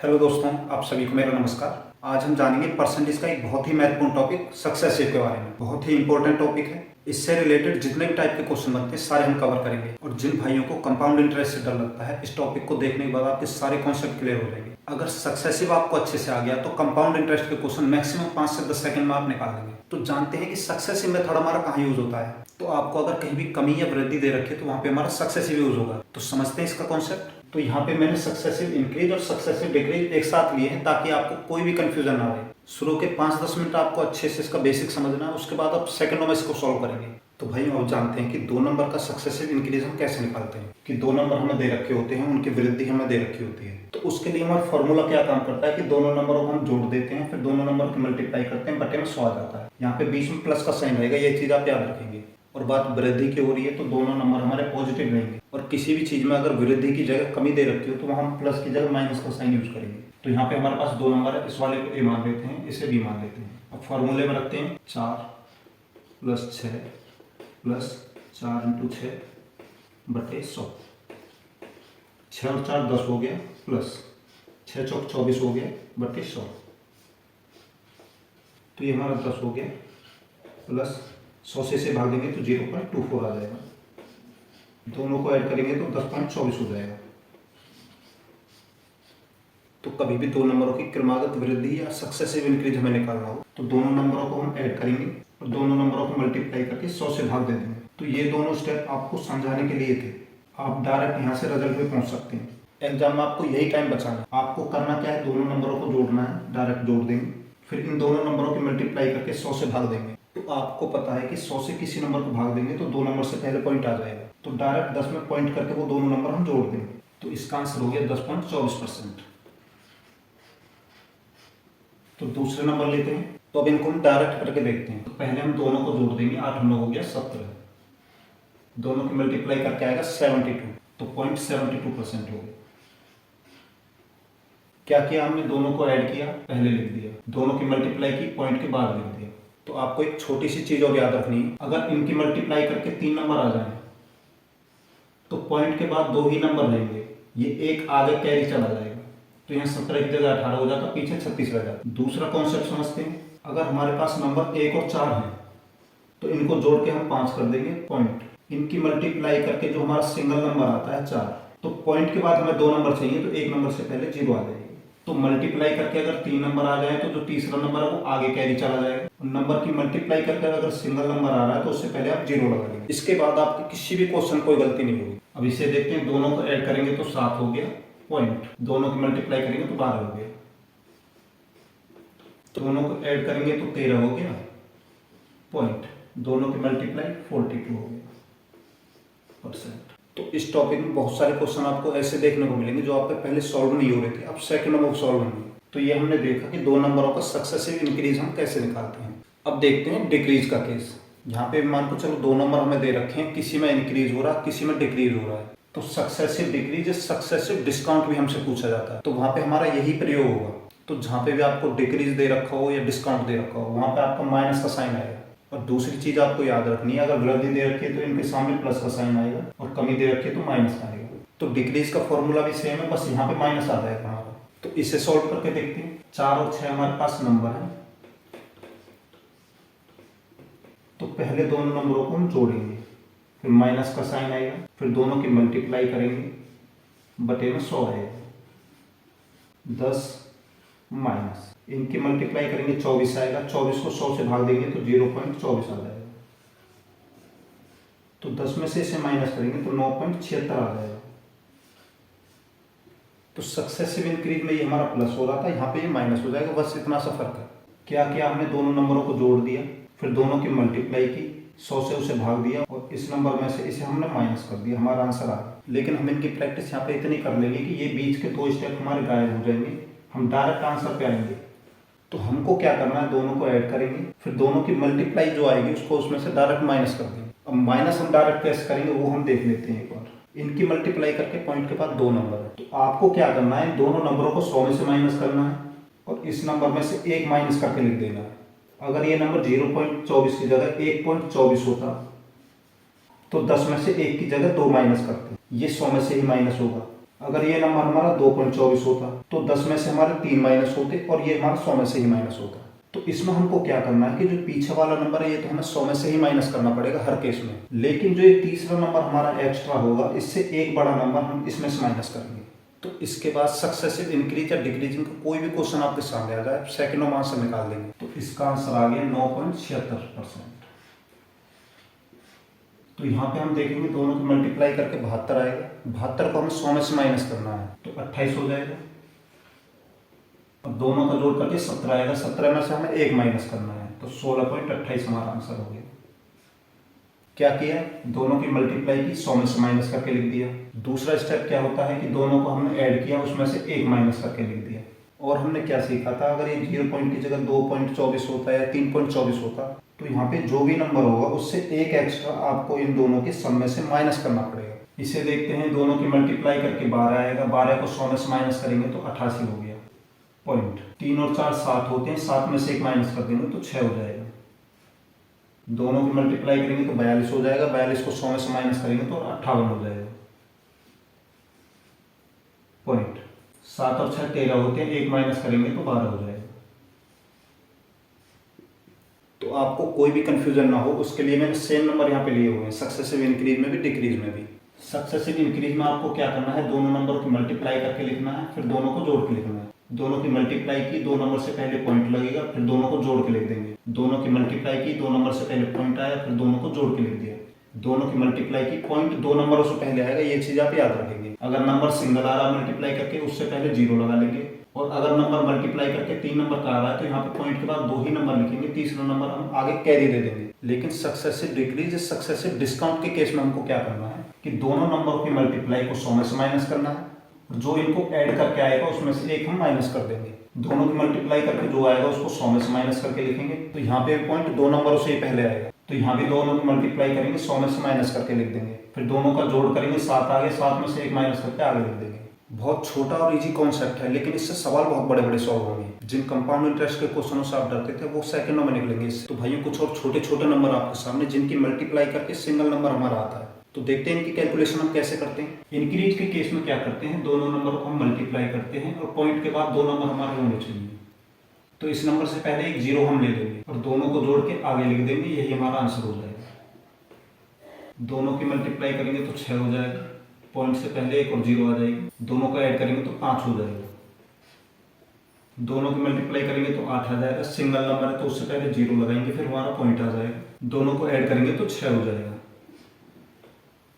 Hello दोस्तों, आप सभी को मेरा नमस्कार। आज हम जानेंगे परसेंटेज का एक बहुत ही महत्वपूर्ण टॉपिक सक्सेसिव के बारे में। बहुत ही इंपॉर्टेंट टॉपिक है। इससे रिलेटेड जितने भी टाइप के क्वेश्चन बनते हैं सारे हम कवर करेंगे। और जिन भाइयों को कंपाउंड इंटरेस्ट से डर लगता है, इस टॉपिक को देखने के बाद आपके सारे कॉन्सेप्ट क्लियर हो जाएंगे। अगर सक्सेसिव आपको अच्छे से आ गया तो कंपाउंड इंटरेस्ट के क्वेश्चन मैक्सिमम 5 से 10 सेकंड में आप निकाल देंगे। तो जानते हैं कि सक्सेसिव मेथड हमारा कहाँ यूज होता है। तो आपको अगर कहीं भी कमी या वृद्धि दे रखी है तो वहाँ पे हमारा सक्सेसिव यूज होगा। तो समझते हैं इसका कॉन्सेप्ट। तो यहाँ पे मैंने सक्सेसिव इंक्रीज और सक्सेसिव डिक्रीज एक साथ लिए हैं ताकि आपको कोई भी कंफ्यूजन ना रहे। शुरू के 5-10 मिनट आपको अच्छे से इसका बेसिक समझना है, उसके बाद आप सेकंडों में इसको सॉल्व करेंगे। तो भाई आप जानते हैं कि 2 नंबर का सक्सेसिव इंक्रीज हम कैसे निकालते हैं। कि 2 नंबर हमें दे रखे होते हैं, उनकी वृद्धि हमें दे रखी होती है। तो उसके लिए हमारा फॉर्मूला क्या काम करता है कि दोनों नंबरों को हम जोड़ देते हैं, फिर दोनों नंबर को मल्टीप्लाई करते हैं, बटे में 100 आ जाता है। यहाँ पे बीच में प्लस का साइन रहेगा, ये चीज आप याद रखेंगे। और बात वृद्धि की हो रही है तो दोनों नंबर हमारे पॉजिटिव रहेंगे। और किसी भी चीज में अगर वृद्धि की जगह कमी दे रखी हो तो वहाँ हम प्लस की जगह माइनस का साइन यूज करेंगे। तो यहाँ पे हमारे पास 2 नंबर है, इस वाले को ए मान लेते हैं, इसे बी मान लेते हैं। अब फॉर्मूले में रखते हैं 4 + 6 + 4 × 6 बटे 100। 6 और 4 10 हो गया, प्लस 6 चौक 24 हो गया बटे 100। तो ये हमारा 10 हो गया, प्लस 100 से भाग देंगे तो 0.24 आ जाएगा। दोनों को ऐड करेंगे तो 10.24 हो जाएगा। तो कभी भी 2 नंबरों की क्रमागत वृद्धि या सक्सेसिव इंक्रीज हमें निकालना हो तो दोनों नंबरों को हम ऐड करेंगे और दोनों नंबरों को मल्टीप्लाई करके 100 से भाग दे देंगे। तो ये दोनों स्टेप आपको समझाने के लिए थे। आप डायरेक्ट यहाँ से रिजल्ट पे पहुंच सकते हैं। एग्जाम में आपको यही टाइम बचाना है। आपको करना क्या है, दोनों नंबरों को जोड़ना है, डायरेक्ट जोड़ देंगे, फिर इन दोनों नंबरों की मल्टीप्लाई करके 100 से भाग देंगे। तो आपको पता है कि 100 से किसी नंबर को भाग देंगे तो 2 नंबर से पहले पॉइंट आ जाएगा। तो डायरेक्ट 10 में पॉइंट करके वो दोनों नंबर हम जोड़ देंगे। तो इसका आंसर हो गया 10.24%। तो दूसरे नंबर लेते हैं। तो अब इनको हम डायरेक्ट करके देखते हैं। तो पहले हम दोनों को जोड़ देंगे, 8 9 हो गया 17। दोनों की मल्टीप्लाई करके आएगा 72। तो 0.72% हो गया। क्या किया हमने, दोनों को ऐड किया, पहले लिख दिया, दोनों की मल्टीप्लाई की, पॉइंट के बाद लिख दिया। तो आपको एक छोटी सी चीज और याद रखनी है, अगर इनकी मल्टीप्लाई करके 3 नंबर आ जाए तो पॉइंट के बाद 2 ही नंबर लेंगे, ये एक आगे कैरी चला जाएगा। तो यहाँ 17 की जगह 18 हो जाता, पीछे 36 रह जाता। दूसरा कॉन्सेप्ट समझते हैं। अगर हमारे पास नंबर 1 और 4 है तो इनको जोड़ के हम 5 कर देंगे पॉइंट। इनकी मल्टीप्लाई करके जो हमारा सिंगल नंबर आता है 4, तो पॉइंट के बाद हमें 2 नंबर चाहिए, तो 1 नंबर से पहले 0 आ जाएगी। तो मल्टीप्लाई करके अगर 3 नंबर आ जाए तो जो तीसरा नंबर है वो आगे कैरी चला जाएगा। नंबर की मल्टीप्लाई करके अगर सिंगल नंबर आ रहा है तो उससे पहले आप 0 लगा देंगे। इसके बाद आपकी किसी भी क्वेश्चन कोई गलती नहीं होगी। अब इसे देखते हैं, दोनों को ऐड करेंगे तो 7 हो गया पॉइंट, दोनों की मल्टीप्लाई करेंगे तो 12 हो गया, दोनों को ऐड करेंगे तो 13 हो गया पॉइंट, दोनों की मल्टीप्लाई 42 हो गया %। तो इस टॉपिक में बहुत सारे क्वेश्चन आपको ऐसे देखने को मिलेंगे जो आपके पहले सॉल्व नहीं हो रहे थे, अब सेकंड में सॉल्व होंगे। तो ये हमने देखा कि 2 नंबरों का सक्सेसिव इंक्रीज हम कैसे निकालते हैं। अब देखते हैं डिक्रीज का केस। यहाँ पे मान को चलो 2 नंबर हमें दे रखे हैं, किसी में इंक्रीज हो रहा है, किसी में डिक्रीज हो रहा है। तो सक्सेसिव डिक्रीज, सक्सेसिव डिस्काउंट भी हमसे पूछा जाता है। तो वहाँ पे हमारा यही प्रयोग होगा। तो जहाँ पे भी आपको डिक्रीज दे रखा हो या डिस्काउंट दे रखा हो, वहाँ पे आपका माइनस का साइन आएगा। और दूसरी चीज आपको याद रखनी है, अगर वृद्धि दे रखी है तो इनके सामने प्लस का साइन आएगा, और कमी दे रखी है तो माइनस का आएगा। तो डिक्रीज का फॉर्मूला भी सेम है, बस यहाँ पे माइनस आ जाएगा हमारा। तो इसे सॉल्व करके देखते हैं। 4 और 6 हमारे पास नंबर है, तो पहले दोनों नंबरों को हम जोड़ेंगे, फिर माइनस का साइन आएगा, फिर दोनों की मल्टीप्लाई करेंगे, बटे में 100 आएगा, 10 माइनस, इनकी मल्टीप्लाई करेंगे 24 आएगा, 24 को 100 से भाग देंगे तो 0.24 आ जाएगा। तो 10 में से इसे माइनस करेंगे तो 9.76 आ जाएगा। तो सक्सेसिव इंक्रीज में ये हमारा प्लस हो रहा था, यहाँ पे ये माइनस हो जाएगा, बस इतना सा फर्क है। क्या किया हमने, दोनों नंबरों को जोड़ दिया, फिर दोनों की मल्टीप्लाई की, 100 से उसे भाग दिया, और इस नंबर में से इसे हमने माइनस कर दिया, हमारा आंसर आ गया। लेकिन हम इनकी प्रैक्टिस यहाँ पे इतनी कर लेंगे कि ये बीच के 2 स्टेप हमारे गायब हो जाएंगे, हम डायरेक्ट आंसर पे आएंगे। तो हमको क्या करना है, दोनों को ऐड करेंगे, फिर दोनों की मल्टीप्लाई जो आएगी उसको उसमें से डायरेक्ट माइनस कर देंगे। अब माइनस हम डायरेक्ट कैसे करेंगे वो हम देख लेते हैं एक बार। इनकी मल्टीप्लाई करके पॉइंट के बाद 2 नंबर है, तो आपको क्या करना है, दोनों नंबरों को 100 में से माइनस करना है और इस नंबर में से 1 माइनस करके लिख देना है। अगर ये नंबर 0.24 की जगह 1.24 होता तो 10 में से 1 की जगह 2 माइनस करते, ये 100 में से ही माइनस होगा। अगर ये नंबर हमारा 2.24 होता तो 10 में से हमारे 3 माइनस होते और ये हमारा 100 में से ही माइनस होता। तो इसमें हमको क्या करना है कि जो पीछे वाला नंबर है ये तो हमें 100 में से ही माइनस करना पड़ेगा हर केस में, लेकिन जो ये तीसरा नंबर हमारा एक्स्ट्रा होगा इससे एक बड़ा नंबर हम इसमें से माइनस करेंगे। तो इसके बाद सक्सेसिव इंक्रीज या डिक्रीजिंग का कोई भी क्वेश्चन आपके सामने आ जाए सेकंडों में आंसर निकाल देंगे। तो इसका आंसर आ गया 9.76%। तो यहाँ पे हम देखेंगे दोनों को मल्टीप्लाई करके 72 आएगा, 72 को हमें 100 में से माइनस करना है तो 28 हो जाएगा, और दोनों का जोड़ करके 17 आएगा, 17 में से हमें एक माइनस करना है तो 16.28 हमारा आंसर हो गया। क्या किया, दोनों की मल्टीप्लाई की 100 में से माइनस करके लिख दिया। दूसरा स्टेप क्या होता है कि दोनों को हमने ऐड किया उसमें से एक माइनस करके लिख दिया। और हमने क्या सीखा था, अगर ये 0 पॉइंट की जगह 2.24 होता है या 3.24 होता तो यहाँ पे जो भी नंबर होगा उससे एक एक्स्ट्रा आपको इन दोनों के सम में से माइनस करना पड़ेगा। इसे देखते हैं, दोनों की मल्टीप्लाई करके 12 आएगा, 12 को 100 में से माइनस करेंगे तो 88 हो गया पॉइंट। 3 और 4 7 होते हैं, 7 में से एक माइनस कर देंगे तो 6 हो जाएगा। दोनों की मल्टीप्लाई करेंगे तो 42 हो जाएगा, 42 को 100 में से माइनस करेंगे तो 58 हो जाएगा पॉइंट। 7 और 6 13 होते हैं, एक माइनस करेंगे तो 12 हो जाएगा। तो आपको कोई भी कंफ्यूजन ना हो उसके लिए मैंने सेम नंबर यहाँ पे लिए हुए हैं, सक्सेसिव इंक्रीज में भी डिक्रीज में भी। सक्सेसिव इंक्रीज में आपको क्या करना है, दोनों नंबर की मल्टीप्लाई करके लिखना है, फिर दोनों को जोड़ के लिखना है। दोनों की मल्टीप्लाई की, दो नंबर से पहले पॉइंट लगेगा, फिर दोनों को जोड़ के लिख देंगे। दोनों की मल्टीप्लाई की, दो नंबर से पहले पॉइंट आया, फिर दोनों को जोड़ के लिख दिया। दोनों की मल्टीप्लाई की, पॉइंट दो नंबरों से पहले आएगा, ये चीज आप याद रखेंगे। अगर नंबर सिंगल आ रहा है मल्टीप्लाई करके उससे पहले 0 लगा लेंगे, और अगर नंबर मल्टीप्लाई करके 3 नंबर का आ रहा है तो यहाँ पे पॉइंट के बाद 2 ही नंबर लिखेंगे, तीसरा नंबर हम आगे कैरी दे देंगे। लेकिन सक्सेसिव डिक्रीज, सक्सेसिव डिस्काउंट के केस में हमको क्या करना है कि दोनों नंबरों की मल्टीप्लाई को 100 में से माइनस करना है, जो इनको ऐड करके आएगा उसमें से एक हम माइनस कर देंगे। दोनों की मल्टीप्लाई करके जो आएगा उसको 100 में से माइनस करके लिखेंगे, तो यहाँ पे पॉइंट दो नंबरों से ही पहले आएगा, तो यहाँ भी दोनों की मल्टीप्लाई करेंगे 100 में से माइनस करके लिख देंगे। फिर दोनों का जोड़ करेंगे, 7 आगे, 7 में से एक माइनस करके आगे लिख देंगे। बहुत छोटा और इजी कॉन्सेप्ट है, लेकिन इससे सवाल बहुत बड़े बड़े सॉल्व होंगे। जिन कंपाउंड इंटरेस्ट के क्वेश्चनों से आप डरते थे वो सेकंडों में निकलेंगे इससे। तो भाइयों कुछ और छोटे छोटे नंबर आपके सामने जिनकी मल्टीप्लाई करके सिंगल नंबर हमारा आता है, तो देखते हैं इनकी कैलकुलेशन हम कैसे करते हैं। इंक्रीज के केस में क्या करते हैं, दोनों नंबरों को हम मल्टीप्लाई करते हैं और पॉइंट के बाद दो नंबर हमारे होने चाहिए। तो इस नंबर से पहले एक 0 हम ले लेंगे और दोनों को जोड़ के आगे लिख देंगे, यही हमारा आंसर हो जाएगा। दोनों की मल्टीप्लाई करेंगे तो 6 हो जाएगा, पॉइंट से पहले एक और 0 आ जाएगी, दोनों को ऐड करेंगे तो 5 हो जाएगा। दोनों की मल्टीप्लाई करेंगे तो 8 आ जाएगा, सिंगल नंबर है तो उससे पहले 0 लगाएंगे, फिर हमारा पॉइंट आ जाएगा। दोनों को ऐड करेंगे तो 6 हो जाएगा।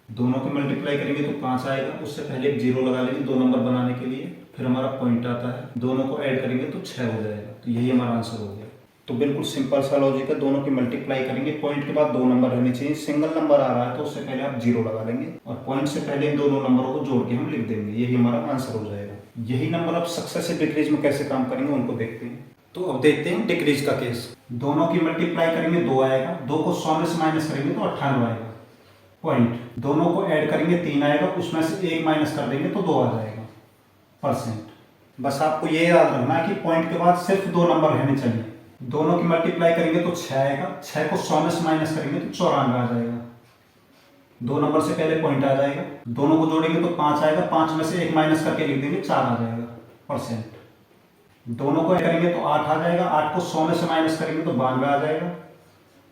दोनों की मल्टीप्लाई करेंगे तो 5 आएगा, उससे पहले एक 0 लगा लेंगे दो नंबर बनाने के लिए, फिर हमारा पॉइंट आता है। दोनों को ऐड करेंगे तो 6 हो जाएगा, तो यही हमारा आंसर हो गया। तो बिल्कुल सिंपल सा लॉजिक है, दोनों की मल्टीप्लाई करेंगे, पॉइंट के बाद दो नंबर रहने चाहिए। सिंगल नंबर आ रहा है तो उससे पहले आप 0 लगा लेंगे और पॉइंट से पहले इन दोनों नंबरों को जोड़ के हम लिख देंगे, यही हमारा आंसर हो जाएगा। यही नंबर आप सक्सेसिव डिक्रीज में कैसे काम करेंगे उनको देखते हैं। तो अब देखते हैं डिक्रीज का केस। दोनों की मल्टीप्लाई करेंगे 2 आएगा, 2 को 100 में से माइनस करेंगे तो 98 आएगा पॉइंट। दोनों को ऐड करेंगे 3 आएगा, उसमें से एक माइनस कर देंगे तो 2 आ जाएगा परसेंट। बस आपको ये याद रखना है कि पॉइंट के बाद सिर्फ दो नंबर रहने चाहिए। दोनों की मल्टीप्लाई करेंगे तो 6 आएगा, 6 को 100 में से माइनस करेंगे तो 94 आ जाएगा, दो नंबर से पहले पॉइंट आ जाएगा। दोनों को जोड़ेंगे तो 5 आएगा, 5 में से एक माइनस करके लिख देंगे, 4 आ जाएगा परसेंट। दोनों को करेंगे तो 8 आ जाएगा, 8 को 100 में से माइनस करेंगे तो 92 आ जाएगा,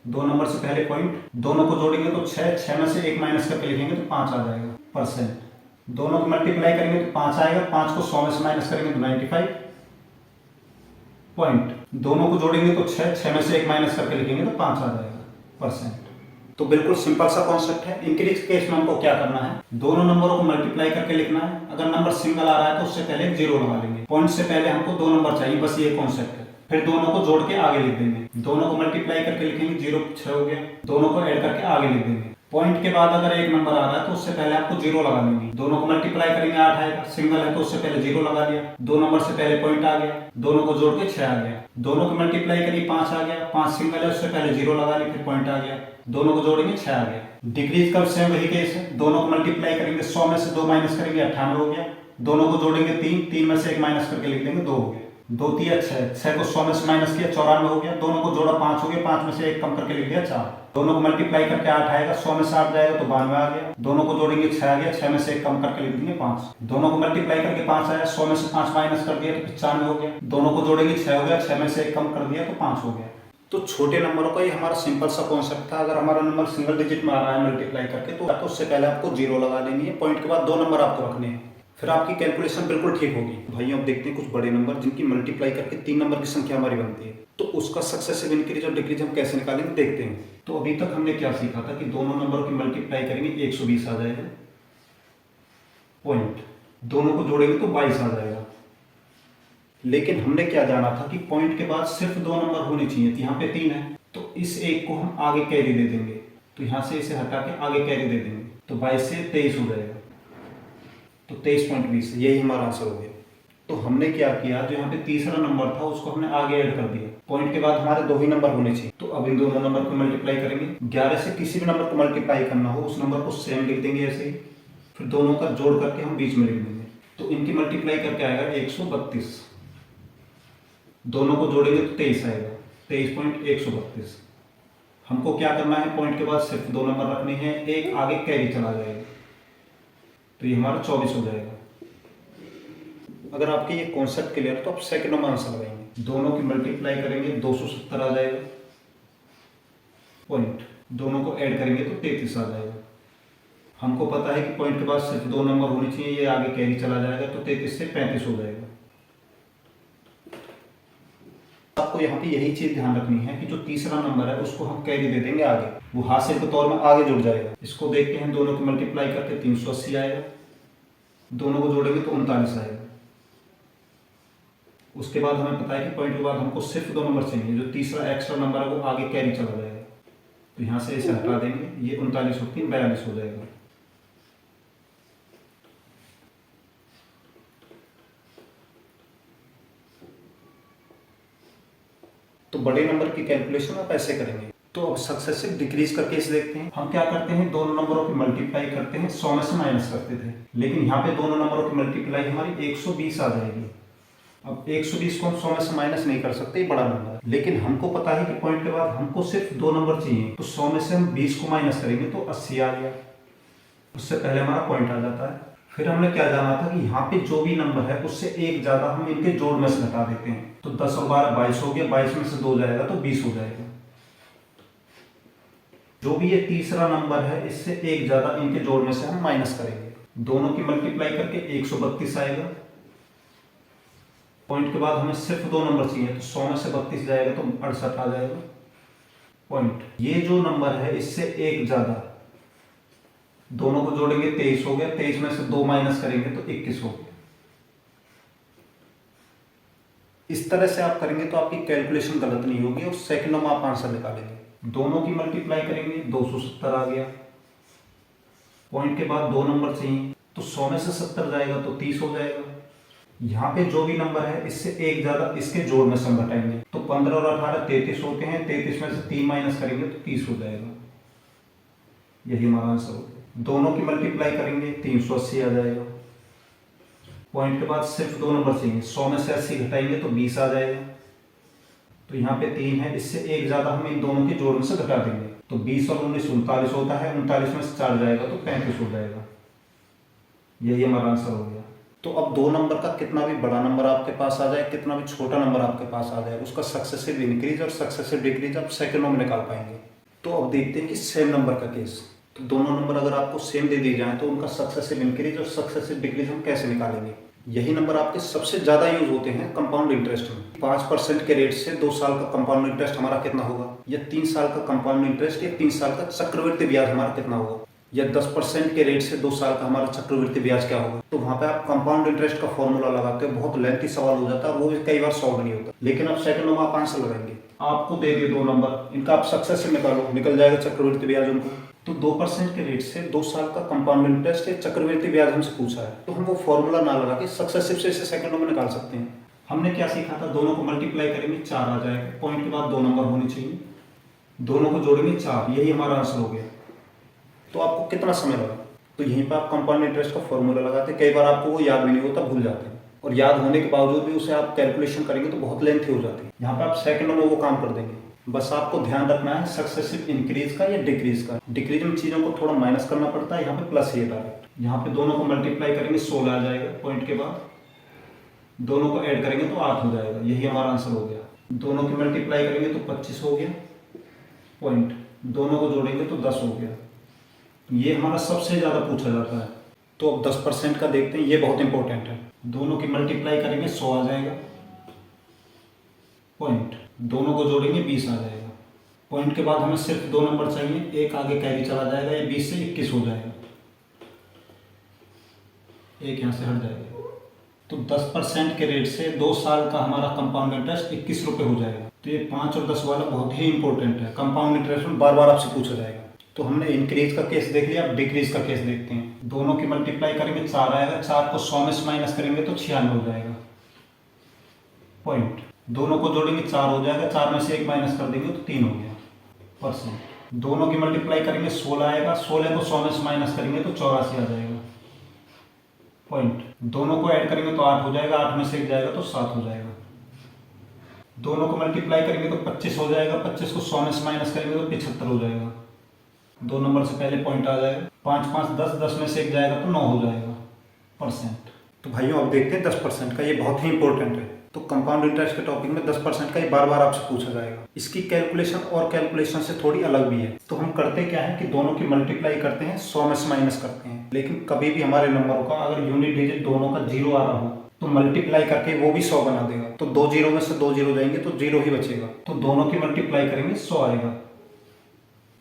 दो नंबर से पहले पॉइंट। दोनों को जोड़ेंगे तो 6 में से एक माइनस करके लिखेंगे तो 5 आ जाएगा परसेंट। दोनों को मल्टीप्लाई करेंगे तो 5 आएगा, 5 को 100 में से माइनस करेंगे तो 95 पॉइंट। दोनों को जोड़ेंगे तो 6 में से एक माइनस करके लिखेंगे तो 5 आ जाएगा परसेंट। तो बिल्कुल सिंपल सा कॉन्सेप्ट है। इंक्रीज केस में हमको क्या करना है, दोनों नंबरों को मल्टीप्लाई करके लिखना है। अगर नंबर सिंगल आ रहा है तो उससे पहले 0 लगा लेंगे, पॉइंट से पहले हमको दो नंबर चाहिए, बस ये कॉन्सेप्ट है। फिर दोनों को जोड़ के आगे लिख देंगे, दोनों को मल्टीप्लाई करके लिखेंगे, 0 6 हो गया, दोनों को ऐड करके आगे लिख देंगे। पॉइंट के बाद अगर एक नंबर आ रहा है तो उससे पहले आपको 0 लगा लेंगे, दोनों को मल्टीप्लाई करेंगे 8 आएगा, सिंगल है तो उससे पहले 0 लगा दिया, दो नंबर से पहले पॉइंट आ गया, दोनों को जोड़ के 6 आ गया। दोनों को मल्टीप्लाई करिए 5 आ गया, 5 सिंगल है उससे पहले 0 लगा लिया, फिर पॉइंट आ गया, दोनों को जोड़ेंगे 6 आ गया। डिक्रीज का सेम वही केस है, दोनों को मल्टीप्लाई करेंगे, 100 में से 2 माइनस करेंगे, 98 हो गया। दोनों को जोड़ेंगे 3 में से एक माइनस करके लिख देंगे, 2 हो गया। दो तिया छः, छः को 100 में से माइनस किया 94 हो गया, दोनों को जोड़ा 5 हो गया, 5 में से एक कम करके लिख दिया 4, दोनों को मल्टीप्लाई करके 8 आएगा, 100 में से 8 जाएगा तो 92 आ गया, दोनों को जोड़ेंगे 6 आ गया, 6 में से एक कम करके लिख देंगे 5, दोनों को मल्टीप्लाई करके 5 आया, 100 में से 5 माइनस कर दिया तो 95 हो गया, दोनों को जोड़ेंगे 6 हो गया, 6 में से एक कम कर दिया तो 5 हो गया। तो छोटे नंबरों का ये हमारा सिंपल सा कॉन्सेप्ट था। अगर हमारा नंबर सिंगल डिजिट में आ रहा है मल्टीप्लाई करके तो उससे पहले आपको 0 लगा देनी है, पॉइंट के बाद 2 नंबर आपको रखने हैं, फिर आपकी कैलकुलेशन बिल्कुल ठीक होगी। भाइयों अब देखते हैं कुछ बड़े नंबर जिनकी मल्टीप्लाई करके 3 नंबर की संख्या हमारी बनती है, तो उसका सक्सेसिव इंक्रीज और डिक्रीज हम कैसे निकालेंगे देखते हैं। तो अभी तक हमने क्या सीखा था कि दोनों नंबरों की मल्टीप्लाई करेंगे 120 आ जाएगा, पॉइंट दोनों को जोड़ेंगे तो 22 आ जाएगा। लेकिन हमने क्या जाना था कि पॉइंट के बाद सिर्फ 2 नंबर होने चाहिए, यहाँ पे 3 है तो इस एक को हम आगे कैरी दे देंगे, तो यहाँ से इसे हटा के आगे कैरी दे देंगे तो 22 से 23 हो जाएगा, तो 23.20 यही हमारा आंसर हो गया। तो हमने क्या किया, जो यहाँ पे तीसरा नंबर था उसको हमने आगे ऐड कर दिया, पॉइंट के बाद हमारे 2 ही नंबर होने चाहिए, तो अब इन दोनों नंबर को मल्टीप्लाई करेंगे। 11 से किसी भी नंबर को मल्टीप्लाई करना हो उस नंबर को सेम लिख देंगे ऐसे ही, फिर दोनों का जोड़ करके हम बीच में लिख देंगे, तो इनकी मल्टीप्लाई करके आएगा 132, दोनों को जोड़ेंगे तो 23 आएगा, 23.132। हमको क्या करना है, पॉइंट के बाद सिर्फ 2 नंबर रखने हैं, एक आगे कैरी चला जाएगा तो ये हमारा 24 हो जाएगा। अगर आपके ये कॉन्सेप्ट क्लियर है तो आप सेकंड में आंसर लगाएंगे, दोनों की मल्टीप्लाई करेंगे 270 आ जाएगा, पॉइंट दोनों को ऐड करेंगे तो 33 आ जाएगा। हमको पता है कि पॉइंट के बाद सिर्फ 2 नंबर होने चाहिए, ये आगे कैरी चला जाएगा तो 33 से 35 हो जाएगा। आपको यहाँ पे यही चीज ध्यान रखनी है कि जो तीसरा नंबर है उसको हम कैरी दे देंगे आगे, वो हासिल के तौर में आगे जुड़ जाएगा। इसको देखते हैं, दोनों की मल्टीप्लाई करके 380 आएगा, दोनों को जोड़ेंगे तो 39 आएगा। उसके बाद हमें पता है कि पॉइंट के बाद हमको सिर्फ 2 नंबर चाहिए, जो तीसरा एक्स्ट्रा नंबर है वो आगे कैरी चला जाएगा, तो यहाँ से इसे हटा देंगे, ये 39 होती है 42 हो जाएगा। तो बड़े नंबर की कैलकुलेशन आप ऐसे करेंगे। तो अब सक्सेसिव डिक्रीज का केस देखते हैं। हम क्या करते हैं, दोनों नंबरों की मल्टीप्लाई करते हैं, 100 में से माइनस करते थे, लेकिन यहाँ पे दोनों नंबरों की मल्टीप्लाई हमारी 120 आ जाएगी। अब 120 को हम 100 में से माइनस नहीं कर सकते, बड़ा नंबर है, लेकिन हमको पता है कि पॉइंट के बाद हमको सिर्फ 2 नंबर चाहिए, तो 100 में से हम 20 को माइनस करेंगे तो 80 आ गया, उससे पहले हमारा पॉइंट आ जाता है। फिर हमने क्या जाना था कि यहाँ पे जो भी नंबर है उससे एक ज्यादा हम इनके जोड़ में से घटा देते हैं, तो 10 और 12 22 हो गया, 22 में से 2 जाएगा तो 20 हो जाएगा। जो भी ये तीसरा नंबर है इससे एक ज्यादा इनके जोड़ में से हम माइनस करेंगे, दोनों की मल्टीप्लाई करके 132 आएगा, पॉइंट के बाद हमें सिर्फ 2 नंबर चाहिए, तो 100 में से 32 जाएगा तो 68 आ जाएगा, पॉइंट ये जो नंबर है इससे एक ज्यादा, दोनों को जोड़ेंगे 23 हो गया, 23 में से 2 माइनस करेंगे तो 21 हो गया। इस तरह से आप करेंगे तो आपकी कैलकुलेशन गलत नहीं होगी और सेकंडों में आप आंसर निकालेंगे। दोनों की मल्टीप्लाई करेंगे 270 आ गया, पॉइंट के बाद 2 नंबर चाहिए, तो 100 में से 70 जाएगा तो 30 हो जाएगा। यहाँ पे जो भी नंबर है इससे एक ज्यादा इसके जोड़ में से हम घटाएंगे, तो 15 और 18 33 होते हैं, 33 में से 3 माइनस करेंगे तो 30 हो जाएगा, यही हमारा आंसर होगा। दोनों की मल्टीप्लाई करेंगे 380 आ जाएगा, पॉइंट के बाद सिर्फ 2 नंबर चाहिए, 100 में से 80 घटाएंगे तो 20 आ जाएगा, तो यहाँ पे 3 है, इससे एक ज्यादा हम इन दोनों के जोड़ में से घटा देंगे, तो 20 और 19 39 होता है, 39 में से 4 जाएगा तो 35 हो जाएगा, यही हमारा आंसर हो गया। तो अब 2 नंबर का कितना भी बड़ा नंबर आपके पास आ जाए, कितना भी छोटा नंबर आपके पास आ जाए, उसका सक्सेसिव इंक्रीज और सक्सेसिव डिक्रीज आप सेकंडों में निकाल पाएंगे। तो अब देखते हैं कि सेम नंबर का केस। तो दोनों नंबर अगर आपको सेम दे दिए जाएं तो उनका सक्सेसिव इंक्रीज और सक्सेसिव डिक्रीज हम कैसे निकालेंगे। यही नंबर आपके सबसे ज्यादा यूज होते हैं कंपाउंड इंटरेस्ट में। 5% के रेट से 2 साल का कंपाउंड इंटरेस्ट हमारा कितना होगा, या 3 साल का कंपाउंड इंटरेस्ट या 3 साल का चक्रवृद्धि ब्याज हमारा कितना होगा, या 10% के रेट से 2 साल का हमारा चक्रवृद्धि ब्याज क्या होगा। तो वहां पे आप कंपाउंड इंटरेस्ट का फॉर्मूला लगाते हो, बहुत लेंथी सवाल हो जाता है, वो भी कई बार सॉल्व नहीं होता, लेकिन आप सेकंडों में आप आंसर लगाएंगे। आपको दे दिए 2 नंबर, इनका आप सक्सेसिव निकालो, निकल जाएगा चक्रवृद्धि ब्याज उनको। तो 2% के रेट से 2 साल का कंपाउंड इंटरेस्ट या चक्रवृद्धि ब्याज हमसे पूछा है, तो हम वो फॉर्मूला ना लगा के सक्सेसिव से इसे सेकंडों में निकाल सकते हैं। हमने क्या सीखा था, दोनों को मल्टीप्लाई करेंगे 4 आ जाएगा, पॉइंट के बाद 2 नंबर होने चाहिए, दोनों को जोड़ेंगे 4, यही हमारा आंसर हो गया। तो आपको कितना समय लगा, तो यहीं पर आप कंपाउंड इंटरेस्ट का फॉर्मूला लगाते, कई बार आपको वो याद भी नहीं होता, भूल जाते हैं। और याद होने के बावजूद भी उसे आप कैलकुलेशन करेंगे तो बहुत लेंथी हो जाती है। यहाँ पे आप सेकंडों में वो काम कर देंगे। बस आपको ध्यान रखना है सक्सेसिव इंक्रीज का या डिक्रीज का। डिक्रीज में चीज़ों को थोड़ा माइनस करना पड़ता है, यहाँ पे प्लस ही डायरेक्ट। यहाँ पे दोनों को मल्टीप्लाई करेंगे 16 आ जाएगा, पॉइंट के बाद दोनों को ऐड करेंगे तो 8 हो जाएगा। यही हमारा आंसर हो गया। दोनों की मल्टीप्लाई करेंगे तो 25 हो गया, पॉइंट दोनों को जोड़ेंगे तो 10 हो गया। ये हमारा सबसे ज़्यादा पूछा जाता है। तो अब 10% का देखते हैं, ये बहुत इंपॉर्टेंट है। दोनों की मल्टीप्लाई करेंगे 100 आ जाएगा, पॉइंट दोनों को जोड़ेंगे 20 आ जाएगा। पॉइंट के बाद हमें सिर्फ 2 नंबर चाहिए, एक आगे कैरी चला जाएगा, ये 20 से 21 हो जाएगा, एक यहाँ से हट जाएगा। तो 10% के रेट से 2 साल का हमारा कंपाउंड इंटरेस्ट 21 रुपये हो जाएगा। तो ये 5 और 10 वाला बहुत ही इंपॉर्टेंट है। कंपाउंड इंटरेस्ट में बार बार आपसे पूछा जाएगा। तो हमने इंक्रीज का केस देख लिया, अब डिक्रीज का केस देखते हैं। दोनों की मल्टीप्लाई करेंगे 4 आएगा, 4 को 100 में से माइनस करेंगे तो 96 हो जाएगा, पॉइंट दोनों को जोड़ेंगे 4 हो जाएगा, 4 में से 1 माइनस कर देंगे तो 3 हो गया परसेंट। दोनों की मल्टीप्लाई करेंगे 16 आएगा, 16 को 100 में से माइनस करेंगे तो 84 आ जाएगा, पॉइंट दोनों को ऐड करेंगे तो 8 हो जाएगा, 8 में से 1 जाएगा तो 7 हो जाएगा। दोनों को मल्टीप्लाई करेंगे तो 25 हो जाएगा, 25 को 100 में से माइनस करेंगे तो 75 हो जाएगा। 2 नंबर से पहले पॉइंट आ जाएगा, 5 5 10, 10 में से 1 जाएगा तो 9 हो जाएगा परसेंट। तो भाइयों अब देखते हैं 10% का, ये बहुत ही इंपॉर्टेंट है। तो कंपाउंड इंटरेस्ट के टॉपिक में 10% का ये बार बार आपसे पूछा जाएगा। इसकी कैलकुलेशन और कैलकुलेशन से थोड़ी अलग भी है। तो हम करते क्या है कि दोनों की मल्टीप्लाई करते हैं, 100 में से माइनस करते हैं। लेकिन कभी भी हमारे नंबरों का अगर यूनिट डिजिट दोनों का 0 आ रहा हो तो मल्टीप्लाई करके वो भी 100 बना देगा। तो 2 जीरो में से 2 जीरो जाएंगे तो 0 ही बचेगा। तो दोनों की मल्टीप्लाई करेंगे 100 आएगा।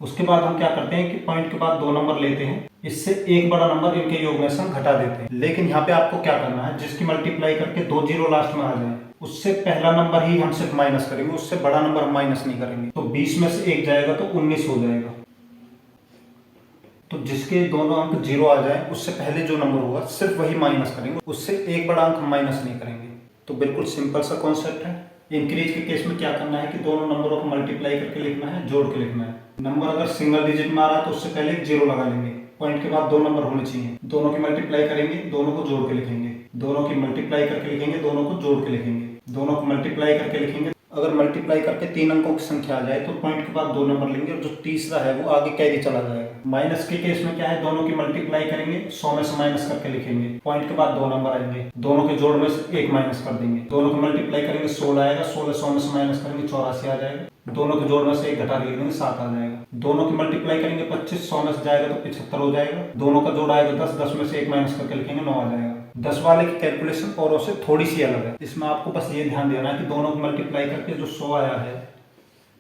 उसके बाद हम क्या करते हैं कि पॉइंट के बाद 2 नंबर लेते हैं, इससे एक बड़ा नंबर इनके योग में से हम घटा देते हैं। लेकिन यहाँ पे आपको क्या करना है, जिसकी मल्टीप्लाई करके 2 जीरो लास्ट में आ जाए उससे पहला नंबर ही हम सिर्फ माइनस करेंगे, उससे बड़ा नंबर हम माइनस नहीं करेंगे। तो 20 में से 1 जाएगा तो 19 हो जाएगा। तो जिसके दोनों अंक 0 आ जाए उससे पहले जो नंबर होगा सिर्फ वही माइनस करेंगे, उससे एक बड़ा अंक हम माइनस नहीं करेंगे। तो बिल्कुल सिंपल सा कॉन्सेप्ट है। इंक्रीज के केस में क्या करना है कि दोनों नंबरों को मल्टीप्लाई करके लिखना है, जोड़ के लिखना है। नंबर अगर सिंगल डिजिट में आ रहा है तो उससे पहले 0 लगा लेंगे, पॉइंट के बाद 2 नंबर होने चाहिए। दोनों की मल्टीप्लाई करेंगे, दोनों को जोड़ के लिखेंगे, दोनों की मल्टीप्लाई करके लिखेंगे, दोनों को जोड़ के लिखेंगे, दोनों को मल्टीप्लाई करके लिखेंगे। अगर मल्टीप्लाई करके 3 अंकों की संख्या आ जाए तो पॉइंट के बाद 2 नंबर लेंगे और जो तीसरा है वो आगे कैरी चला जाएगा। माइनस के केस में क्या है, दोनों की मल्टीप्लाई करेंगे, 100 में से माइनस करके लिखेंगे, पॉइंट के बाद 2 नंबर आएंगे, दोनों के जोड़ में से 1 माइनस कर देंगे, दोनों की मल्टीप्लाई करेंगे 16 आएगा, 16 100 में से माइनस करेंगे 84 आ जाएगा, दोनों के जोड़ में से 1 घटा के लिखेंगे 7 आ जाएगा। दोनों की मल्टीप्लाई करेंगे 25, 100 में से जाएगा तो 75 हो जाएगा, दोनों का जोड़ आएगा 10, 10 में से 1 माइनस करके लिखेंगे 9 आ जाएगा। 10 वाले की कैलकुलेशन औरों से थोड़ी सी अलग है। इसमें आपको बस ये ध्यान देना है कि दोनों को मल्टीप्लाई करके जो 100 आया है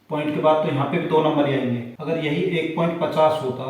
पॉइंट के बाद तो यहाँ पे भी 2 नंबर ही आएंगे। अगर यही 1.50 होता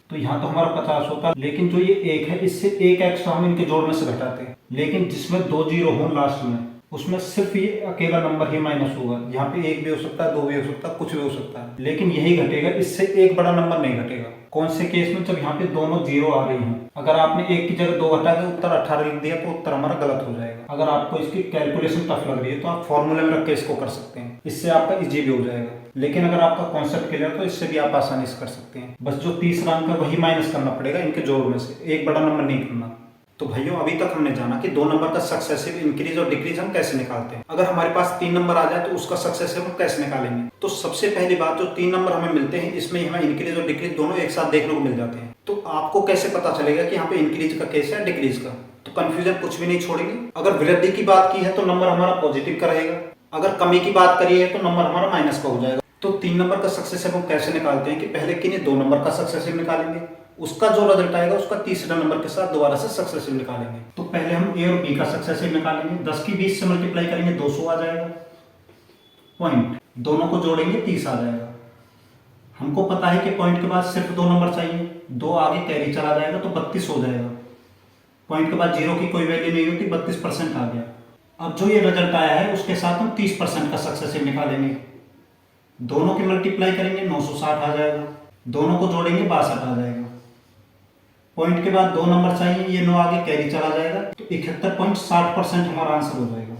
तो यहाँ तो हमारा 50 होता, लेकिन जो ये 1 है इससे 1 एक्स्ट्रा हम इनके जोड़ में से घटाते हैं। लेकिन जिसमें 2 जीरो हो लास्ट में उसमें सिर्फ ये अकेला नंबर ही माइनस होगा। यहाँ पे 1 भी हो सकता है, 2 भी हो सकता है, कुछ भी हो सकता है, लेकिन यही घटेगा, इससे एक बड़ा नंबर नहीं घटेगा। कौन से केस में, जब यहाँ पे दोनों 0 आ रही हैं। अगर आपने 1 की जगह 2 हटा के उत्तर 18 लिख दिया तो उत्तर हमारा गलत हो जाएगा। अगर आपको इसकी कैलकुलेशन टफ लग रही है तो आप फॉर्मूले में रख के इसको कर सकते हैं, इससे आपका इजी भी हो जाएगा। लेकिन अगर आपका कॉन्सेप्ट क्लियर तो इससे भी आप आसानी से कर सकते हैं। बस जो तीसरा अंक है वही माइनस करना पड़ेगा इनके जोड़ में से, एक बड़ा नंबर नहीं करना। तो भाइयों अभी तक हमने जाना कि 2 नंबर का सक्सेसिव इंक्रीज और डिक्रीज हम कैसे निकालते हैं। अगर हमारे पास 3 नंबर आ जाए तो उसका सक्सेसिव हम कैसे निकालेंगे। तो सबसे पहली बात, जो 3 नंबर हमें मिलते हैं इसमें हमें इंक्रीज और डिक्रीज दोनों एक साथ देखने को मिल जाते हैं। तो आपको कैसे पता चलेगा कि यहाँ पे इंक्रीज का केस है डिक्रीज का। तो कंफ्यूजन कुछ भी नहीं छोड़ेंगे। अगर वृद्धि की बात की है तो नंबर हमारा पॉजिटिव का रहेगा, अगर कमी की बात करी है तो नंबर हमारा माइनस का हो जाएगा। तो 3 नंबर का सक्सेसिव हम कैसे निकालते हैं कि पहले किन्हीं 2 नंबर का सक्सेसिव निकालेंगे, उसका जो रिजल्ट आएगा उसका तीसरे नंबर के साथ दोबारा से सक्सेसिव निकालेंगे। तो पहले हम ए और बी का सक्सेसिव निकालेंगे। 10 की 20 से मल्टीप्लाई करेंगे 200 आ जाएगा, पॉइंट दोनों को जोड़ेंगे 30 आ जाएगा। हमको पता है कि पॉइंट के बाद सिर्फ 2 नंबर चाहिए, 2 आगे कैरी चला जाएगा तो 32 हो जाएगा। पॉइंट के बाद 0 की कोई वैल्यू नहीं होती, 32% आ गया। अब जो ये रिजल्ट आया है उसके साथ हम 30% का सक्सेसिव निकालेंगे। दोनों की मल्टीप्लाई करेंगे 960 आ जाएगा, दोनों को जोड़ेंगे 62 आ जाएगा। पॉइंट के बाद 2 नंबर चाहिए, ये 9 आगे कैरी चला जाएगा तो 71.60% हमारा आंसर हो जाएगा।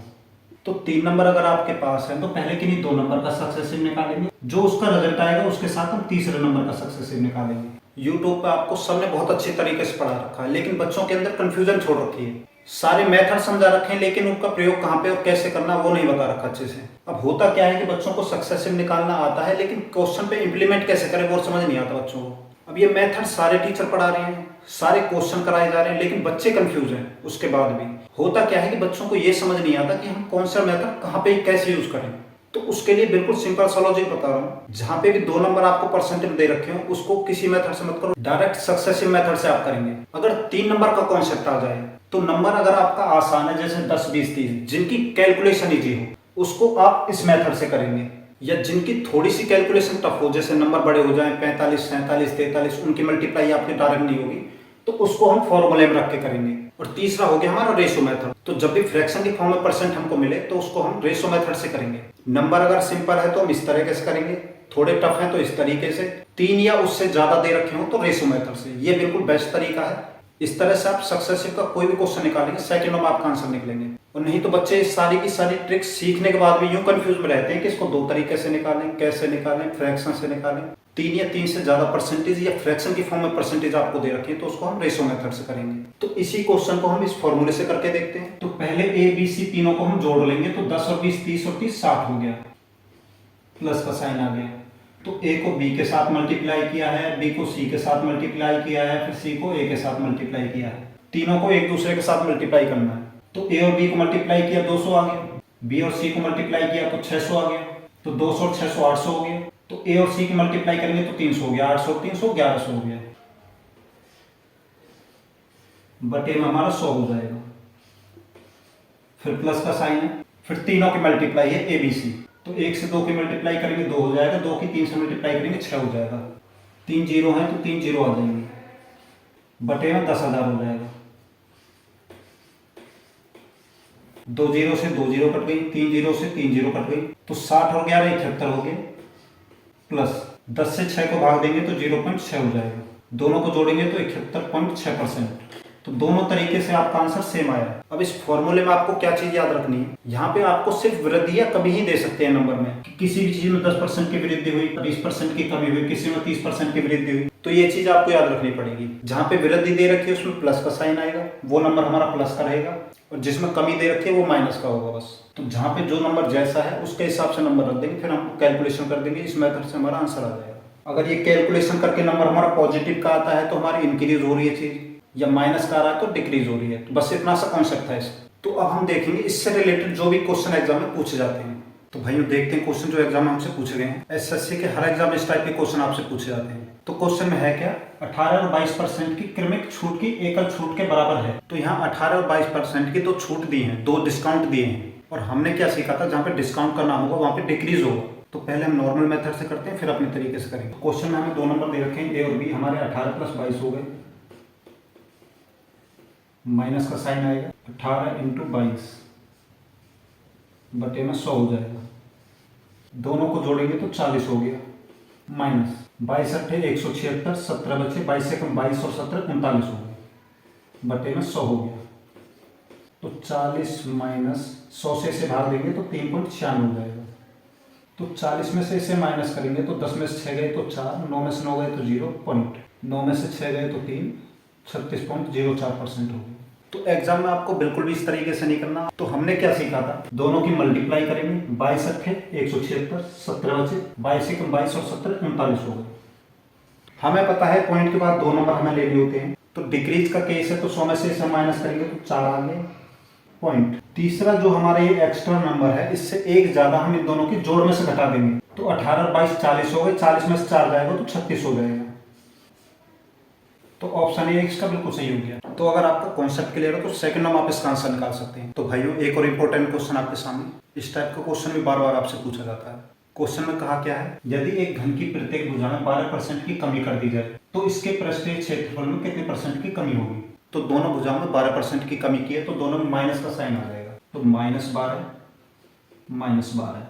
तो 3 नंबर अगर आपके पास है तो पहले किन्हीं 2 नंबर का सक्सेसिव निकालेंगे, जो उसका रिजल्ट आएगा उसके साथ हम तीसरे नंबर का सक्सेसिव निकालेंगे। यूट्यूब पे आपको सबने बहुत अच्छे तरीके से पढ़ा रखा है, लेकिन बच्चों के अंदर कंफ्यूजन छोड़ रखी है सारे मेथड समझा रखे हैं, लेकिन उनका प्रयोग कहाँ पे और कैसे करना वो नहीं बता रखा अच्छे से। अब होता क्या है कि बच्चों को सक्सेसिव निकालना आता है, लेकिन क्वेश्चन पे इम्प्लीमेंट कैसे करें वो समझ नहीं आता बच्चों को। अब ये मेथड सारे टीचर पढ़ा रहे हैं, सारे क्वेश्चन कराए जा रहे हैं, लेकिन बच्चे कंफ्यूज हैं। उसके बाद भी होता क्या है कि बच्चों को ये समझ नहीं आता कि हम कौन सा मेथड कहाँ पे कैसे यूज करें। तो उसके लिए बिल्कुल सिंपल सा लॉजिक बता रहा हूँ। जहाँ पे भी 2 नंबर आपको परसेंटेज दे रखे हो, उसको किसी मेथड से मत करो, डायरेक्ट सक्सेसिव मेथड से आप करेंगे। अगर 3 नंबर का कॉन्सेप्ट आ जाए तो नंबर अगर आपका आसान है, जैसे 10, 20, 30, जिनकी कैलकुलेशन इजी हो, उसको आप इस मेथड से करेंगे। या जिनकी थोड़ी सी कैलकुलेशन टफ हो, जैसे नंबर बड़े हो जाए 45, 47, 43, उनकी मल्टीप्लाई आपकी डायरेक्ट नहीं होगी, तो उसको हम फॉर्मूले में रख के करेंगे। और तीसरा हो गया हमारा रेशो मेथड। तो जब भी फ्रैक्शन की फॉर्म में परसेंट हमको मिले तो उसको हम रेशो मेथड से करेंगे। नंबर अगर सिंपल है तो हम इस तरीके से करेंगे, थोड़े टफ है तो इस तरीके से, 3 या उससे ज्यादा दे रखे हो तो रेशो मेथड से। ये बिल्कुल बेस्ट तरीका है। इस तरह से आप सक्सेसिव का कोई भी क्वेश्चन निकालेंगे, सेकंडों में आपका आंसर निकलेंगे। और नहीं तो बच्चे सारी की सारी ट्रिक्स सीखने के बाद भी यूं कंफ्यूज में रहते हैं कि इसको 2 तरीके से निकालें, कैसे निकालें, फ्रैक्शन से निकालें। 3 या 3 से ज्यादा परसेंटेज या फ्रैक्शन की फॉर्म में परसेंटेज आपको दे रखी है, तो उसको हम रेशो मेथड से करेंगे। तो इसी क्वेश्चन को हम इस फॉर्मूले से करके देखते हैं। तो पहले ए बी सी तीनों को हम जोड़ लेंगे, तो 10 और 20, 30 और 30, 60 हो गया, प्लस का साइन आ गया। तो ए को बी के साथ मल्टीप्लाई किया है, बी को सी के साथ मल्टीप्लाई किया है, फिर सी को ए के साथ मल्टीप्लाई किया है। तीनों को एक दूसरे के साथ मल्टीप्लाई करना है। तो ए और बी को मल्टीप्लाई किया 200 आ गया, बी और सी को मल्टीप्लाई किया तो 600 आ गया, तो 200 और 600 800 हो गया। तो ए और सी की मल्टीप्लाई करेंगे तो 300 हो गया, 800 300 1100 हो गया, बटे में हमारा 100 हो जाएगा। फिर प्लस का साइन है, फिर तीनों की मल्टीप्लाई है ए बी सी, तो 1 से 2 की मल्टीप्लाई करेंगे 2 हो जाएगा, 2 की 3 से मल्टीप्लाई करेंगे 6 हो जाएगा, 3 जीरो है तो 3 जीरो आ जाएंगे, बटे में 10,000 हो जाएगा। 2 जीरो से 2 जीरो कट गई, 3 जीरो से 3 जीरो कट गई, तो 60 और 11 71 हो गए, प्लस 10 से 6 को भाग देंगे तो 0.6 हो जाएगा, दोनों को जोड़ेंगे तो 71.6%। तो दोनों तरीके से आपका आंसर सेम आया। अब इस फॉर्मूले में आपको क्या चीज याद रखनी है, यहाँ पे आपको सिर्फ वृद्धि या कमी ही दे सकते हैं नंबर में, कि किसी भी चीज में 10% की वृद्धि हुई, 20% की कमी हुई, किसी में 30% की वृद्धि हुई, तो ये चीज आपको याद रखनी पड़ेगी। जहाँ पे वृद्धि दे रखी है उसमें प्लस का साइन आएगा, वो नंबर हमारा प्लस का रहेगा, और जिसमें कमी दे रखी है वो माइनस का होगा बस। तो जहाँ पे जो नंबर जैसा है उसके हिसाब से नंबर रख देंगे, फिर हम कैलकुलेशन कर देंगे, इस मेथड से हमारा आंसर आ जाएगा। अगर ये कैलकुलेशन करके नंबर हमारा पॉजिटिव का आता है तो हमारी इंक्रीज हो रही है चीज, या माइनस का आ रहा है तो डिक्रीज हो रही है। तो बस इतना सा कॉन्सेप्ट है इसका। तो अब हम देखेंगे इससे रिलेटेड जो भी क्वेश्चन एग्जाम में पूछे जाते हैं। तो भाइयों देखते हैं क्वेश्चन जो एग्जाम में हमसे पूछे गए हैं। एसएससी के हर एग्जाम में इस टाइप के क्वेश्चन आपसे पूछे जाते हैं। तो क्वेश्चन में है क्या, 18 और 22% की क्रमिक छूट की एकल छूट के बराबर है। तो यहाँ 18 और 22% की 2 छूट दी है, 2 डिस्काउंट दिए हैं, और हमने क्या सीखा था, जहाँ पे डिस्काउंट का नाम होगा वहाँ पे डिक्रीज होगा। तो पहले हम नॉर्मल मेथड से करते हैं, फिर अपने तरीके से करेंगे। क्वेश्चन में हमें 2 नंबर दे रखे हैं, ए और बी। हमारे 18 + 22 हो गए, माइनस का साइन आएगा, 18 × 22 बटे में 100 हो जाएगा, दोनों को जोड़ेंगे तो 40 हो गया, माइनस 22 अट्ठे 176, 17 बचे, 22 से कम 22 और 17 39 हो गए, बटे में 100 हो गया। तो 40 माइनस 100 से इसे भाग देंगे तो 3.96 हो जाएगा। तो 40 में से इसे माइनस करेंगे तो 10 में से 6 गए तो 4, 9 में से 9 गए तो 0 पॉइंट, 9 में से 6 गए तो 3, 36.04% हो गया। तो एग्जाम में आपको बिल्कुल भी इस तरीके से नहीं करना। तो हमने क्या सीखा था, दोनों की मल्टीप्लाई करेंगे, 22 अट्ठे 176, 17 बचे, 22 से कम 22 और 17 39 हो गए। हमें पता है पॉइंट के बाद 2 नंबर हमें लेने होते हैं। तो डिक्रीज का केस है तो 100 में से इसे माइनस करेंगे तो 4 आ गए पॉइंट। तीसरा जो हमारा ये एक्स्ट्रा नंबर है, इससे एक ज्यादा हम इन दोनों की जोड़ में से घटा देंगे। तो 18 और 22 40 हो गए, 40 में से 4 जाएगा तो 36 हो जाएगा। तो ऑप्शन ए इसका बिल्कुल सही हो गया। तो अगर आपका कॉन्सेप्ट क्लियर हो तो सेकंड में आप इसका आंसर निकाल सकते हैं। तो भाइयों एक और इम्पोर्टेंट क्वेश्चन आपके सामने, इस टाइप का क्वेश्चन भी बार बार आपसे पूछा जाता है। क्वेश्चन में कहा क्या है, यदि एक घन की प्रत्येक भुजा में 12% की कमी कर दी जाए तो इसके पृष्ठीय क्षेत्रफल में कितने % की कमी होगी। तो दोनों भुजाओं में 12% की कमी की है, तो दोनों में माइनस का साइन आ जाएगा। तो -12 -12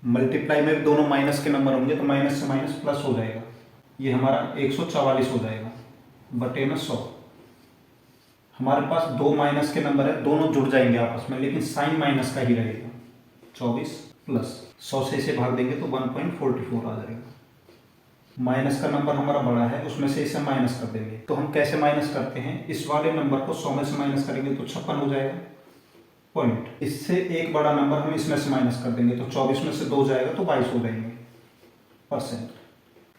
मल्टीप्लाई में भी दोनों माइनस के नंबर होंगे तो माइनस से माइनस प्लस हो जाएगा। ये हमारा 144 हो जाएगा, बटे में 100। हमारे पास 2 माइनस के नंबर है, दोनों जुड़ जाएंगे आपस में, लेकिन साइन माइनस का ही रहेगा। 24 प्लस 100 से इसे भाग देंगे तो 1.44 आ जाएगा। माइनस का नंबर हमारा बड़ा है, उसमें से इसे माइनस कर देंगे। तो हम कैसे माइनस करते हैं, इस वाले नंबर को 100 में से माइनस करेंगे तो 56 हो जाएगा पॉइंट। इससे एक बड़ा नंबर हम इसमें से माइनस कर देंगे तो 24 में से 2 जाएगा तो 22 हो जाएंगे परसेंट।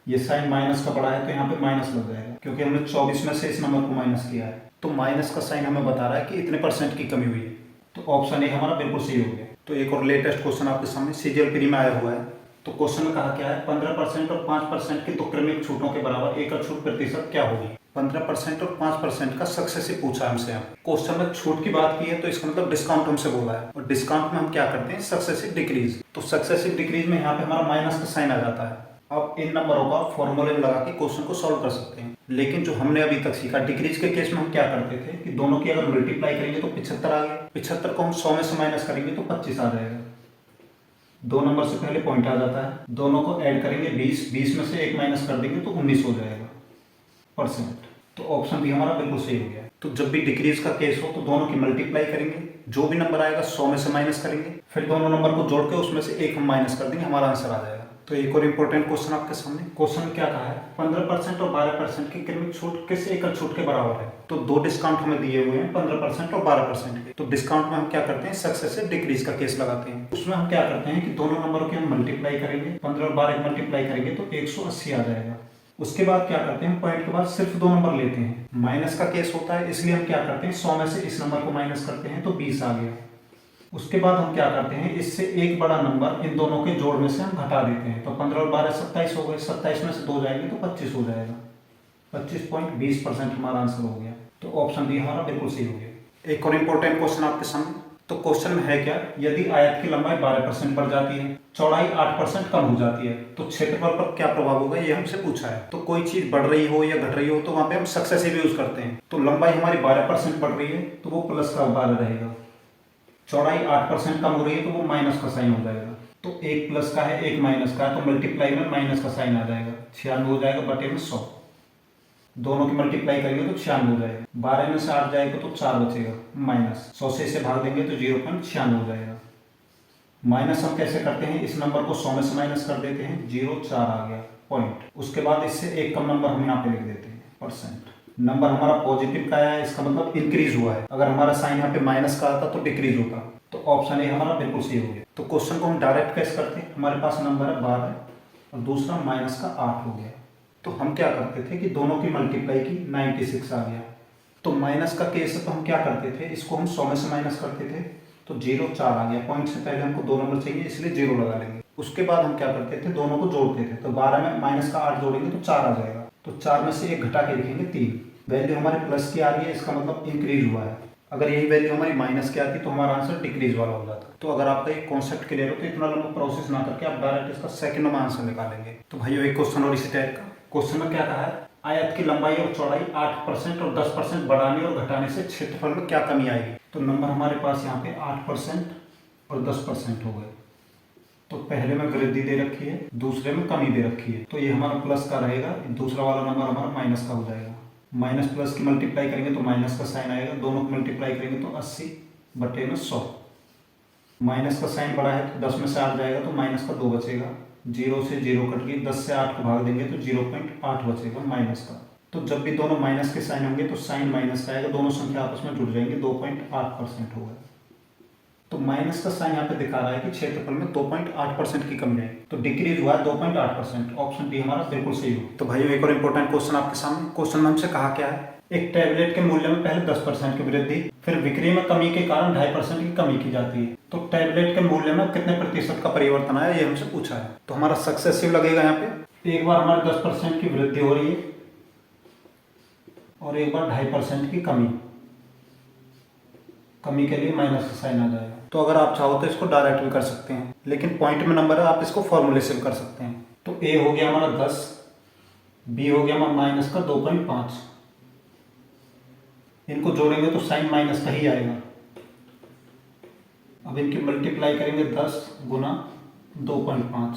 ये साइन माइनस का बड़ा है तो यहाँ पे माइनस लग जाएगा क्योंकि हमने 24 में से इस नंबर को माइनस किया है। तो माइनस का साइन हमें बता रहा है कि इतने परसेंट की कमी हुई है। तो ऑप्शन ए हमारा बिल्कुल सही हो गया। तो एक और लेटेस्ट क्वेश्चन आपके सामने सीजीएल प्री में आया हुआ है। तो क्वेश्चन में कहा क्या है, 15% और 5% की दो क्रमिक छूटों के बराबर एकल छूट प्रतिशत क्या होगी। 15% और 5% का सक्सेसिव पूछा है हमसे। यहाँ क्वेश्चन में छूट की बात की है तो इसका मतलब डिस्काउंट हमसे बोला है, और डिस्काउंट में हम क्या करते हैं, सक्सेसिव डिक्रीज। तो सक्सेसिव डिक्रीज में यहाँ पे हमारा माइनस का साइन आ जाता है। अब इन नंबरों का फॉर्मूले में लगा के क्वेश्चन को सॉल्व कर सकते हैं। लेकिन जो हमने अभी तक सीखा, डिक्रीज के केस में हम क्या करते थे कि दोनों की अगर मल्टीप्लाई करेंगे तो 75 आ गया, 75 को हम 100 में से माइनस करेंगे तो 25 आ जाएगा। दो नंबर से पहले पॉइंट आ जाता है, दोनों को ऐड करेंगे 20 में से एक माइनस कर देंगे तो 19 हो जाएगा परसेंट। तो ऑप्शन भी हमारा बिल्कुल सही हो गया। तो जब भी डिक्रीज का केस हो तो दोनों की मल्टीप्लाई करेंगे, जो भी नंबर आएगा 100 में से माइनस करेंगे, फिर दोनों नंबर को जोड़ के उसमें से एक हम माइनस कर देंगे, हमारा आंसर आ जाएगा। तो एक और इम्पोर्टेंट क्वेश्चन आपके सामने। क्वेश्चन में क्या कहा है, 15% और 12% की क्रमिक छूट किस एकल छूट के बराबर है। तो दो डिस्काउंट हमें दिए हुए हैं, 15% और 12% के। तो डिस्काउंट में हम क्या करते हैं, सक्सेसिव डिक्रीज का केस लगाते हैं। उसमें हम क्या करते हैं कि दोनों नंबरों की हम मल्टीप्लाई करेंगे, 15 और 12 मल्टीप्लाई करेंगे तो 180 आ जाएगा। उसके बाद क्या करते हैं, पॉइंट के बाद सिर्फ दो नंबर लेते हैं। माइनस का केस होता है इसलिए हम क्या करते हैं, 100 में से इस नंबर को माइनस करते हैं तो 20 आ गया। उसके बाद हम क्या करते हैं, इससे एक बड़ा नंबर इन दोनों के जोड़ में से हम घटा देते हैं। तो 15 और 12 27 हो गए, 27 में से 2 जाएंगे तो 25 हो जाएगा। 25.20% हमारा आंसर हो गया। तो ऑप्शन बी हमारा बिल्कुल सही हो गया। एक और इम्पोर्टेंट क्वेश्चन आपके सामने। तो क्वेश्चन में है क्या, यदि आयत की लंबाई 12% बढ़ जाती है, चौड़ाई 8% कम हो जाती है, तो क्षेत्रफल पर क्या प्रभाव होगा, ये हमसे पूछा है। तो कोई चीज बढ़ रही हो या घट रही हो तो वहां पे हम सक्सेसिव यूज करते हैं। तो लंबाई हमारी 12% बढ़ रही है तो वो प्लस का 12 रहेगा, चौड़ाई 8% कम हो रही है तो वो माइनस का साइन हो जाएगा। तो एक प्लस का है एक माइनस का है तो मल्टीप्लाई में माइनस का साइन आ जाएगा, 96 हो जाएगा बटे में 100। दोनों की मल्टीप्लाई करेंगे तो 96 हो जाएगा। 12 में से 8 जाएगा तो 4 बचेगा, माइनस 100 से इसे भाग देंगे तो 0.96 हो जाएगा। माइनस हम कैसे करते हैं, इस नंबर को 100 में से माइनस कर देते हैं, 0.4 आ गया पॉइंट। उसके बाद इससे एक कम नंबर हम यहाँ पे लिख देते हैं परसेंट। नंबर हमारा पॉजिटिव का आया है, इसका मतलब इंक्रीज हुआ है। अगर हमारा साइन यहाँ पे माइनस का आता तो डिक्रीज होता। तो ऑप्शन ए हमारा बिल्कुल सही हो गया। तो क्वेश्चन को हम डायरेक्ट कैसे करते हैं, हमारे पास नंबर है 12 और दूसरा माइनस का 8 हो गया। तो हम क्या करते थे कि दोनों की मल्टीप्लाई की, 96 आ गया। तो माइनस का केस है तो हम क्या करते थे, इसको हम 100 में से माइनस करते थे तो 0.4 आ गया। पॉइंट से पहले हमको दो नंबर चाहिए इसलिए 0 लगा लेंगे। उसके बाद हम क्या करते थे, दोनों को जोड़ते थे। तो 12 में माइनस का 8 जोड़ेंगे तो 4 आ जाएगा। तो 4 में से एक घटा के लिखेंगे 3। वैल्यू हमारे प्लस की आ रही है, इसका मतलब इंक्रीज हुआ है। अगर यही वैल्यू हमारी माइनस की आती तो हमारा आंसर डिक्रीज वाला हो जाता। तो अगर आपका ये कॉन्सेप्ट क्लियर हो तो इतना लंबा प्रोसेस ना करके आप डायरेक्ट इसका सेकंड में आंसर निकालेंगे। तो भाइयों एक क्वेश्चन और इसी टाइप का। क्वेश्चन में क्या कहा है, आयत की लंबाई और चौड़ाई 8% और 10% बढ़ाने और घटाने से क्षेत्रफल में क्या कमी आएगी। तो नंबर हमारे पास यहाँ पे 8% और 10% हो गए। तो पहले में वृद्धि दे रखी है, दूसरे में कमी दे रखी है। तो ये हमारा प्लस का रहेगा, दूसरा वाला नंबर हमारा माइनस का हो जाएगा। माइनस प्लस की मल्टीप्लाई करेंगे तो माइनस का साइन आएगा, दोनों की मल्टीप्लाई करेंगे तो 80 बटे में 100। माइनस का साइन बड़ा है तो 10 में से 8 जाएगा तो माइनस का 2 बचेगा, 0 से 0 कट गई, 10 से 8 को भाग देंगे तो 0.8 बचेगा माइनस का। तो जब भी दोनों माइनस के साइन होंगे तो साइन माइनस का आएगा, दोनों संख्या आपस में जुड़ जाएंगे, 2.8% होगा। तो माइनस का साइन यहाँ पे दिखा रहा है कि क्षेत्रफल में 2.8% की कमी है। तो डिक्रीज हुआ है 2.8%। ऑप्शन डी हमारा बिल्कुल सही हो। तो भाइयों एक और इम्पोर्टेंट क्वेश्चन आपके सामने। क्वेश्चन में हमसे कहा क्या है, एक टैबलेट के मूल्य में पहले 10% की वृद्धि, फिर बिक्री में कमी के कारण 2.5% की कमी की जाती है। तो टैबलेट के मूल्य में कितने प्रतिशत का परिवर्तन आया, ये हमसे पूछा है। तो हमारा सक्सेसिव लगेगा यहाँ पे। एक बार हमारे 10% की वृद्धि हो रही है और एक बार 2.5% की कमी के लिए माइनस का साइन आ जाएगा। तो अगर आप चाहो तो इसको डायरेक्ट भी कर सकते हैं, लेकिन पॉइंट में नंबर है, आप इसको फॉर्मूले से भी कर सकते हैं। तो ए हो गया हमारा 10, बी हो गया हमारा माइनस का 2.5। इनको जोड़ेंगे तो साइन माइनस का ही आएगा। अब इनकी मल्टीप्लाई करेंगे 10 गुना 2.5,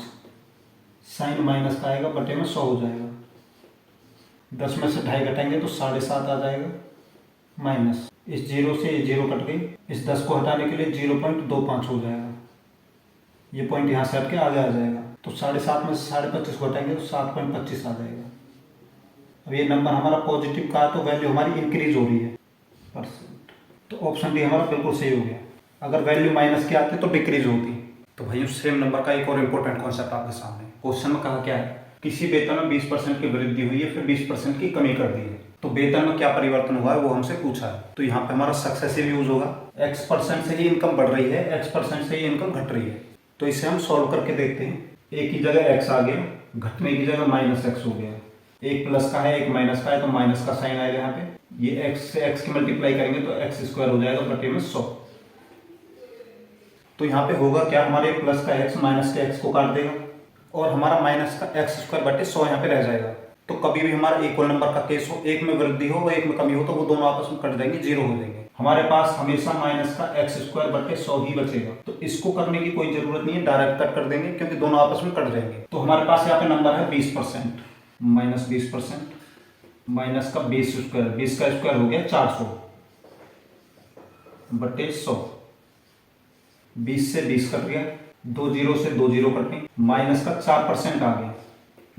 साइन माइनस का आएगा, बटे में 100 हो जाएगा। 10 में से 2.5 घटाएंगे तो 7.5 आ जाएगा माइनस। इस 0 से ये 0 कट गई, इस 10 को हटाने के लिए 0.25 हो जाएगा। ये पॉइंट यहाँ से हट के आगे आ जाएगा। तो 7.5 में से 25.5 को हटाएंगे तो 7.25 आ जाएगा। अब ये नंबर हमारा पॉजिटिव का है तो वैल्यू हमारी इंक्रीज हो रही है परसेंट। तो ऑप्शन डी हमारा बिल्कुल सही हो गया। अगर वैल्यू माइनस की आती तो डिक्रीज होती। तो भाइयों सेम नंबर का एक और इम्पोर्टेंट कॉन्सेप्ट आपके सामने। क्वेश्चन में कहा क्या है, किसी वेतन में 20% की वृद्धि हुई है फिर 20% की कमी कर दी है, तो वेतन में क्या परिवर्तन हुआ है वो हमसे पूछा है। तो यहाँ पे हमारा सक्सेसिव यूज होगा, x% से ही इनकम बढ़ रही है, x% से ही इनकम घट रही है। तो इसे हम सॉल्व करके देखते हैं। एक की जगह x आ गया, घटने की जगह -x हो गया। एक प्लस का है एक माइनस का है तो माइनस का साइन आएगा यहाँ पे। ये x से x की मल्टीप्लाई करेंगे तो x² हो जाएगा बटे में 100। तो यहाँ पे होगा क्या, हमारे प्लस का x माइनस के x को काट देगा और हमारा माइनस का x² बटे 100 यहाँ पे रह जाएगा। तो कभी भी हमारा इक्वल नंबर का केस हो, एक में वृद्धि हो और एक में कमी हो, तो वो दोनों आपस में कट जाएंगे, जीरो हो जाएंगे। हमारे पास हमेशा माइनस का x² बटे 100 ही बचेगा। तो इसको करने की कोई जरूरत नहीं है, डायरेक्ट कट कर देंगे क्योंकि दोनों आपस में कट जाएंगे। तो हमारे पास यहाँ पे नंबर है 20%, -20%, माइनस का 20² 20 का स्क्वायर हो गया 400 बटे 100। 20 से 20 कट गया, 2 जीरो से 2 जीरो कट गई, माइनस का 4% आ गया।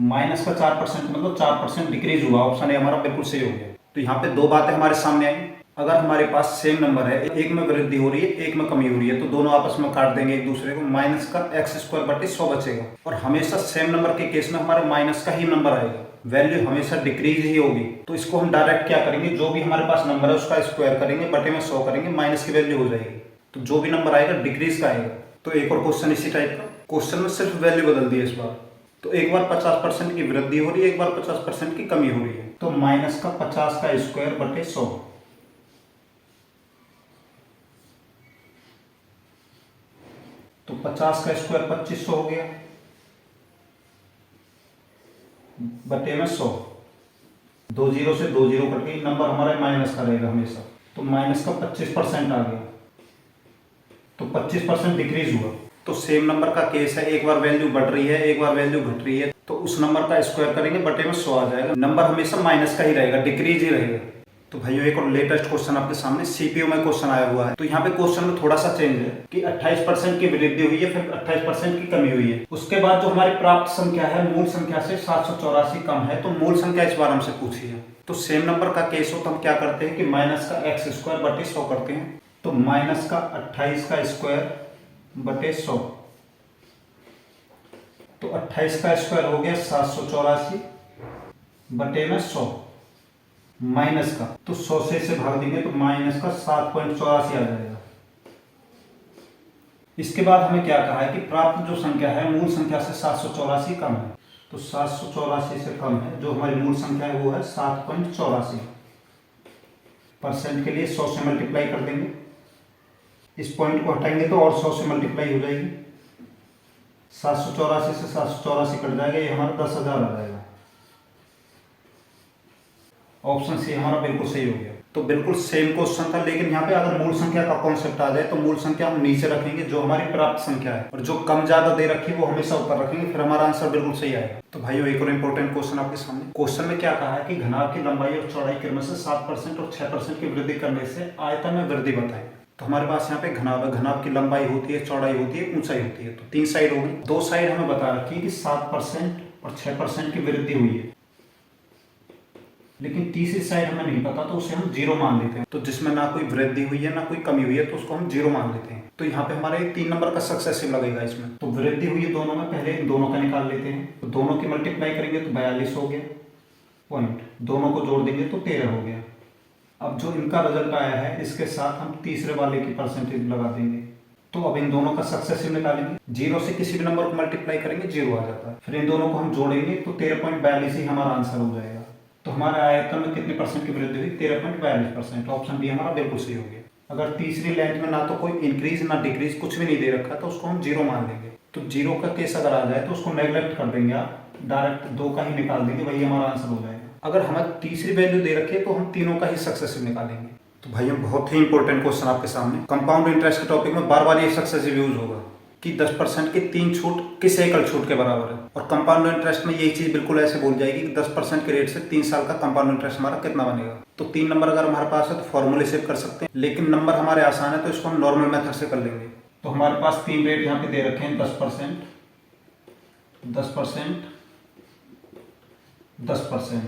माइनस का 4% मतलब 4% डिक्रीज हुआ। ऑप्शन ए हमारा बिल्कुल सही हो गया। तो यहाँ पे दो बातें हमारे सामने आई। अगर हमारे पास सेम नंबर है, एक में वृद्धि हो रही है एक में कमी हो रही है, तो दोनों आपस में काट देंगे एक दूसरे को, माइनस का x² बटे 100 बचेगा। और हमेशा सेम नंबर के केस में हमारे माइनस का ही नंबर आएगा, वैल्यू हमेशा डिक्रीज ही होगी। तो इसको हम डायरेक्ट क्या करेंगे, जो भी हमारे पास नंबर है उसका स्क्वायर करेंगे, बटे में 100 करेंगे, माइनस की वैल्यू हो जाएगी। तो जो भी नंबर आएगा डिक्रीज का आएगा। तो एक और क्वेश्चन इसी टाइप का, क्वेश्चन में सिर्फ वैल्यू बदल दी है इस बार। तो एक बार 50% की वृद्धि हो रही है, एक बार 50% की कमी हो रही है। तो माइनस का 50 का स्क्वायर बटे 100। तो 50 का स्क्वायर 2500 हो गया बटे में 100। 2 जीरो से 2 जीरो कट गई, नंबर हमारा माइनस का रहेगा हमेशा। तो माइनस का 25% आ गया, तो 25% डिक्रीज हुआ। तो सेम नंबर का केस है, एक बार वैल्यू बढ़ रही है एक बार वैल्यू घट रही है, तो उस नंबर का स्क्वायर करेंगे बटे में 100 आ जाएगा। नंबर हमेशा माइनस का ही रहेगा, डिक्रीज ही रहेगा। तो भाइयों एक और लेटेस्ट क्वेश्चन आपके सामने सीपीयू में क्वेश्चन आया हुआ है। तो यहाँ पे क्वेश्चन में थोड़ा सा चेंज है कि 28% की वृद्धि हुई है फिर 28% की कमी हुई है। उसके बाद जो हमारी प्राप्त संख्या है मूल संख्या से 784 कम है, तो मूल संख्या इस बार हमसे पूछी है। तो सेम नंबर का केस हो तो हम क्या करते हैं कि माइनस का x² बटे 100 करते हैं। तो माइनस का 28 का स्क्वायर बटे 100। तो 28 का स्क्वायर हो गया 784 बटे में 100 माइनस का, तो 100 से भाग देंगे तो माइनस का 7.84 आ जाएगा। इसके बाद हमें क्या कहा है कि प्राप्त जो संख्या है मूल संख्या से 784 कम है। तो 784 से कम है, जो हमारी मूल संख्या है वो है 7.84। परसेंट के लिए 100 से मल्टीप्लाई कर देंगे, इस पॉइंट को हटाएंगे तो और 100 से मल्टीप्लाई हो जाएगी। 784 से 784 कट जाएगा, ये हमारा 10,000 आ जाएगा। ऑप्शन सी हमारा बिल्कुल सही हो गया। तो बिल्कुल सेम क्वेश्चन था, लेकिन यहाँ पे अगर मूल संख्या का कॉन्सेप्ट आ जाए तो मूल संख्या हम नीचे रखेंगे जो हमारी प्राप्त संख्या है, और जो कम ज्यादा दे रखी है वो हमेशा ऊपर रखेंगे, फिर हमारा आंसर बिल्कुल सही आएगा। तो भाइयों एक और इंपॉर्टेंट क्वेश्चन आपके सामने। क्वेश्चन में क्या कहा है कि घनाभ की लंबाई और चौड़ाई क्रम से 7% और 6% की वृद्धि करने से आयतन में वृद्धि बताएं। तो हमारे पास यहाँ पे घनाभ है, घनाभ की लंबाई होती है, चौड़ाई होती है, ऊंचाई होती है। तो 3 साइड होगी, 2 साइड हमें बता रखी है कि 7% और 6% की वृद्धि हुई है, लेकिन तीसरी साइड हमें नहीं पता, तो उसे हम 0 मान लेते हैं। तो जिसमें ना कोई वृद्धि हुई है ना कोई कमी हुई है, तो उसको हम 0 मान लेते हैं। तो यहाँ पे हमारे 3 नंबर का सक्सेसिव लगेगा इसमें। तो वृद्धि हुई है दोनों में, पहले इन दोनों का निकाल लेते हैं। तो दोनों की मल्टीप्लाई करेंगे तो 42 हो गया पॉइंट, दोनों को जोड़ देंगे तो 13 हो गया। अब जो इनका रिजल्ट आया है इसके साथ हम तीसरे वाले की परसेंटेज लगा देंगे। तो अब इन दोनों का सक्सेसिव निकालेंगे, 0 से किसी भी नंबर को मल्टीप्लाई करेंगे 0 आ जाता है। फिर इन दोनों को हम जोड़ेंगे तो 13.42 ही हमारा आंसर हो जाएगा। तो हमारे आयतन में कितने परसेंट की वृद्धि हुई, 13.42%। ऑप्शन बी हमारा बिल्कुल सही हो गया। अगर तीसरी लेंथ में ना तो कोई इंक्रीज ना डिक्रीज कुछ भी नहीं दे रखा, तो उसको हम 0 मान लेंगे। तो 0 का केस अगर आ जाए तो उसको नेग्लेक्ट कर देंगे, आप डायरेक्ट 2 का ही निकाल देंगे, वही हमारा आंसर हो जाएगा। अगर हमें तीसरी वैल्यू दे रखी है तो हम तीनों का ही सक्सेसिव निकालेंगे। तो भाइयों बहुत ही इंपॉर्टेंट क्वेश्चन आपके सामने। कंपाउंड इंटरेस्ट के टॉपिक में बार बार ये सक्सेसिव यूज होगा कि 10% की 3 छूट किस एकल छूट के बराबर है। और कंपाउंड इंटरेस्ट में यही चीज बिल्कुल ऐसे बोल जाएगी कि 10% के रेट से 3 साल का कंपाउंड इंटरेस्ट हमारा कितना बनेगा। तो 3 नंबर अगर हमारे पास है तो फॉर्मूले सेव कर सकते हैं, लेकिन नंबर हमारे आसान है तो इसको हम नॉर्मल मेथड से कर लेंगे। तो हमारे पास 3 रेट यहाँ पे दे रखे हैं 10%, 10%, 10%।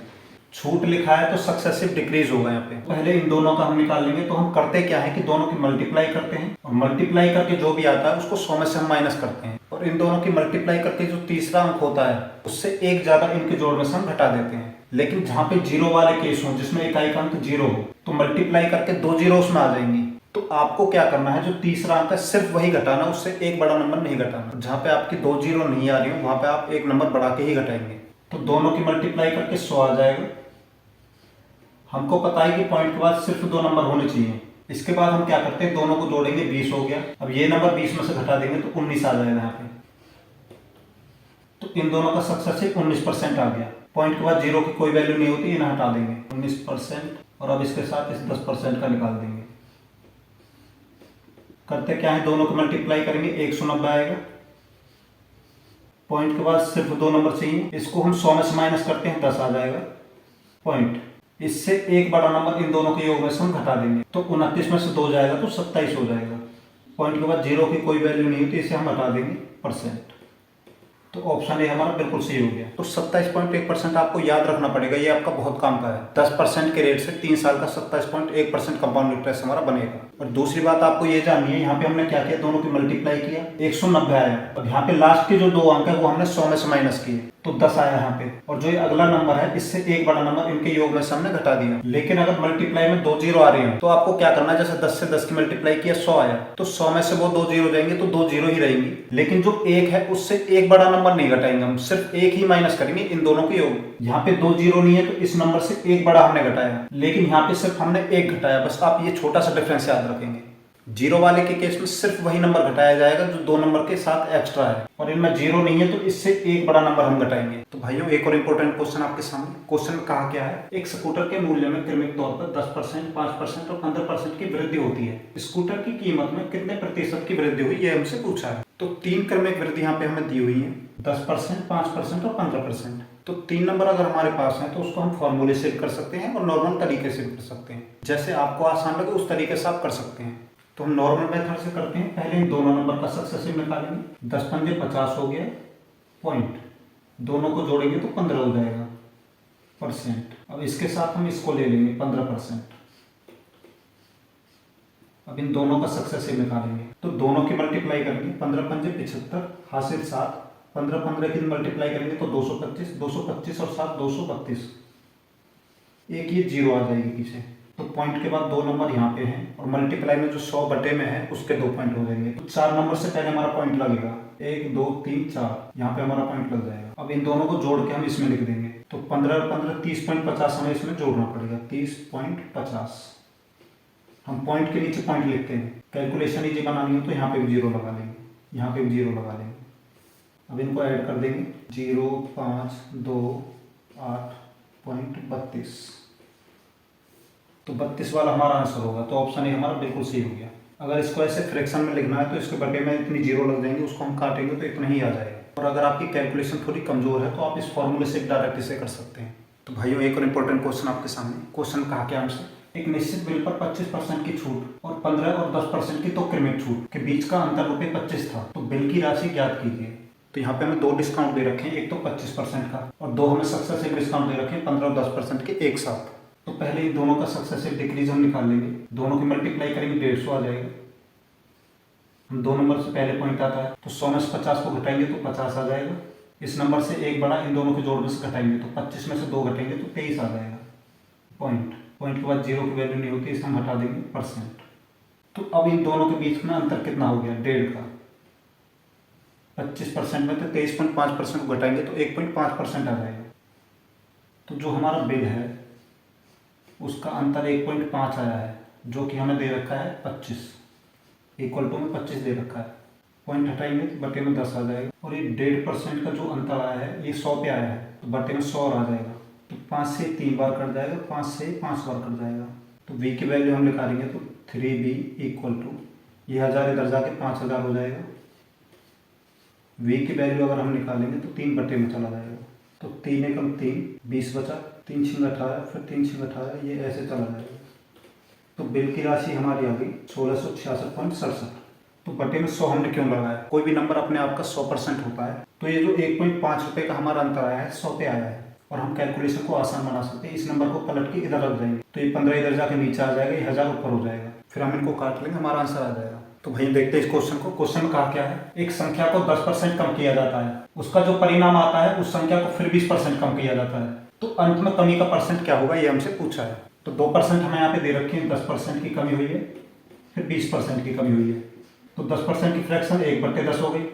छूट लिखा है तो सक्सेसिव डिक्रीज होगा यहाँ पे। पहले इन दोनों का हम निकाल लेंगे। तो हम करते क्या है कि दोनों की मल्टीप्लाई करते हैं और मल्टीप्लाई करके जो भी आता है उसको 100 में से हम माइनस करते हैं और इन दोनों की मल्टीप्लाई करके जो तीसरा अंक होता है उससे एक ज्यादा इनके जोड़ में से हम घटा देते हैं। लेकिन जहाँ पे जीरो वाले केस हो जिसमें इकाई का अंक जीरो हो तो मल्टीप्लाई करके 2 जीरो उसमें आ जाएंगी। तो आपको क्या करना है, जो तीसरा अंक है सिर्फ वही घटाना, उससे एक बड़ा नंबर नहीं घटाना। जहाँ पे आपकी 2 जीरो नहीं आ रही हो वहां पे आप एक नंबर बढ़ा के ही घटाएंगे। तो दोनों की मल्टीप्लाई करके 100 आ जाएगा। हमको पता है कि पॉइंट के बाद सिर्फ 2 नंबर होने चाहिए। इसके बाद हम क्या करते हैं, दोनों को जोड़ेंगे, 20 हो गया। अब ये नंबर 20 में से घटा देंगे तो 19 आ जाएगा यहाँ पे। तो इन दोनों का सक्सेसिव 19% आ गया। पॉइंट के बाद जीरो की कोई वैल्यू नहीं होती, इन्हें हटा देंगे 19%। और अब इसके साथ इस 10% का निकाल देंगे। करते क्या है, दोनों को मल्टीप्लाई करेंगे, 190 आएगा। पॉइंट के बाद सिर्फ 2 नंबर चाहिए, इसको हम 100 में से माइनस करते हैं, 10 आ जाएगा। पॉइंट, इससे एक बड़ा नंबर इन दोनों के योग में से हम घटा देंगे तो 29 में से 2 जाएगा तो 27 हो जाएगा। पॉइंट के बाद जीरो की कोई वैल्यू नहीं होती, इसे हम हटा देंगे परसेंट। तो ऑप्शन ए हमारा बिल्कुल सही हो गया। तो 27.1% आपको याद रखना पड़ेगा, ये आपका बहुत काम का है। 10% के रेट से 3 साल का 27.1% कंपाउंड इंटरेस्ट हमारा बनेगा। और दूसरी बात आपको ये जाननी है, यहाँ पे हमने क्या किया, दोनों की मल्टीप्लाई किया, 190 आया। अब यहाँ पे लास्ट के जो 2 अंक है वो हमने 100 में से माइनस किए तो 10 आया यहाँ पे। और जो ये अगला नंबर है इससे एक बड़ा नंबर इनके योग में से हमने घटा दिया। लेकिन अगर मल्टीप्लाई में 2 जीरो आ रही है तो आपको क्या करना है, जैसे 10 से 10 की मल्टीप्लाई किया 100 आया तो 100 में से वो 2 जीरो जाएंगे तो 2 जीरो ही रहेंगी। लेकिन जो एक है उससे एक बड़ा नंबर नहीं घटाएंगे, हम सिर्फ एक ही माइनस करेंगे इन दोनों के योग। यहाँ पे 2 जीरो नहीं है तो इस नंबर से एक बड़ा हमने घटाया, लेकिन यहाँ पे सिर्फ हमने एक घटाया। बस आप ये छोटा सा डिफरेंस याद रखेंगे। जीरो वाले के केस में सिर्फ वही नंबर घटाया जाएगा जो 2 नंबर के साथ एक्स्ट्रा है, और इनमें जीरो नहीं है तो इससे एक बड़ा नंबर हम घटाएंगे। तो भाइयों एक और इम्पोर्टेंट क्वेश्चन आपके सामने। क्वेश्चन में कहा क्या है, एक स्कूटर के मूल्य में क्रमिक तौर पर 10%, 5% और 15% की वृद्धि होती है। स्कूटर की कीमत में कितने प्रतिशत की वृद्धि हुई, ये हमसे पूछा है। तो 3 क्रमिक वृद्धि यहाँ पे हमें दी हुई है, 10%, 5% और 15%। तो 3 नंबर अगर हमारे पास है तो उसको हम फॉर्मूले से कर सकते हैं और नॉर्मल तरीके से कर सकते हैं। जैसे आपको आसान लगे उस तरीके से आप कर सकते हैं। तो हम नॉर्मल मेथड से करते हैं। पहले इन दोनों नंबर का सक्सेसिव निकालेंगे, 10 पंजे 50 हो गया। पॉइंट, दोनों को जोड़ेंगे तो 15 हो जाएगा परसेंट। अब इसके साथ हम इसको ले लेंगे 15%। अब इन दोनों का सक्सेसिव निकालेंगे तो दोनों की मल्टीप्लाई करेंगे, 15 पंजे 75, हासिल 7, 15 15 की मल्टीप्लाई करेंगे तो 225, 225 और 7 232। एक ये जीरो आ जाएगी पीछे। तो पॉइंट के बाद 2 नंबर यहाँ पे हैं और मल्टीप्लाई में जो 100 बटे में है उसके 2 पॉइंट हो जाएंगे। तो 4 नंबर से पहले हमारा पॉइंट लगेगा, 1 2 3 4, यहाँ पे हमारा पॉइंट लग जाएगा। अब इन दोनों को जोड़ के हम इसमें लिख देंगे तो 15 और 15 30.50 हमें इसमें जोड़ना पड़ेगा, 30.50। हम पॉइंट के नीचे पॉइंट लिखते हैं। कैलकुलेशन इजी बनानी हो तो यहाँ पे भी जीरो लगा लेंगे, यहाँ पे भी जीरो लगा लेंगे। अब इनको ऐड कर देंगे, 0 5 2 8.32। तो 32 वाला हमारा आंसर होगा। तो ऑप्शन ए हमारा बिल्कुल सही हो गया। अगर इसको ऐसे फ्रैक्शन में लिखना है तो इसके बटे में इतनी जीरो लग जाएंगे, उसको हम काटेंगे तो इतना ही आ जाएगा। और अगर आपकी कैलकुलेशन थोड़ी कमजोर है तो आप इस फॉर्मूले से डायरेक्ट इसे कर सकते हैं। तो भाइयों एक और इम्पोर्टेंट क्वेश्चन आपके सामने। क्वेश्चन कहा क्या हमसे, एक निश्चित बिल पर 25% की छूट और 15 और 10% की तो क्रमिक छूट के बीच का अंतर रुपये 25 था, तो बिल की राशि ज्ञात कीजिए। तो यहाँ पे हमें 2 डिस्काउंट दे रखे हैं, एक तो 25% का और 2 हमें सक्सेसिव डिस्काउंट दे रखे हैं 15 और 10% के एक साथ। तो पहले इन दोनों का सक्सेसिव डिक्रीज हम निकाल लेंगे, दोनों की मल्टीप्लाई करेंगे 150 आ जाएगा। हम 2 नंबर से पहले पॉइंट आता है तो 100 में से 50 को घटाएंगे तो 50 आ जाएगा। इस नंबर से एक बड़ा इन दोनों के जोड़ में से घटाएंगे तो 25 में से 2 घटेंगे तो 23 आ जाएगा। पॉइंट के बाद जीरो की वैल्यू नहीं होती, इसे हम हटा देंगे परसेंट। तो अब इन दोनों के बीच में अंतर कितना हो गया, 1.5 का। 25% में तो 23.5% को घटाएंगे तो 1.5% आ जाएगा। तो जो हमारा बिल है उसका अंतर 1.5 आया है, जो कि हमें दे रखा है 25, इक्वल टू में 25 दे रखा है। पॉइंट हटाएंगे तो बटे में 10 आ जाएगा। और ये 1.5% का जो अंतर आया है ये 100 पे आया है तो बटे में 100 आ जाएगा। तो 5 से 3 बार कट जाएगा, 5 से 5 बार कट जाएगा। तो v की वैल्यू हम निकालेंगे तो 3v इक्वल टू, ये 1000 इधर जाके 5000 हो जाएगा। v की वैल्यू अगर हम निकालेंगे तो 3 बटे में चला जाएगा। तो 3 एकम 3, 20 बचा, 3 छिंग 18, फिर 3 छिंग 18, ये ऐसे चला जाएगा। तो बिल की राशि हमारी आ गई 1666.67। तो बटे में 100 हमने क्यों लगाया? कोई भी नंबर अपने आप का 100% होता है, तो ये जो 1.5 रुपये का हमारा अंतर आया है 100 पे आया है, और हम कैलकुलेशन को आसान बना सकते हैं। इस नंबर को पलट के इधर रख देंगे तो ये 15 इधर जाके नीचे आ जाएगा, ये 1000 ऊपर हो जाएगा, फिर हम इनको काट लेंगे, हमारा आंसर आ जाएगा। तो भाई देखते हैं इस क्वेश्चन को। क्वेश्चन में कहा क्या है, एक संख्या को 10% कम किया जाता है, उसका जो परिणाम आता है उस संख्या को फिर 20% कम किया जाता है, तो अंत में कमी का परसेंट क्या होगा, ये हमसे पूछा है। तो 2% हमें यहाँ पे दे रखी है, 10% की कमी हुई है, फिर 20% की कमी हुई है। तो 10% की फ्रैक्शन 1/10 हो गई,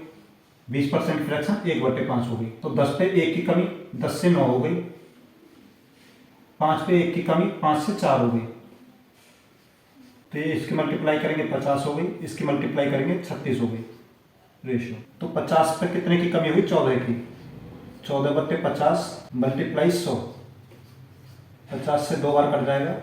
20% की फ्रैक्शन 1/5 हो गई। तो 10 पे 1 की कमी 10 से 9 हो गई, 5 पे 1 की कमी 5 से 4 हो गई। तो ये इसकी मल्टीप्लाई करेंगे 50 हो गई, इसकी मल्टीप्लाई करेंगे 36 हो गई रेशियो। तो 50 पे कितने की कमी हुई, 14 की, 14/50 मल्टीप्लाई 100, 50 से 2 बार कट जाएगा,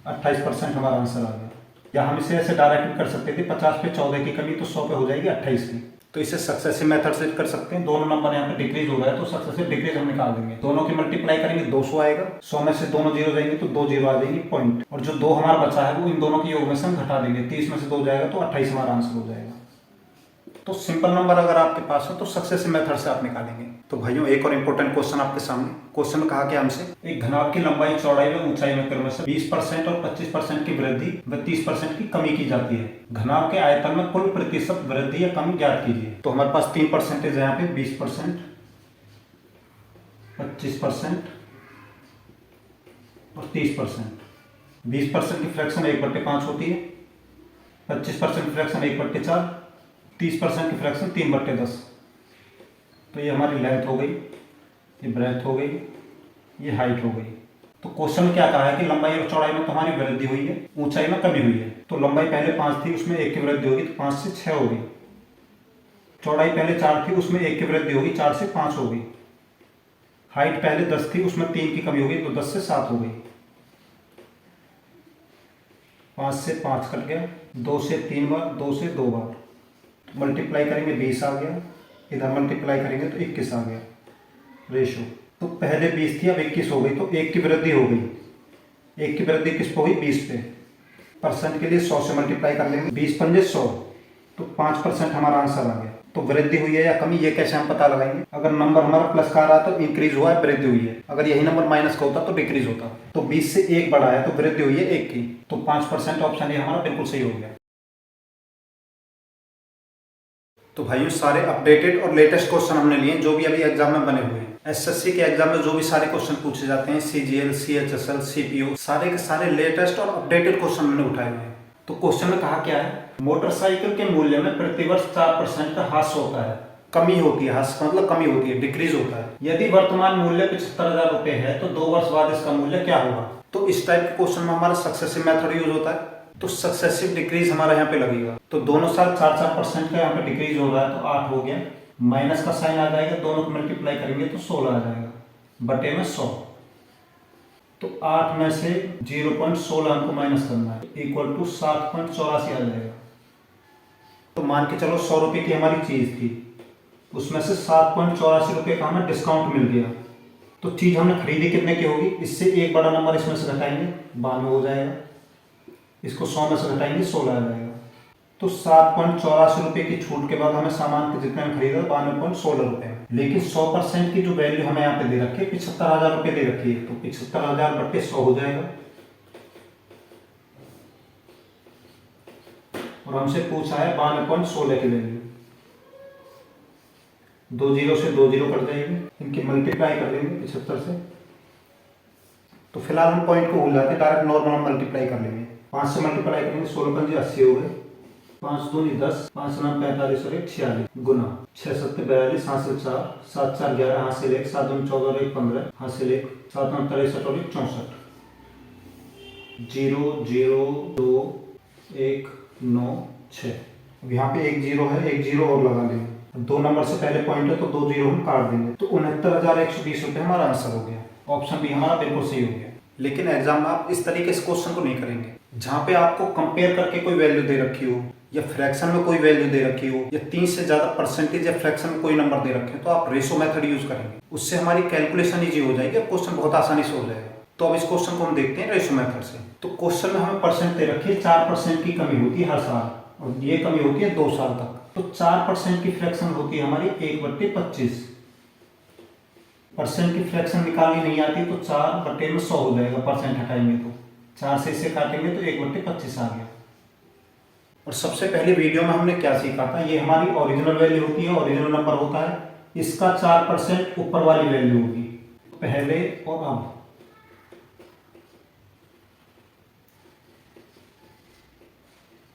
28% हमारा आंसर आ गया। या हम इसे ऐसे डायरेक्ट भी कर सकते थे, 50 पे 14 की कमी तो 100 पे हो जाएगी 28 की। तो इसे सक्सेसिव मेथड से कर सकते हैं। दोनों नंबर यहाँ पे डिक्रीज हो रहा है तो सक्सेसिव डिक्रीज हम निकाल देंगे। दोनों की मल्टीप्लाई करेंगे 200 आएगा, 100 में से दोनों जीरो जाएंगे तो 2 जीरो आ जाएंगे पॉइंट, और जो 2 हमारा बचा है वो इन दोनों के योग में से हम घटा देंगे, 30 में से 2 जाएगा तो 28 हमारा आंसर हो जाएगा। तो सिंपल नंबर अगर आपके पास हो तो सक्सेसिव मेथड से आप निकालेंगे। तो भाइयों एक और इम्पोर्टेंट क्वेश्चन आपके सामने। क्वेश्चन में कहा कि हमसे एक घनाभ की लंबाई, चौड़ाई व ऊंचाई में क्रमशः 20% और 25% की वृद्धि व 30% की कमी की जाती है। घनाभ के आयतन में कुल प्रतिशत वृद्धि या कमी ज्ञात कीजिए। तो हमारे पास 3 परसेंटेज है यहाँ पे, 20%, 25% और 30%। 20% की फ्रैक्शन 1/5 होती है, 25% की फ्रैक्शन 1/4, 30% की फ्रैक्शन 3/10। तो ये हमारी लेंथ हो गई, ये ब्रेथ हो गई, ये हाइट हो गई। तो क्वेश्चन क्या कहा है कि लंबाई और चौड़ाई में तो हमारी वृद्धि हुई है, ऊंचाई में कमी हुई है। तो लंबाई पहले 5 थी, उसमें 1 की वृद्धि होगी तो 5 से 6 हो गई। चौड़ाई पहले 4 थी, उसमें 1 की वृद्धि होगी, 4 से 5 हो गई। हाइट पहले 10 थी, उसमें 3 की कमी होगी तो 10 से 7 हो गई। 5 से 5 कट गया, 2 से 3 बार, 2 से 2 बार। मल्टीप्लाई करेंगे 20 आ गया, इधर मल्टीप्लाई करेंगे तो 21 आ गया रेशो। तो पहले 20 थी, अब 21 हो गई, तो 1 की वृद्धि हो गई। 1 की वृद्धि किस पे हुई, 20 पे। परसेंट के लिए 100 से मल्टीप्लाई कर लेंगे, 20 पंजे 100, तो 5% हमारा आंसर आ गया। तो वृद्धि हुई है या कमी, ये कैसे हम पता लगाएंगे? अगर नंबर हमारा प्लस का आ रहा है तो इंक्रीज हुआ है, वृद्धि हुई है। अगर यही नंबर माइनस का होता तो डिक्रीज होता। तो 20 से 1 बढ़ा है तो वृद्धि हुई है 1 की, तो 5% ऑप्शन ये हमारा बिल्कुल सही हो गया। तो भाइयों सारे अपडेटेड और लेटेस्ट क्वेश्चन हमने लिए जो भी अभी एग्जाम में बने हुए हैं। एसएससी के एग्जाम में जो भी सारे क्वेश्चन पूछे जाते हैं, सीजीएल, सीएचएसएल, सीपीओ, सारे के सारे लेटेस्ट और अपडेटेड क्वेश्चन मैंने उठाए हुए हैं। तो क्वेश्चन में कहा क्या है, मोटरसाइकिल के मूल्य में प्रतिवर्ष 4% का ह्रास होता है, कमी होती है, ह्रास मतलब कमी होती है, डिक्रीज होता है। यदि वर्तमान मूल्य 75,000 रुपए है तो 2 वर्ष बाद इसका मूल्य क्या होगा? तो इस टाइप के क्वेश्चन में हमारा सक्सेसिव मेथड यूज होता है, तो सक्सेसिव डिक्रीज हमारा यहाँ पे लगेगा। तो दोनों साल 4% का यहाँ पे डिक्रीज हो रहा है तो 8 हो गया, माइनस का साइन आ जाएगा, दोनों को मल्टीप्लाई करेंगे तो 16 आ जाएगा, बटे में 100। तो 8 में से 0.16 हमको माइनस करना है, इक्वल टू 7.84 आ जाएगा। तो मान के चलो 100 रुपये की हमारी चीज थी, उसमें से 7.84 रुपये का हमें डिस्काउंट मिल गया। तो चीज हमने खरीदी कितने की होगी, इससे एक बड़ा नंबर इसमें से घटाएंगे, 92 हो जाएगा। इसको 100 में से घटाएंगे 16 आ जाएगा। तो 7.84 रुपये की छूट के बाद हमें सामान के जितने में खरीदा 92.16 रुपये। लेकिन 100% की जो वैल्यू हमें यहाँ पे दे रखी है 75,000 रुपये दे रखी है, तो 75,000 बटे 100 हो जाएगा। और हमसे पूछा है 92.16 की वैल्यू। 2 जीरो से 2 जीरो कट जाएगी, इनकी मल्टीप्लाई कर देंगे 75 से। तो फिलहाल हम पॉइंट को भूल जाते हैं, डायरेक्ट नॉर्मल मल्टीप्लाई कर लेंगे। 5 से मल्टीप्लाई करेंगे, 16 पंजे 80 हो गए, 5 दूनी 10, 5 9 45 और 1 46 गुना 6 7 42, हासिल 4, 7 4 11, हासिल 1, 7 2 14 और 1 15, हासिल 1, 7 9 63 और 1 64, 0 0 2 1 9 6। अब यहाँ पे 1 जीरो है, 1 जीरो और लगा लेंगे। 2 नंबर से पहले पॉइंट है तो 2 जीरो हम काट देंगे, तो 69,120 रुपये हमारा आंसर हो गया। ऑप्शन बी हमारा बिल्कुल सही हो गया। लेकिन एग्जाम में आप इस तरीके से क्वेश्चन को नहीं करेंगे जहाँ पे आपको कंपेयर करके कोई वैल्यू दे रखी हो, या फ्रैक्शन में कोई वैल्यू दे रखी हो, या 3 से ज्यादा परसेंटेज या फ्रैक्शन में कोई नंबर दे रखे हो, तो आप रेशो मेथड यूज करेंगे। उससे हमारी कैलकुलेशन ईजी हो जाएगी, क्वेश्चन बहुत आसानी से हो जाएगा। तो अब इस क्वेश्चन को हम देखते हैं रेशो मेथड से। तो क्वेश्चन में हमें परसेंट दे रखी है, 4% की कमी होती है हर साल। और ये कमी होती है 2 साल तक। तो 4% की फ्रैक्शन होती है हमारी 1/25। परसेंट की फ्रैक्शन निकालनी नहीं आती तो 4/100 हो जाएगा, परसेंट हटाएंगे तो 4 से इसे काटेंगे तो 1/25 आ गया। और सबसे पहले वीडियो में हमने क्या सीखा था, ये हमारी ओरिजिनल वैल्यू होती है, ओरिजिनल नंबर होता है, इसका 4% ऊपर वाली वैल्यू होगी पहले और अब।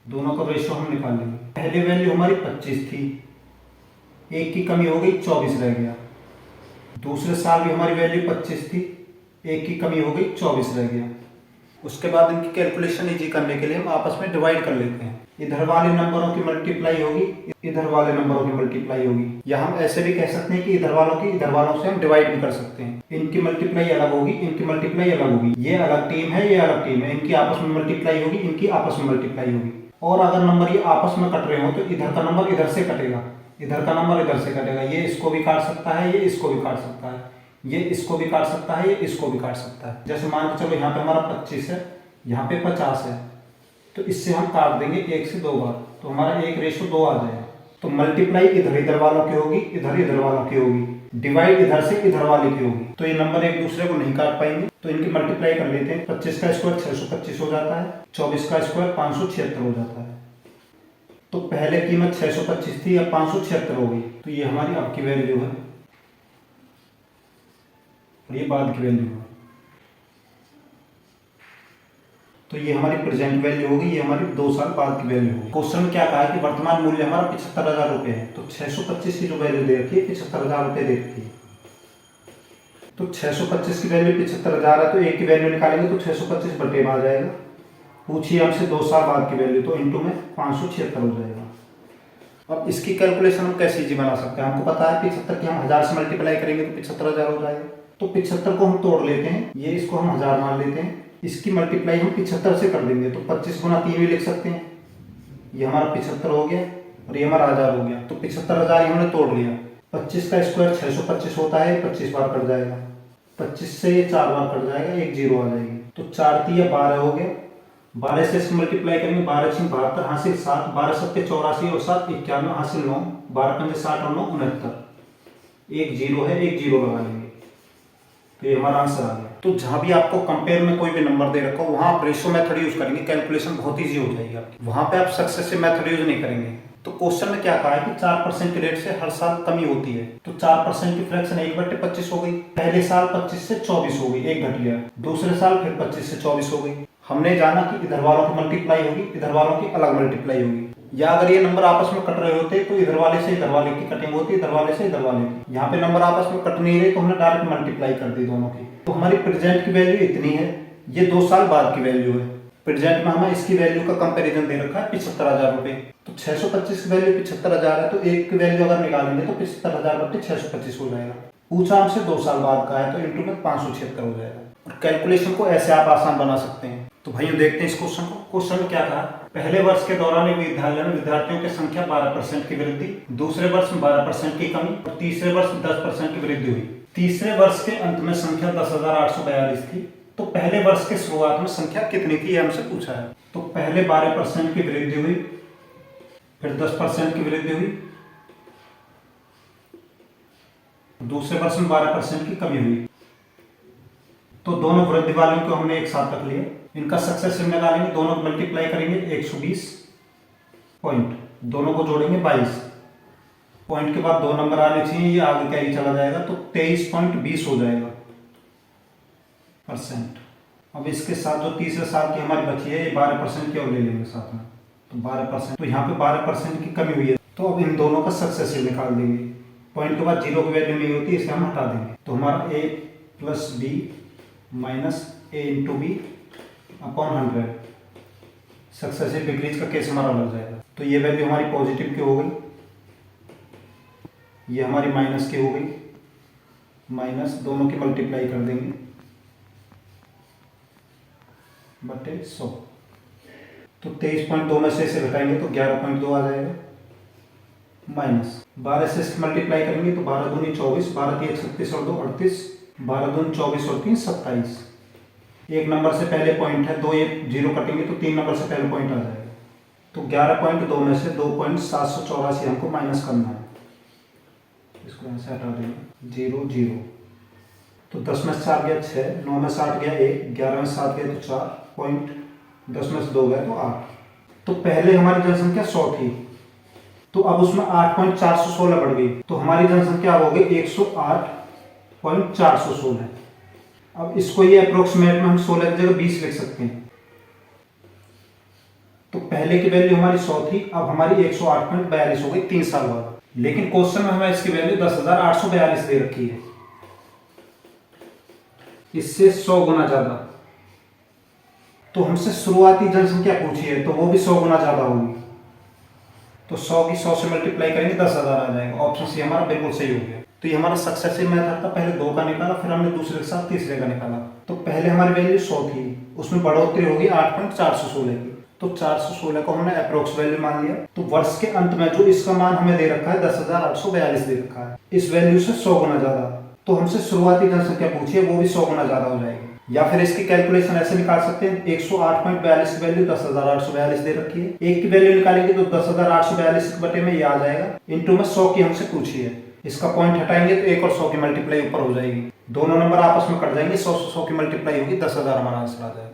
दोनों का रेशियो हम निकाल लेंगे। पहले वैल्यू हमारी 25 थी, एक की कमी हो गई 24 रह गया। दूसरे साल भी हमारी वैल्यू 25 थी, एक की कमी हो गई 24 रह गया। उसके बाद इनकी कैलकुलेशन इजी करने के लिए हम आपस में डिवाइड कर लेते हैं। इधर वाले नंबरों की मल्टीप्लाई होगी, इधर वाले नंबरों की मल्टीप्लाई होगी, या हम ऐसे भी कह सकते हैं कि इधर वालों की इधर वालों से हम डिवाइड भी कर सकते हैं। इनकी मल्टीप्लाई अलग होगी, इनकी मल्टीप्लाई अलग होगी, ये अलग टीम है, ये अलग टीम है, इनकी आपस में मल्टीप्लाई होगी, इनकी आपस में मल्टीप्लाई होगी। और अगर नंबर ये आपस में कट रहे हो तो इधर का नंबर इधर से कटेगा, इधर का नंबर इधर से कटेगा, ये इसको भी काट सकता है, ये इसको भी काट सकता है, ये इसको भी काट सकता है, ये इसको भी काट सकता है। जैसे मान के चलो यहाँ पे हमारा 25 है, यहाँ पे 50 है, तो इससे हम काट देंगे 1 से 2 बार, तो हमारा 1/2 आ जाएगा। तो मल्टीप्लाई इधर वालों की होगी, इधर वालों की होगी, डिवाइड इधर से इधर वाले की होगी। तो ये नंबर एक दूसरे को नहीं काट पाएंगे, तो इनकी मल्टीप्लाई कर लेते हैं। 25 का स्क्वायर 625 हो जाता है, 24 का स्क्वायर 576 हो जाता है। तो पहले कीमत 625 थी, अब 576 हो गई, तो ये हमारी अब की वैल्यू है और ये बाद की वैल्यू है। तो ये हमारी प्रेजेंट वैल्यू होगी, ये हमारी 2 साल बाद की वैल्यू होगी। क्वेश्चन में क्या कहा है कि वर्तमान मूल्य हमारा 75,000 रुपये है, तो 625 की जो वैल्यू दे रखी है 75,000 रुपये दे रखी है। तो 625 की वैल्यू 75,000 है, तो एक की वैल्यू निकालेंगे तो 625 बटे में आ जाएगा। पूछिए हमसे 2 साल बाद की वैल्यू, तो इंटू में 576 हो जाएगा। अब इसकी कैलकुलेशन हम कैसे इजी बना सकते हैं, हमको पता है 75 की हम 1000 से मल्टीप्लाई करेंगे तो 75,000 हो जाएगा। तो 75 को हम तोड़ लेते हैं, ये इसको हम 1000 मान लेते हैं, इसकी मल्टीप्लाई हम 75 से कर देंगे, तो 25 गुना 3 भी लिख सकते हैं। ये हमारा 75 हो गया और ये हमारा 1000 हो गया, तो 75,000 हमने तोड़ लिया। 25 का स्क्वायर 625 होता है, 25 बार कट जाएगा, 25 से ये 4 बार कट जाएगा, एक 0 आ जाएगी, तो 4 3 12 हो गया। 12 से इसकी मल्टीप्लाई करेंगे, 12 6 72 हासिल 7, 12 7 84 और 7 91 हासिल 9, 12 5 60 और 9 69, एक 0 है, एक 0 लगा लेंगे, तो ये हमारा आंसर आ गया। तो जहां भी आपको कंपेयर में कोई भी नंबर दे रखा हो वहां आप रेशियो मेथड यूज करेंगे, कैलकुलेशन बहुत ईजी हो जाएगी आपकी, वहां पे आप सक्सेसिव मेथड यूज नहीं करेंगे। तो क्वेश्चन में क्या कहा है कि 4% के रेट से हर साल कमी होती है, तो 4% की फ्रैक्शन 1/25 हो गई। पहले साल 25 से 24 हो गई, एक घट गया, दूसरे साल फिर 25 से 24 हो गई। हमने जाना कि इधर वालों की मल्टीप्लाई होगी, इधर वालों की अलग मल्टीप्लाई होगी, या अगर ये नंबर आपस में कट रहे होते तो इधर वाले से इधर वाले की कटिंग होती, इधर वाले से इधर वाले की। यहाँ पे नंबर आपस में कट नहीं रहे तो हमने डायरेक्ट मल्टीप्लाई कर दी दोनों की। तो हमारी प्रेजेंट की वैल्यू इतनी है, ये 2 साल बाद की वैल्यू है। प्रेजेंट में हमें इसकी वैल्यू का कंपैरिजन दे रखा है 75,000 रुपये, तो 625 की वैल्यू 75,000 है, तो एक की वैल्यू अगर निकालेंगे तो 75,000 बटे 625 हो जाएगा। पूछा हमसे 2 साल बाद का है, तो इंटू में 576 हो जाएगा। और कैलकुलेशन को ऐसे आप आसान बना सकते हैं। तो भाइयों देखते हैं इस क्वेश्चन को। क्वेश्चन में क्या कहा, पहले वर्ष के दौरान एक विद्यालय में विद्यार्थियों की संख्या 12% की वृद्धि, दूसरे वर्ष में 12% की कमी और तीसरे वर्ष में 10% की वृद्धि हुई। तीसरे वर्ष के अंत में संख्या 10,842 थी, तो पहले वर्ष के शुरुआत में संख्या कितनी थी हमसे पूछा है। तो पहले 12% की वृद्धि हुई, फिर 10% की वृद्धि हुई, दूसरे वर्ष में 12% की कमी हुई। तो दोनों वृद्धि वालों को हमने एक साथ रख लिया, इनका सक्सेसिव निकालेंगे, दोनों को मल्टीप्लाई करेंगे 120 पॉइंट, दोनों को जोड़ेंगे 22 पॉइंट के बाद 2 नंबर आने चाहिए, ये आगे क्या ही चला जाएगा, तो 23.20 हो जाएगा परसेंट। अब इसके साथ जो तीसरे साल की हमारी बची है ये 12% की और ले लेंगे साथ में, तो 12%, तो यहाँ पे 12% की कमी हुई है, तो अब इन दोनों का सक्सेसिव निकाल देंगे। पॉइंट के बाद 0 की वैल्यू नहीं होती, इसे हम हटा देंगे, तो हमारा a + b - a × b upon 100 successive decrease का केस हमारा लग जाएगा। तो ये वैल्यू हमारी पॉजिटिव की हो गई, ये हमारी माइनस की हो गई, माइनस दोनों की मल्टीप्लाई कर देंगे बटे 100, तो 23.2 में से इसे घटाएंगे तो 11.2 आ जाएगा, माइनस 12 से इसकी मल्टीप्लाई करेंगे तो 12 दूनी 24, 12 3 36 और 2 38, 12 दूनी 24 और 3 27। एक नंबर से पहले पॉइंट है, 2 ये 0 कटेंगे तो 3 नंबर से पहले पॉइंट आ जाएगा, तो 11.2 में से 2.784 हमको माइनस करना है। इसको यहाँ से हटा देंगे, 0 0। तो 10 में से 4 गया 6, 9 में से 8 गया 1, 11 में से 7 गया तो 4 पॉइंट, 10 में से 2 गया तो 8। तो पहले हमारी जनसंख्या 100 थी, तो अब उसमें 8.416 बढ़ गई, तो हमारी जनसंख्या हो गई 108.416। अब इसको ये अप्रोक्सीमेट में हम 16 की जगह 20 लिख सकते हैं। तो पहले की वैल्यू हमारी 100 थी, अब हमारी 108.42 हो गई 3 साल बाद। लेकिन क्वेश्चन में हमें इसकी वैल्यू 10,842 दे रखी है, इससे 100 गुना ज्यादा। तो हमसे शुरुआती जनसंख्या पूछी है, तो वो भी 100 गुना ज्यादा होगी। तो 100 की 100 से मल्टीप्लाई करेंगे 10,000 आ जाएगा। ऑप्शन सी हमारा बिल्कुल सही हो गया। तो ये हमारा सक्सेसिव मेथड था, पहले 2 का निकाला, फिर हमने दूसरे के साथ तीसरे का निकाला। तो पहले हमारी वैल्यू 100 थी, उसमें बढ़ोतरी होगी 8.416 की, तो 416 को हमने अप्रोक्स वैल्यू मान लिया। तो वर्ष के अंत में जो इसका मान हमें दे रखा है 10,842 दे रखा है, इस वैल्यू से 100 गुना ज्यादा। तो हमसे शुरुआती जनसंख्या पूछी है, वो भी 100 गुना ज्यादा हो जाएगी। या फिर इसकी कैलकुलेशन ऐसे निकाल सकते हैं, 108.42 की वैल्यू 10,842 दे रखी है, एक की वैल्यू निकालेंगे तो 10,842 बटे में ये आ जाएगा, इंटू में 100 की हमसे पूछी है। इसका पॉइंट हटाएंगे तो 1 और 100 की मल्टीप्लाई ऊपर हो जाएगी, दोनों नंबर आपस में कट जाएंगे, 100 की मल्टीप्लाई होगी, 10,000 हमारा आंसर आ जाएगा।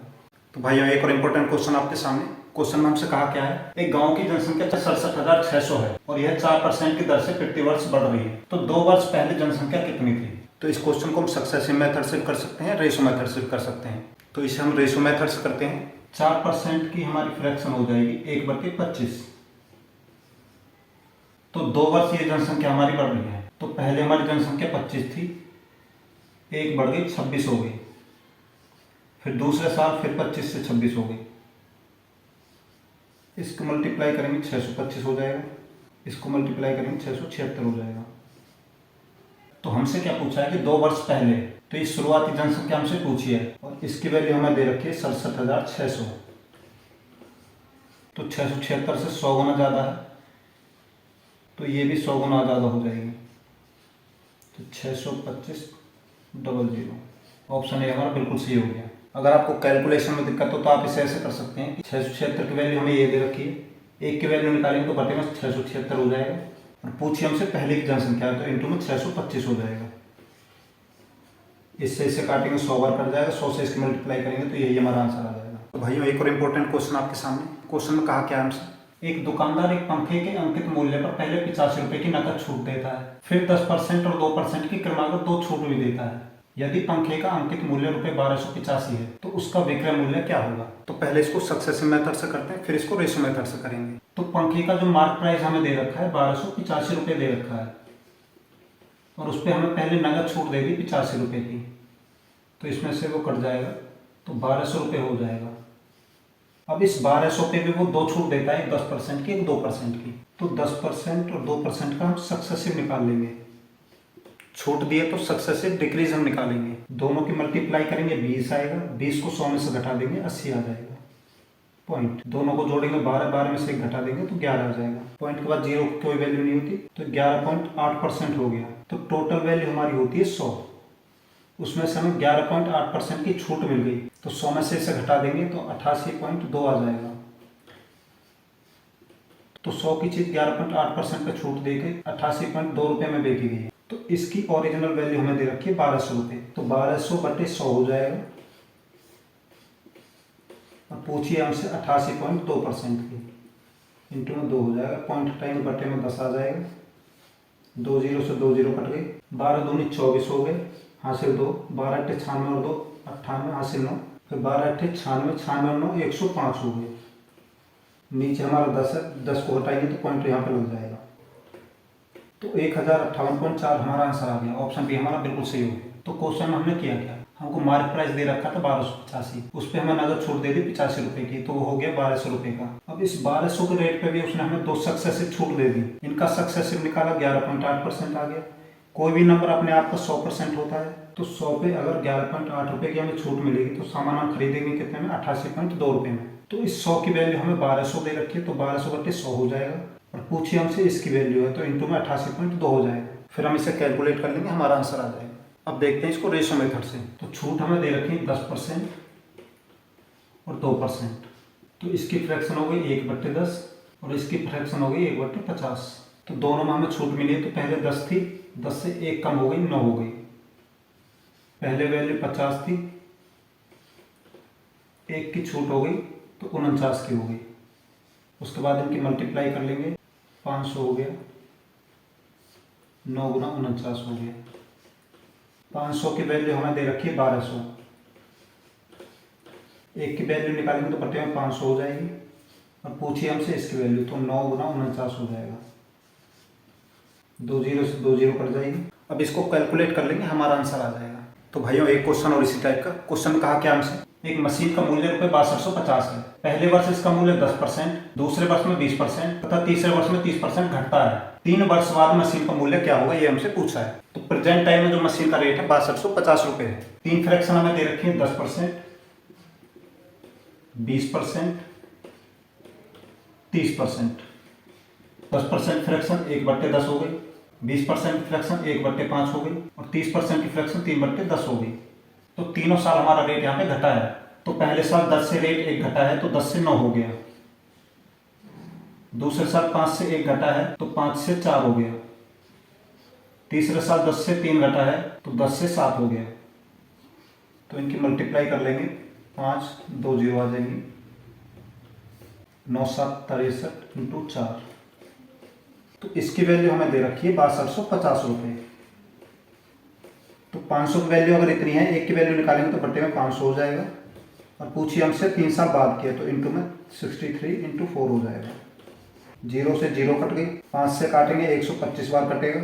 तो भाइयों एक और इम्पोर्टेंट क्वेश्चन आपके सामने। क्वेश्चन में हमसे कहा क्या है, एक गांव की जनसंख्या 67,600 है और यह 4% की दर से प्रति वर्ष बढ़ रही है, तो 2 वर्ष पहले जनसंख्या कितनी थी। तो इस क्वेश्चन को हम सक्सेसिव मेथड से कर सकते हैं, रेशो मेथड से कर सकते हैं। तो इसे हम रेशो मेथड से करते हैं। 4% की हमारी फ्रैक्शन हो जाएगी 1/25। तो 2 वर्ष ये जनसंख्या हमारी बढ़ रही है, तो पहले हमारी जनसंख्या 25 थी, 1 बढ़ गई 26 हो गई, फिर दूसरे साल फिर 25 से 26 हो गई। इसको मल्टीप्लाई करेंगे 625 हो जाएगा, इसको मल्टीप्लाई करेंगे 676 हो जाएगा। तो हमसे क्या पूछा है कि 2 वर्ष पहले, तो इस शुरुआती जनसंख्या हमसे पूछी है और इसकी वैल्यू हमें दे रखी है 67,600। तो 676 से 100 गुना ज़्यादा है, तो ये भी 100 गुना ज़्यादा हो जाएगी। तो 625,000। ऑप्शन ए हमारा बिल्कुल सही हो गया। अगर आपको कैलकुलेशन में दिक्कत हो तो आप इसे ऐसे कर सकते हैं कि 676 की वैल्यू हमें ये दे रखी है, एक की वैल्यू निकालेंगे तो बटे में 676 हो जाएगा, और पूछिए हमसे पहले की जनसंख्या है तो इंटू में 625 हो जाएगा। इससे इसे काटेंगे 100 बार कट जाएगा, 100 से इसकी मल्टीप्लाई करेंगे तो यही हमारा आंसर आ जाएगा। तो भाइयों एक और इम्पोर्टेंट क्वेश्चन आपके सामने। क्वेश्चन में कहा क्या हमसे, एक दुकानदार एक पंखे के अंकित मूल्य पर पहले 85 रुपए की नकद छूट देता है, फिर 10% और 2% की क्रमागत 2 छूट भी देता है। यदि पंखे का अंकित मूल्य ₹1285 है तो उसका विक्रय मूल्य क्या होगा। तो पहले इसको सक्सेसिव मेथड से करते हैं, फिर इसको रेशो मेथड से करेंगे। तो पंखे का जो मार्क प्राइस हमें दे रखा है 1285 रुपये दे रखा है, और उस पर हमें पहले नगद छूट दे दी 85 रुपये की, तो इसमें से वो कट जाएगा तो 1200 रुपये हो जाएगा। अब इस 1200 पे भी वो 2 छूट देता है, एक 10% की, एक 2% की, तो 10% और 2% का हम सक्सेसिव निकाल लेंगे। छूट दिए तो सक्सेसिव डिक्रीज हम निकालेंगे, दोनों की मल्टीप्लाई करेंगे 20 आएगा, 20 को 100 में से घटा देंगे 80 आ जाएगा। पॉइंट दोनों को जोड़ेंगे 12 में से 1 घटा देंगे तो 11 आ जाएगा। पॉइंट के बाद 0 की कोई वैल्यू नहीं होती, तो 11.8% हो गया। तो टोटल वैल्यू हमारी होती है 100, उसमें से हमें 11.8% की छूट मिल गई, तो 100 में से इसे घटा देंगे तो 88.2 आ जाएगा। तो 100 की चीज 11.8% पे छूट देके 88.2 रुपये में बेची गई है, तो इसकी ओरिजिनल वैल्यू हमें दे रखी है 1200 रुपये, तो 1200/100 हो जाएगा, और पूछिए हमसे 88.2% की, इंटू में 2 हो जाएगा, पॉइंट हटाएंगे बटे में 10 आ जाएगा, 2 0 से 2 0 कट गई, 12 दूनी 24 हो गए, हासिल 2, 12 × 96 और 2 98, हासिल 9, फिर 12 × 96, 96 और 9 105 हो गए। नीचे हमारा 10 है, 10 को हटाएंगे तो पॉइंट यहाँ पे लग जाएगा, तो 1058.4 हमारा आंसर आ गया। ऑप्शन बी हमारा बिल्कुल सही हो गया। तो क्वेश्चन में हमने किया क्या, हमको मार्क प्राइस दे रखा था 1285, उस पर हमें नगद छूट दे दी 85 रुपये की, तो वो हो गया 1200 रुपये का। अब इस 1200 के रेट पे भी उसने हमें 2 सक्सेसिव छूट दे दी, इनका सक्सेसिव निकाला 11.8% आ गया। कोई भी नंबर अपने आप का 100% होता है, तो 100 पे अगर 11.8 रुपये की हमें छूट मिलेगी तो सामान हम खरीदेंगे कितने में, 88.2 रुपये में। तो इस 100 की वैल्यू हमें 1200 दे रखी है, तो 1200/100 हो जाएगा, और पूछिए हमसे इसकी वैल्यू है तो इंटू में 88.2 हो जाएगा, फिर हम इसे कैलकुलेट कर लेंगे, हमारा आंसर आ जाएगा। अब देखते हैं इसको रेशो मेथड से। तो छूट हमें दे रखी है 10% और 2%, तो इसकी फ्रैक्शन हो गई 1/10 और इसकी फ्रैक्शन हो गई 1/50। तो दोनों में हमें छूट मिली है। तो पहले 10 थी, 10 से 1 कम हो गई, 9 हो गई। पहले वैल्यू 50 थी, 1 की छूट हो गई तो 49 की हो गई। उसके बाद इनकी मल्टीप्लाई कर लेंगे, 500 हो गया, 9 गुना 49 हो गया। 500 की वैल्यू हमें दे रखी है 1200। 1 की वैल्यू निकालेंगे तो बटे में 500 हो जाएगी और पूछिए हमसे इसकी वैल्यू, तो 9 गुना 49 हो जाएगा। 2 जीरो से 2 जीरो कट जाएगी। अब इसको कैलकुलेट कर लेंगे, हमारा आंसर आ जाएगा। तो भाइयों एक क्वेश्चन और इसी टाइप का क्वेश्चन कहा क्या हमसे, एक मशीन का मूल्य ₹6250 है। पहले वर्ष इसका मूल्य 10%, दूसरे वर्ष में 20% तथा तीसरे वर्ष में 30% घटता है। 3 वर्ष बाद मशीन का मूल्य क्या होगा, ये हमसे पूछा है। तो प्रेजेंट टाइम में जो मशीन का रेट है 6250 रुपए है। 3 फ्रैक्शन हमें दे रखी है, 10%, 20%, 30%। 10% फ्रैक्शन 1/10 हो गई, 20% की फ्रैक्शन 1/5 हो गई और 30% की फ्रैक्शन 3/10 हो गई। तो तीनों साल हमारा रेट यहाँ पे घटा है। तो पहले साल 10 से रेट 1 घटा है तो 10 से 9 हो गया। दूसरे साल 5 से 1 घटा है तो 5 से 4 हो गया। तीसरे साल 10 से 3 घटा है तो 10 से 7 हो गया। तो इनकी मल्टीप्लाई कर लेंगे, 5 2 जीरो आ जाएंगी, 9 7 63 इंटू 4। तो इसकी वैल्यू हमें दे रखी है 6250 रुपये। तो 500 की वैल्यू अगर इतनी है, 1 की वैल्यू निकालेंगे तो बट्टे में 500 हो जाएगा और पूछिए हमसे 3 साल बाद किया, तो इंटू में 63 इंटू 4 हो जाएगा। 0 से 0 कट गई, 5 से काटेंगे 125 बार कटेगा,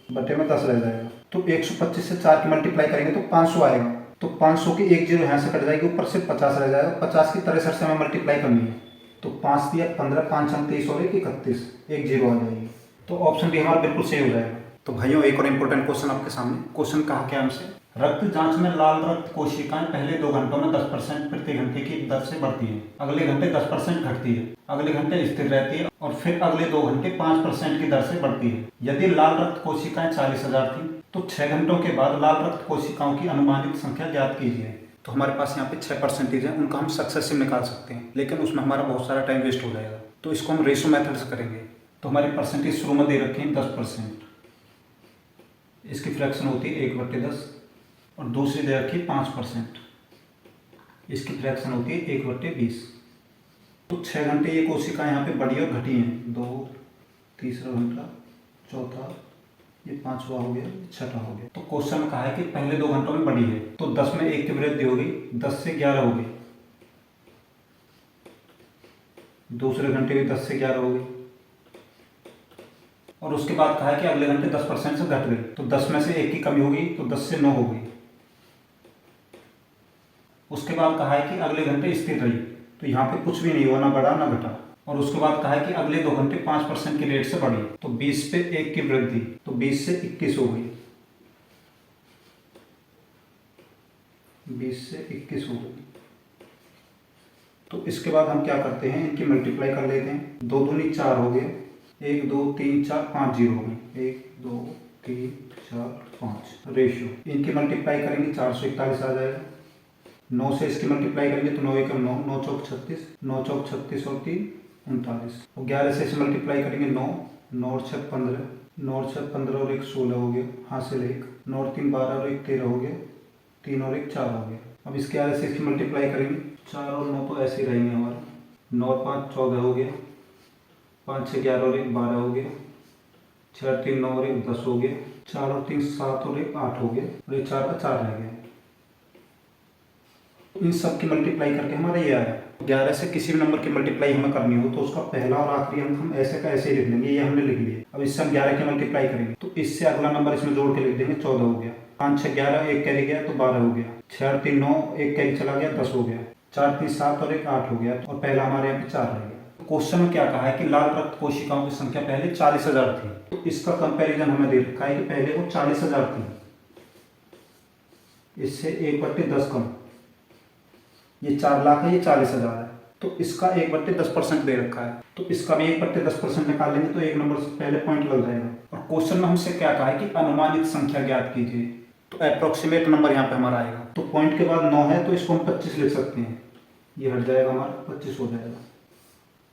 बट्टे में 10 रह जाएगा। तो 125 से 4 की मल्टीप्लाई करेंगे तो 500 आएगा। तो 500 की 1 जीरो यहाँ से कट जाएगी, ऊपर से 50 रह जाएगा। 50 की 63 से हमें मल्टीप्लाई करनी है। तो 5 दिया 15, 5 हम 30 और 1 31, 1 जीरो आ जाएगी। तो ऑप्शन डी हमारा बिल्कुल सही हो जाएगा। तो भाइयों एक और इम्पोर्टेंट क्वेश्चन आपके सामने। क्वेश्चन कहा क्या हमसे, रक्त जांच में लाल रक्त कोशिकाएं पहले 2 घंटों में 10% प्रति घंटे की दर से बढ़ती है, अगले घंटे 10% घटती है, अगले घंटे स्थिर रहती है और फिर अगले 2 घंटे 5% की दर से बढ़ती है। यदि लाल रक्त कोशिकाएं 40,000 थी तो 6 घंटों के बाद लाल रक्त कोशिकाओं की अनुमानित संख्या ज्ञात कीजिए। तो हमारे पास यहाँ पे 6% है, उनका हम सक्सेसिव निकाल सकते हैं, लेकिन उसमें हमारा बहुत सारा टाइम वेस्ट हो जाएगा। तो इसको हम रेशो मेथड से करेंगे। तो हमारी परसेंटेज शुरू में दे रखे हैं 10%, इसकी फ्रैक्शन होती है 1/10 और दूसरी दे रखी है 5%, इसकी फ्रैक्शन होती है 1/20। तो 6 घंटे ये कोशिकाएं यहाँ पे बढ़ी और घटी हैं, 2 तीसरा घंटा, चौथा, ये 5वां हो गया, 6वां हो गया। तो क्वेश्चन में कहा है कि पहले 2 घंटों में बढ़ी है, तो 10 में 1 की वृद्धि हो गई, 10 से 11 हो गई। दूसरे घंटे भी 10 से 11 हो गई और उसके बाद कहा है कि अगले घंटे 10% से घट गई, तो 10 में से 1 की कमी हो गई, तो 10 से 9 हो गई। उसके बाद कहा है कि अगले घंटे स्थिर रही, तो यहाँ पे कुछ भी नहीं हुआ, ना बढ़ा ना घटा। और उसके बाद कहा है कि अगले 2 घंटे 5% की रेट से बढ़ी, तो 20 पे 1 की वृद्धि, तो 20 से 21 हो गई, 20 से 21 हो गई। तो इसके बाद हम क्या करते हैं, इनकी मल्टीप्लाई कर लेते हैं। 2 दूनी 4 हो गए, 1 2 3 4 5 जीरो हो गए, 1 2 3 4 5 रेशियो। इनकी मल्टीप्लाई करेंगे 441 आ जाएगा। 9 से इसकी मल्टीप्लाई करेंगे तो 9 1 9, 9 चौक 36, 9 चौक 36 और 3 39। और 11 से इसे मल्टीप्लाई करेंगे 9, 9 और 6 15, 9 और 6 15 और 1 16 हो गया, हासिल 1, 9 और 3 12 और 1 13 हो गया, 3 और 1 4 हो गया। अब इसके 11 से इसकी मल्टीप्लाई करेंगे, 4 और 9 तो ऐसे ही रहेंगे हमारे, 9 और 5 14 हो गया, 5 6 11 और 1 12 हो गया, 6 और 3 9 और 1 10 हो गया, 4 और 3 7 और 1 8 हो गया और ये 4 का 4 रह गया। इन सब की मल्टीप्लाई करके हमारा ये आया। 11 से किसी भी नंबर की मल्टीप्लाई हमें करनी हो तो उसका पहला और आखिरी अंक हम ऐसे का ऐसे ही लिख लेंगे, ये हमने लिख लिया। अब इससे हम 11 की मल्टीप्लाई करेंगे तो इससे अगला नंबर इसमें जोड़ के लिख देंगे, 14 हो गया। 5 6 11 1 कैरी गया तो 12 हो गया, 6 और 3 9 1 कैरी चला गया 10 हो गया, 4 3 7 और 1 8 हो गया और पहला हमारे यहाँ पे 4 रह गया। क्वेश्चन में क्या कहा है कि लाल रक्त कोशिकाओं की संख्या पहले 40,000 थी, तो इसका कंपैरिजन हमें दे रखा है कि पहले वो 40,000 थी, इससे 1/10 कम, ये 4 लाख है, ये 40,000 है, तो इसका 1/10% दे रखा है, तो इसका भी 1/10% निकाल लेंगे तो एक नंबर से पहले पॉइंट लग जाएगा। और क्वेश्चन में हमसे क्या कहा है कि अनुमानित संख्या ज्ञात कीजिए, तो अप्रोक्सीमेट नंबर यहाँ पे हमारा आएगा। तो पॉइंट के बाद 9 है तो इसको हम 25 लिख सकते हैं, ये हट जाएगा हमारा 25 हो जाएगा।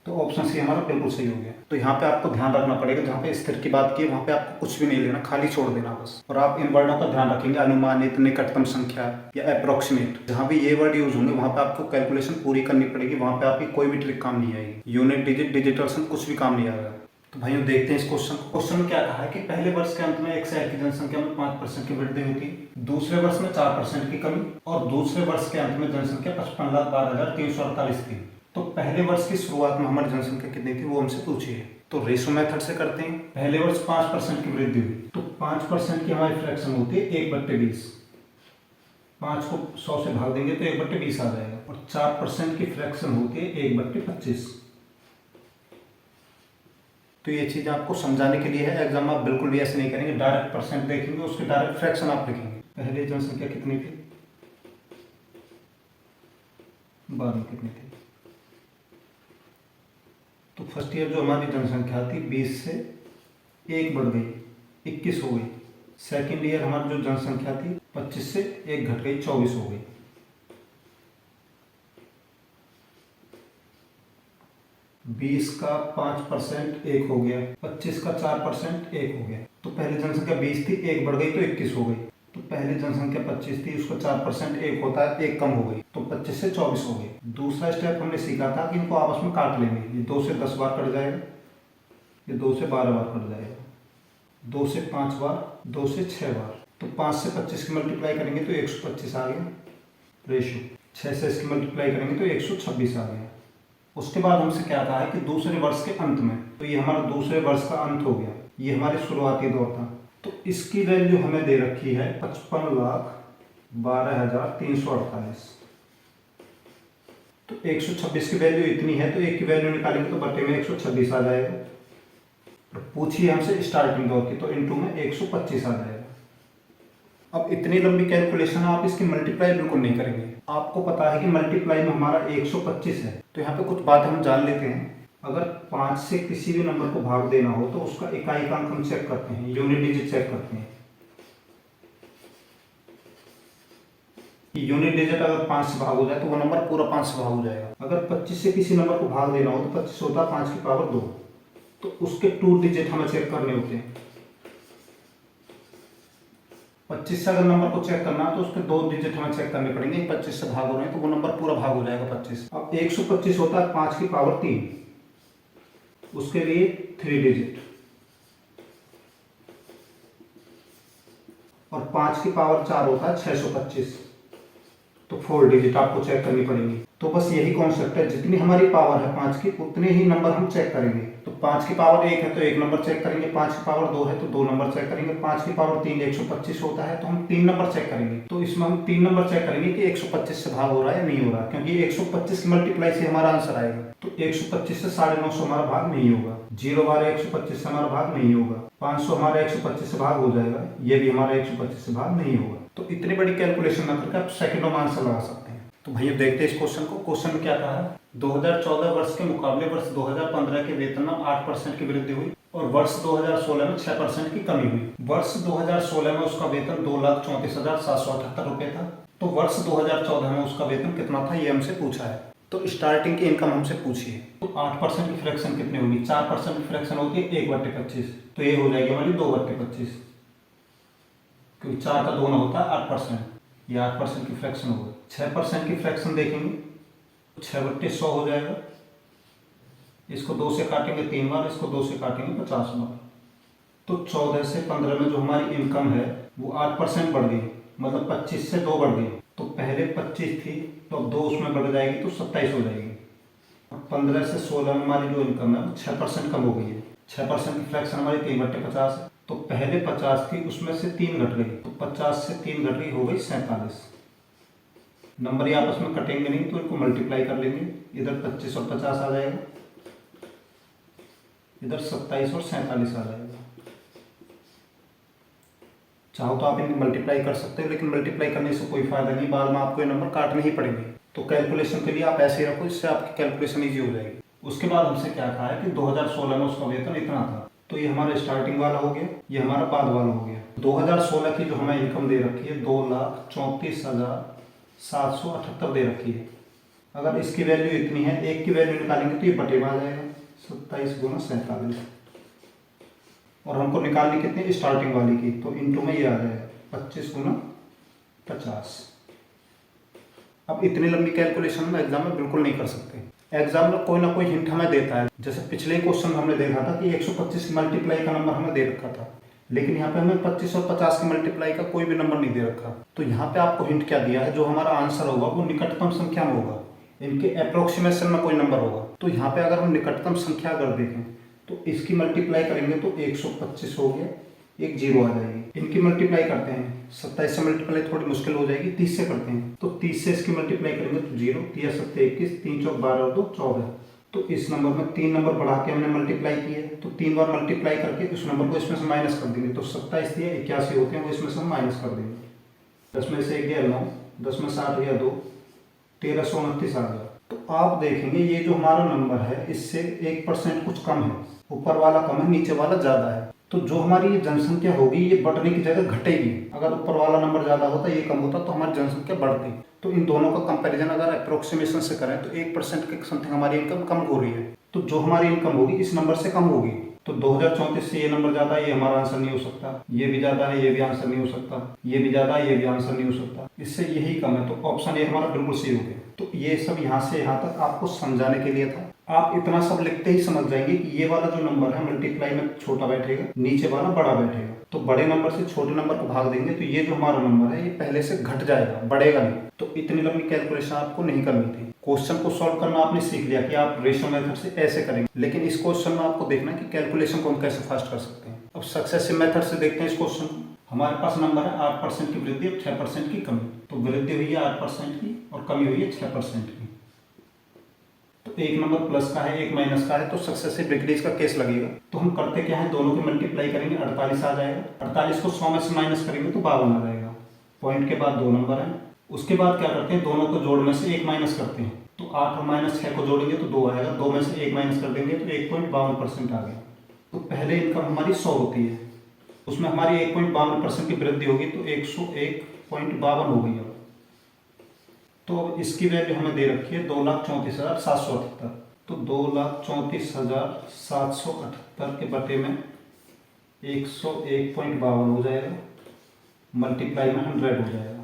तो ऑप्शन सी हमारा बिल्कुल सही हो गया। तो यहाँ पे आपको ध्यान रखना पड़ेगा, जहाँ पे स्थिर की बात की वहाँ पे आपको कुछ भी नहीं लेना, खाली छोड़ देना बस। और आप इन वर्डों का ध्यान रखेंगे, अनुमानित, निकटतम संख्या या अप्रोक्सीमेट, जहाँ भी ये वर्ड यूज होंगे वहाँ पे आपको कैलकुलेशन पूरी करनी पड़ेगी, वहाँ पे आपकी कोई भी ट्रिक काम नहीं आएगी। यूनिट, डिजिट, डिजिटल कुछ भी काम नहीं आएगा। तो भाइयों देखते हैं इस क्वेश्चन को। क्वेश्चन में क्या कहा है कि पहले वर्ष के अंत में एक शहर की जनसंख्या में 5% की वृद्धि होती है, दूसरे वर्ष में 4% की कमी, और दूसरे वर्ष के अंत में जनसंख्या 55,12,348 थी। तो पहले वर्ष की शुरुआत में हमारी जनसंख्या कितनी थी वो हमसे पूछी है। तो रेशो मेथड से करते हैं। पहले वर्ष 5% की वृद्धि हुई, तो 5% की हमारी फ्रैक्शन होती है 1/20। 5 को 100 से भाग देंगे तो 1/20 आ जाएगा। और 4% की फ्रैक्शन होती है 1/25। तो ये चीज आपको समझाने के लिए है, एग्जाम आप बिल्कुल भी ऐसे नहीं करेंगे, डायरेक्ट परसेंट देखेंगे, उसके डायरेक्ट फ्रैक्शन आप लिखेंगे। पहले जनसंख्या कितनी थी, बाद में कितनी थी। तो फर्स्ट ईयर जो हमारी जनसंख्या थी 20 से 1 बढ़ गई, 21 हो गई। सेकेंड ईयर हमारी जो जनसंख्या थी 25 से 1 घट गई, 24 हो गई। बीस का 5% 1 हो गया, 25 का 4% 1 हो गया। तो पहले जनसंख्या 20 थी, 1 बढ़ गई तो 21 हो गई। तो पहले जनसंख्या 25 थी, उसका 4% 1 होता है, 1 कम हो गई, तो 25 से 24 हो गई। दूसरा स्टेप हमने सीखा था कि इनको आपस में काट लेंगे। ये 2 से 10 बार कट जाएगा, ये 2 से 12 बार कट जाएगा, 2 से 5 बार, 2 से 6 बार। तो 5 से 25 की मल्टीप्लाई करेंगे तो 125 आ गया रेशियो। 6 से इसकी मल्टीप्लाई करेंगे तो 126 आ गया। उसके बाद हमसे क्या कहा है कि दूसरे वर्ष के अंत में, तो ये हमारा दूसरे वर्ष का अंत हो गया, ये हमारे शुरुआती दौर था। तो इसकी वैल्यू हमें दे रखी है 55,12,348। तो 126 की वैल्यू इतनी है, तो एक की वैल्यू निकालेंगे तो बटे में 126 आ जाएगा। और पूछिए हमसे स्टार्टिंग दौर की, तो इनटू में 125 आ जाएगा। अब इतनी लंबी कैलकुलेशन आप इसकी मल्टीप्लाई बिल्कुल नहीं करेंगे। आपको पता है कि मल्टीप्लाई में हमारा 125 है। तो यहाँ पे कुछ बात हम जान लेते हैं। अगर 5 से किसी भी नंबर को भाग देना हो तो उसका इकाइकांक हम चेक करते हैं, यूनिट डिजिट चेक करते हैं। यूनिट डिजिट अगर 5 से भाग हो जाए तो वो नंबर पूरा 5 से भाग हो जाएगा। अगर 25 से किसी नंबर को भाग देना हो तो 25 होता है 5 की पावर 2, तो उसके 2 डिजिट हमें चेक करने होते हैं। 25 से अगर नंबर को चेक करना है तो उसके 2 डिजिट हमें चेक करने पड़ेंगे। 25 से भाग हो रहे हैं तो वो नंबर पूरा भाग हो जाएगा 25। अब 125 होता है 5 की पावर 3, उसके लिए 3 डिजिट, और 5 की पावर 4 होता है 625, तो 4 डिजिट आपको चेक करनी पड़ेगी। तो बस यही कॉन्सेप्ट है, जितनी हमारी पावर है 5 की उतने ही नंबर हम चेक करेंगे। तो 5 की पावर 1 है तो 1 नंबर चेक करेंगे, 5 की पावर 2 है तो 2 नंबर चेक करेंगे, 5 की पावर 3 125 होता है तो हम 3 नंबर चेक करेंगे। तो इसमें हम 3 नंबर चेक करेंगे कि 125 से भाग हो रहा है या नहीं हो रहा, क्योंकि 125 की मल्टीप्लाई से हमारा आंसर आएगा। तो 125 से 950 हमारा भाग नहीं होगा, 0 बार 125 से हमारा भाग नहीं होगा, 500 हमारा 125 से भाग हो जाएगा, ये भी हमारा 125 से भाग नहीं होगा। तो इतनी बड़ी कैलकुलेशन ना करके आप सेकंडों में आंसर लगा सकते हैं। तो भैया देखते हैं इस क्वेश्चन को। क्वेश्चन में क्या कहा है, 2014 वर्ष के मुकाबले वर्ष 2015 के वेतन में 8% की वृद्धि हुई और वर्ष 2016 में 6% की कमी हुई। वर्ष 2016 में उसका वेतन 2,34,778 रुपए था, तो वर्ष 2014 में उसका वेतन कितना था ये हमसे पूछा है। तो स्टार्टिंग की इनकम हमसे पूछी है। तो 8% की फ्रैक्शन कितनी होगी, 4% की फ्रैक्शन होती है 1/25, तो ये हो जाएगी हमारी 2/25, क्योंकि 4 का 2 ना होता है 8%, ये 8% की फ्रैक्शन होगा। 6% की फ्रैक्शन देखेंगे तो 6/100 हो जाएगा। इसको 2 से काटेंगे 3 बार, इसको 2 से काटेंगे 50 बार। तो 14 से 15 में जो हमारी इनकम है वो 8% बढ़ गई, मतलब 25 से 2 बढ़ गई। तो पहले 25 थी तो अब 2 उसमें बढ़ जाएगी तो 27 हो जाएगी। अब 15 से 16 में हमारी जो इनकम है वो 6% कम हो गई है। 6% की फ्रैक्शन हमारी 3/50 है। तो पहले 50 थी उसमें से 3 घट गई, तो 50 से 3 घट गई, हो गई 47। नंबर ये आपस में कटेंगे नहीं तो इनको मल्टीप्लाई कर लेंगे, इधर 25 और 50 आ जाएगा, इधर 27 और 47 आ जाएगा। चाहो तो आप इनको मल्टीप्लाई कर सकते हो, लेकिन मल्टीप्लाई करने से कोई फायदा नहीं, बाद में आपको ये नंबर काटने ही पड़ेंगे। तो कैलकुलेशन के लिए आप ऐसे ही रखो, इससे आपकी कैलकुलेशन ईजी हो जाएगी। उसके बाद हमसे क्या कहा है कि 2016 में उसका वेतन इतना था, तो ये हमारा स्टार्टिंग वाला हो गया, ये हमारा बाद वाला हो गया। 2016 की जो हमें इनकम दे रखी है 2,34,778 दे रखी है। अगर इसकी वैल्यू इतनी है, एक की वैल्यू निकालेंगे तो ये बटे में आ जाएगा 27 गुना 47। और हमको निकालनी कितनी स्टार्टिंग वाली की, तो इंटू में ये आ जाएगा 25 गुना 50। अब इतनी लंबी कैलकुलेशन में एग्जाम में बिल्कुल नहीं कर सकते। एग्जाम में कोई ना कोई हिंट हमें देता है। जैसे पिछले क्वेश्चन हमने देखा था कि 125 की मल्टीप्लाई का नंबर हमें दे रखा था, लेकिन यहाँ पे हमें 25 और 50 की मल्टीप्लाई का कोई भी नंबर नहीं दे रखा। तो यहाँ पे आपको हिंट क्या दिया है, जो हमारा आंसर होगा वो निकटतम संख्या में होगा, इनके अप्रोक्सीमेशन में कोई नंबर होगा। तो यहाँ पे अगर हम निकटतम संख्या अगर देखें तो इसकी मल्टीप्लाई करेंगे तो 125 हो गया, एक जीरो आ जाएगी। इनकी मल्टीप्लाई करते हैं, 27 से मल्टीप्लाई थोड़ी मुश्किल हो जाएगी, 30 से करते हैं तो 30 से इसकी मल्टीप्लाई करेंगे तो जीरो, 3 7 21, 3 चौक 12 और 2 14। तो इस नंबर में 3 नंबर बढ़ा के हमने मल्टीप्लाई किया है, तो 3 बार मल्टीप्लाई करके उस नंबर को इसमें से माइनस कर देंगे। तो 27 दिया 81 होते हैं, वो इसमें से हम माइनस कर देंगे। 10 में से 1 गया 9, 10 में 7 गया 2, 1329 आ गया। तो आप देखेंगे ये जो हमारा नंबर है इससे 1% कुछ कम है, ऊपर वाला कम है नीचे वाला ज़्यादा है। तो जो हमारी ये जनसंख्या होगी ये बढ़ने की जगह घटेगी। अगर ऊपर वाला नंबर ज़्यादा होता ये कम होता तो हमारी जनसंख्या बढ़ती। तो इन दोनों का कंपैरिजन अगर अप्रोक्सीमेशन से करें तो 1% के समथिंग हमारी इनकम कम हो रही है। तो जो हमारी इनकम होगी इस नंबर से कम होगी। तो 2034 से ये नंबर ज़्यादा है, ये हमारा आंसर नहीं हो सकता। ये भी ज़्यादा है, ये भी आंसर नहीं हो सकता। ये भी ज़्यादा है, ये भी आंसर नहीं हो सकता। इससे यही कम है, तो ऑप्शन ए हमारा बिल्कुल सही हो गया। तो ये सब यहाँ से यहाँ तक आपको समझाने के लिए था। आप इतना सब लिखते ही समझ जाएंगे कि ये वाला जो नंबर है मल्टीप्लाई में छोटा बैठेगा, नीचे वाला बड़ा बैठेगा। तो बड़े नंबर से छोटे नंबर को भाग देंगे तो ये जो हमारा नंबर है ये पहले से घट जाएगा, बढ़ेगा नहीं। तो इतनी लंबी कैलकुलेशन आपको नहीं करनी थी। क्वेश्चन को सॉल्व करना आपने सीख लिया कि आप रेशियो मेथड से ऐसे करेंगे, लेकिन इस क्वेश्चन में आपको देखना है कि कैलकुलेशन को हम कैसे फास्ट कर सकते हैं। अब सक्सेसिव मेथड से देखते हैं इस क्वेश्चन। हमारे पास नंबर है 8% की वृद्धि और 6% की कमी। तो वृद्धि हुई है 8% की और कमी हुई है 6% की। तो एक नंबर प्लस का है, एक माइनस का है, तो सक्सेसिव डिक्रीज का केस लगेगा। तो हम करते क्या है, दोनों की मल्टीप्लाई करेंगे, 48 आ जाएगा। 48 को 100 में से माइनस करेंगे तो 52 आ जाएगा। पॉइंट के बाद 2 नंबर हैं। उसके बाद क्या करते हैं, दोनों को जोड़ में से 1 माइनस करते हैं। तो 8 और माइनस 6 को जोड़ेंगे तो 2 आएगा। 2 में से 1 माइनस कर देंगे तो 1.52% आ गया। तो पहले इनकम हमारी 100 होती है, उसमें हमारी 1.52% की वृद्धि होगी तो 101.52 हो गई। तो अब इसकी वैल्यू हमें दे रखी है 2,34,778। तो 2,34,778 के बटे में 101.52 हो जाएगा, मल्टीप्लाई में 100 हो जाएगा।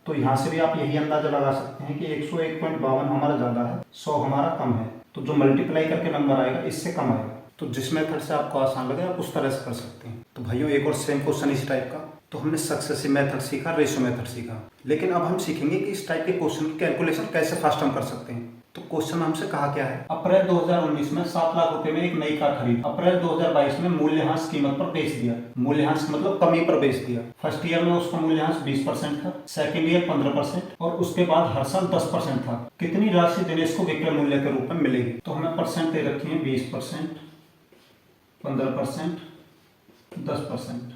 तो यहाँ से भी आप यही अंदाजा लगा सकते हैं कि 101.52 हमारा ज़्यादा है, 100 हमारा कम है। तो जो मल्टीप्लाई करके नंबर आएगा इससे कम आएगा। तो जिस मेथड से आपको आसान लगे आप उस तरह से कर सकते हैं। तो भाइयों एक और सेम क्वेश्चन इस टाइप का। तो हमने सक्सेसिव मेथड सीखा, रेशियो मेथड सीखा, लेकिन अब हम सीखेंगे कि इस टाइप के क्वेश्चन की कैलकुलेशन कैसे फास्ट हम कर सकते हैं। तो क्वेश्चन हमसे कहा क्या है, अप्रैल 2019 में 7 लाख रुपए में एक नई कार खरीद, अप्रैल 2022 में मूल्यह्रास कीमत पर बेच दिया। मूल्यह्रास मतलब कमी पर बेच दिया। फर्स्ट ईयर में उसका मूल्यह्रास 20% था, सेकंड ईयर 15% और उसके बाद हर साल 10% था। कितनी राशि दिनेश को विक्रय मूल्य के रूप में मिलेगी। तो हमें परसेंट दे रखी है 20%, 15%, 10%।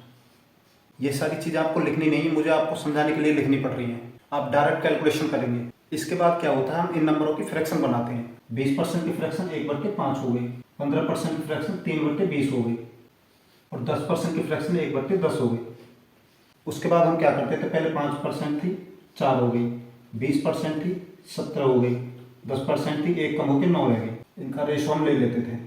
ये सारी चीज़ आपको लिखनी नहीं है, मुझे आपको समझाने के लिए लिखनी पड़ रही है। आप डायरेक्ट कैलकुलेशन करेंगे। इसके बाद क्या होता है, हम इन नंबरों की फ्रैक्शन बनाते हैं। 20% की फ्रैक्शन 1/5 हो गई, 15% की फ्रैक्शन 3/20 हो गई और 10% की फ्रैक्शन 1/10 हो गई। उसके बाद हम क्या करते थे, पहले 5% थी 4 हो गई, 20% थी 17 हो गई, 10% थी 1 कम होकर 9 रह गई। इनका रेशो हम ले लेते थे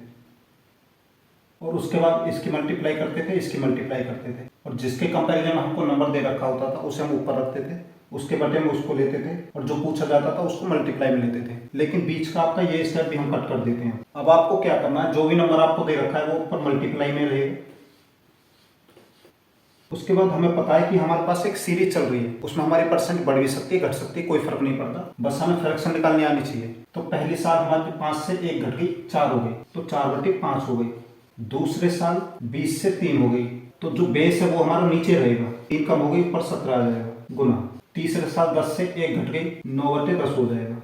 और उसके बाद इसकी मल्टीप्लाई करते थे, इसकी मल्टीप्लाई करते थे और जिसके कंपैरिजन में हमको नंबर दे रखा होता था उसे हम ऊपर रखते थे, उसके बटे में उसको लेते थे और जो पूछा जाता था उसको मल्टीप्लाई में लेते थे। लेकिन बीच का आपका ये स्टेप भी हम कट कर देते हैं। अब आपको क्या करना है, जो भी नंबर आपको दे रखा है वो ऊपर मल्टीप्लाई में रहेगा। उसके बाद हमें पता है कि हमारे पास एक सीरीज चल रही है, उसमें हमारी परसेंट बढ़ भी सकती है घट सकती है, कोई फर्क नहीं पड़ता, बस हमें फ्रैक्शन निकालनी आनी चाहिए। तो पहली साल हमारे 5 से 1 घट गई, 4 हो गई, तो 4/5 हो गई। दूसरे साल 20 से 3 हो गई, तो जो बेस है वो हमारा नीचे रहेगा, 3 कम हो गई, ऊपर 17 आ जाएगा गुना। तीसरे साल 10 से 1 घट गई, 9/10 हो जाएगा।